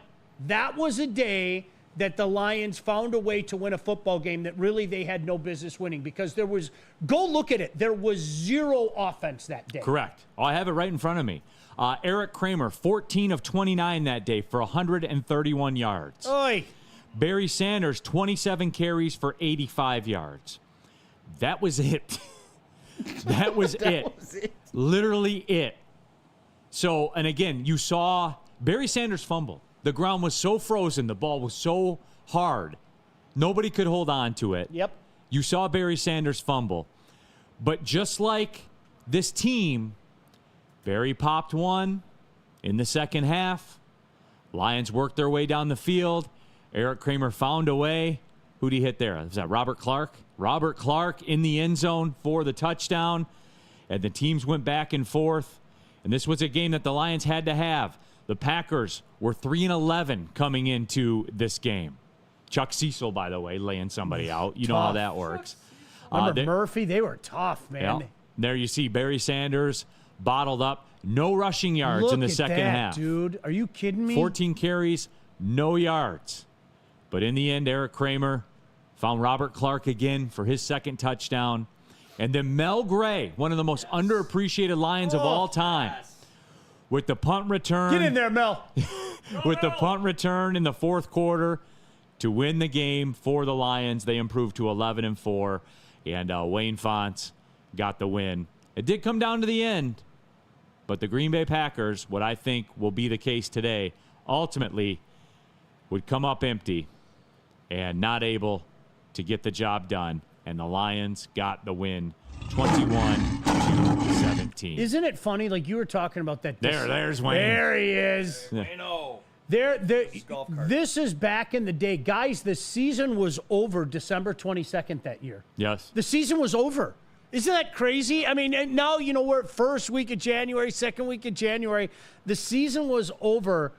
that was a day that the Lions found a way to win a football game that really they had no business winning, because there was, go look at it, there was 0 offense that day. Correct. Oh, I have it right in front of me. Eric Kramer, 14 of 29 that day for 131 yards. Oy. Barry Sanders, 27 carries for 85 yards. That was it. That was it. Literally it. So, and again, you saw Barry Sanders fumble. The ground was so frozen. The ball was so hard. Nobody could hold on to it. Yep. You saw Barry Sanders fumble. But just like this team, Barry popped one in the second half. Lions worked their way down the field. Eric Kramer found a way. Who'd he hit there? Was that Robert Clark? Robert Clark in the end zone for the touchdown. And the teams went back and forth. And this was a game that the Lions had to have. The Packers were 3-11 coming into this game. Chuck Cecil, by the way, laying somebody out. You know how that works. Remember Murphy? They were tough, man. Yeah. There you see Barry Sanders bottled up. No rushing yards in the second half. Dude. Are you kidding me? 14 carries, no yards. But in the end, Eric Kramer found Robert Clark again for his second touchdown. And then Mel Gray, one of the most underappreciated Lions of all time, with the punt return. Get in there, Mel. With the punt return in the fourth quarter to win the game for the Lions. They improved to 11-4, and Wayne Fontes got the win. It did come down to the end, but the Green Bay Packers, what I think will be the case today, ultimately would come up empty and not able to get the job done. And the Lions got the win 21-17. Isn't it funny? Like you were talking about that. There's Wayne. There he is. Wayno. This is back in the day. Guys, the season was over December 22nd that year. Yes. The season was over. Isn't that crazy? I mean, now, we're at first week of January, second week of January. The season was over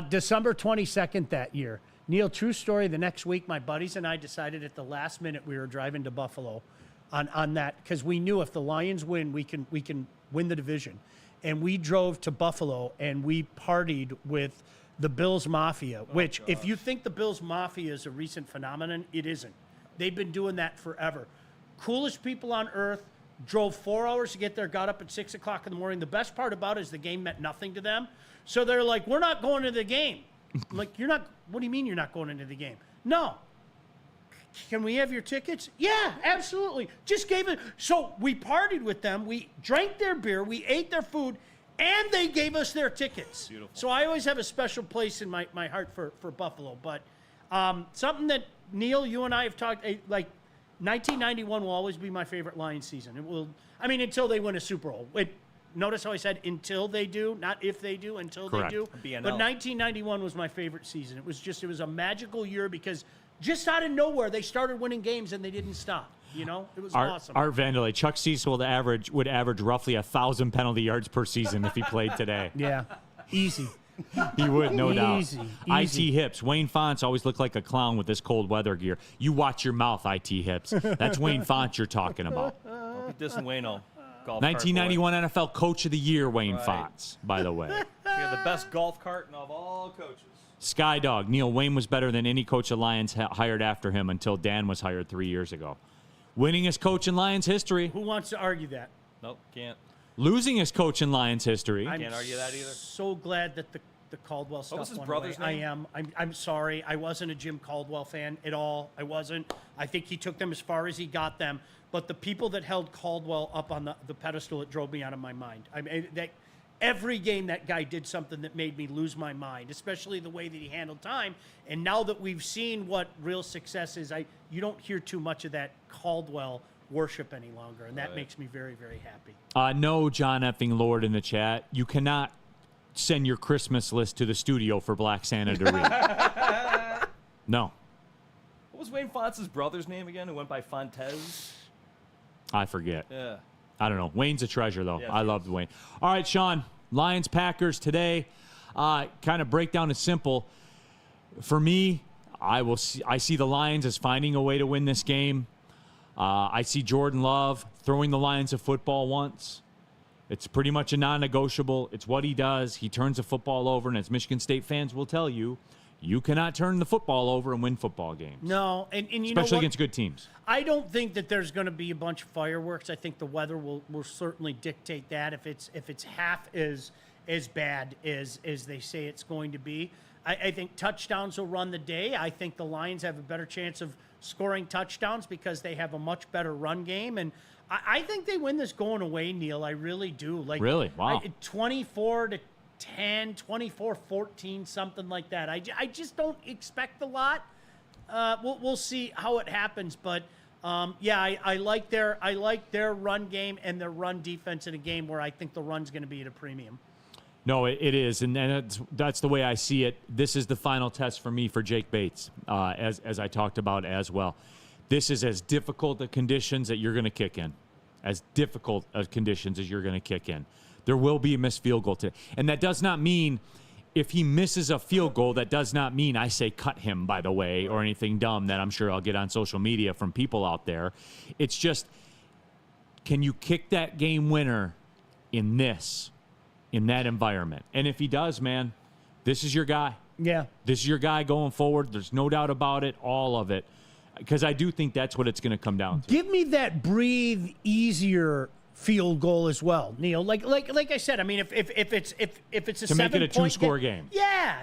December 22nd that year. Neil, true story, the next week, my buddies and I decided at the last minute we were driving to Buffalo on that because we knew if the Lions win, we can win the division. And we drove to Buffalo, and we partied with the Bills Mafia, which if you think the Bills Mafia is a recent phenomenon, it isn't. They've been doing that forever. Coolest people on earth, drove 4 hours to get there, got up at 6 o'clock in the morning. The best part about it is the game meant nothing to them. So they're like, we're not going to the game. I'm like, what do you mean you're not going into the game? No. Can we have your tickets? Yeah, absolutely. Just gave it. So we partied with them. We drank their beer. We ate their food. And they gave us their tickets. Beautiful. So I always have a special place in my heart for Buffalo. But something that, Neil, you and I have talked, like 1991 will always be my favorite Lions season. It will, until they win a Super Bowl. Notice how I said until they do, not if they do, until Correct. they do. BNL. But 1991 was my favorite season. It was a magical year because just out of nowhere, they started winning games and they didn't stop. It was awesome. Art Vandelay, Chuck Cecil would average roughly 1,000 penalty yards per season if he played today. Yeah, easy. He would, no doubt. Easy. IT Hips. Wayne Fonts always looked like a clown with this cold weather gear. You watch your mouth, IT Hips. That's Wayne Fonts you're talking about. Don't be dissing Wayno. 1991 NFL Coach of the Year, Wayne Fonts, by the way. You're the best golf cart of all coaches. Skydog. Neil, Wayne was better than any coach the Lions hired after him until Dan was hired 3 years ago. Winningest coach in Lions history. Who wants to argue that? Nope, can't. Losingest coach in Lions history. I'm Can't argue that either. So glad that the Caldwell stuff was his went brother's away. name? I'm sorry. I wasn't a Jim Caldwell fan at all. I wasn't. I think he took them as far as he got them. But the people that held Caldwell up on the pedestal, it drove me out of my mind. Every game that guy did something that made me lose my mind, especially the way that he handled time. And now that we've seen what real success is, you don't hear too much of that Caldwell worship any longer, and that makes me very, very happy. No, John effing Lord in the chat. You cannot send your Christmas list to the studio for Black Santa to read. No. What was Wayne Fonts' brother's name again, who went by Fontes? I forget. Yeah. I don't know. Wayne's a treasure, though. Yeah, I loved Wayne. All right, Sean. Lions, Packers today. Kind of breakdown is simple. For me, I see the Lions as finding a way to win this game. I see Jordan Love throwing the Lions a football once. It's pretty much a non-negotiable. It's what he does. He turns the football over, and as Michigan State fans will tell you, you cannot turn the football over and win football games. No, and you know especially what? against good teams. I don't think that there's going to be a bunch of fireworks. I think the weather will certainly dictate that. If it's half as bad as they say it's going to be, I think touchdowns will run the day. I think the Lions have a better chance of scoring touchdowns because they have a much better run game, and I think they win this going away, Neil. I really do. Really? Wow. 24-10, 24-14, something like that. I just don't expect a lot. We'll see how it happens, but I like their run game and their run defense in a game where I think the run's going to be at a premium. No, it is, and that's the way I see it. This is the final test for me for Jake Bates, as I talked about as well. This is as difficult a conditions that you're going to kick in, as difficult as conditions as you're going to kick in. There will be a missed field goal today, and that does not mean if he misses a field goal, that does not mean I say cut him, by the way, or anything dumb that I'm sure I'll get on social media from people out there. It's just, can you kick that game winner in that environment? And if he does, man, this is your guy. Yeah. This is your guy going forward. There's no doubt about it, all of it. Because I do think that's what it's going to come down to. Give me that breathe easier field goal as well, Neil. Like I said, I mean, if it's a to make it a 2-score game. Yeah,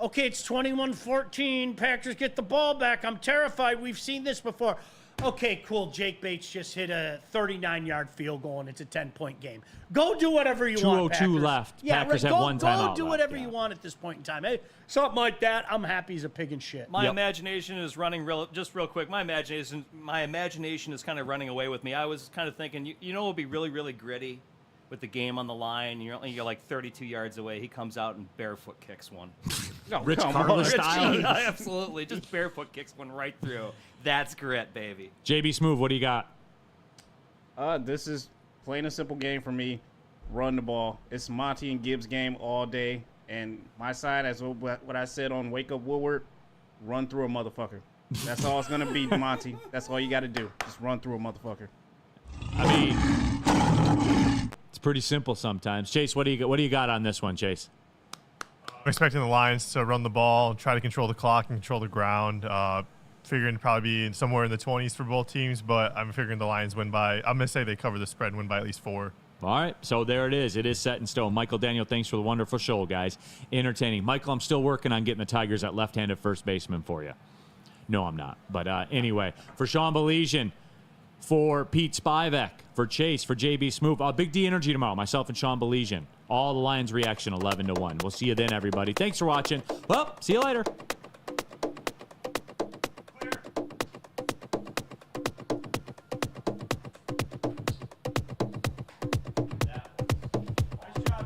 okay, it's 21-14. Packers get the ball back. I'm terrified. We've seen this before. okay, cool, Jake Bates just hit a 39-yard field goal and it's a 10-point game. Go do whatever you want, 2:02 left. Yeah, Packers right. have one timeout Go do left, whatever you want at this point in time. Hey, something like that, I'm happy as a pig in shit. My imagination is running real quick. My imagination is kind of running away with me. I was kind of thinking, you know, it would be really, really gritty with the game on the line. You're like 32 yards away. He comes out and barefoot kicks one. Rich Carla style. Yeah, absolutely. Just barefoot kicks one right through. That's grit, baby. JB Smoove, what do you got? This is plain and simple game for me. Run the ball. It's Monty and Gibbs game all day. And my side, as what I said on Wake Up Woodward, run through a motherfucker. That's all it's going to be, Monty. That's all you got to do. Just run through a motherfucker. I mean, it's pretty simple sometimes. Chase, what do you got on this one, Chase? I'm expecting the Lions to run the ball, try to control the clock and control the ground. Figuring to probably be somewhere in the 20s for both teams, but I'm figuring the Lions win by, I'm going to say they cover the spread and win by at least 4. All right, so there it is. It is set in stone. Michael Daniel, thanks for the wonderful show, guys. Entertaining. Michael, I'm still working on getting the Tigers at left-handed first baseman for you. No, I'm not. But anyway, for Sean Belizean, for Pete Spivak, for Chase, for JB Smoove, Big D Energy tomorrow, myself and Sean Belizean. All the Lions reaction 11-1. We'll see you then, everybody. Thanks for watching. Well, see you later.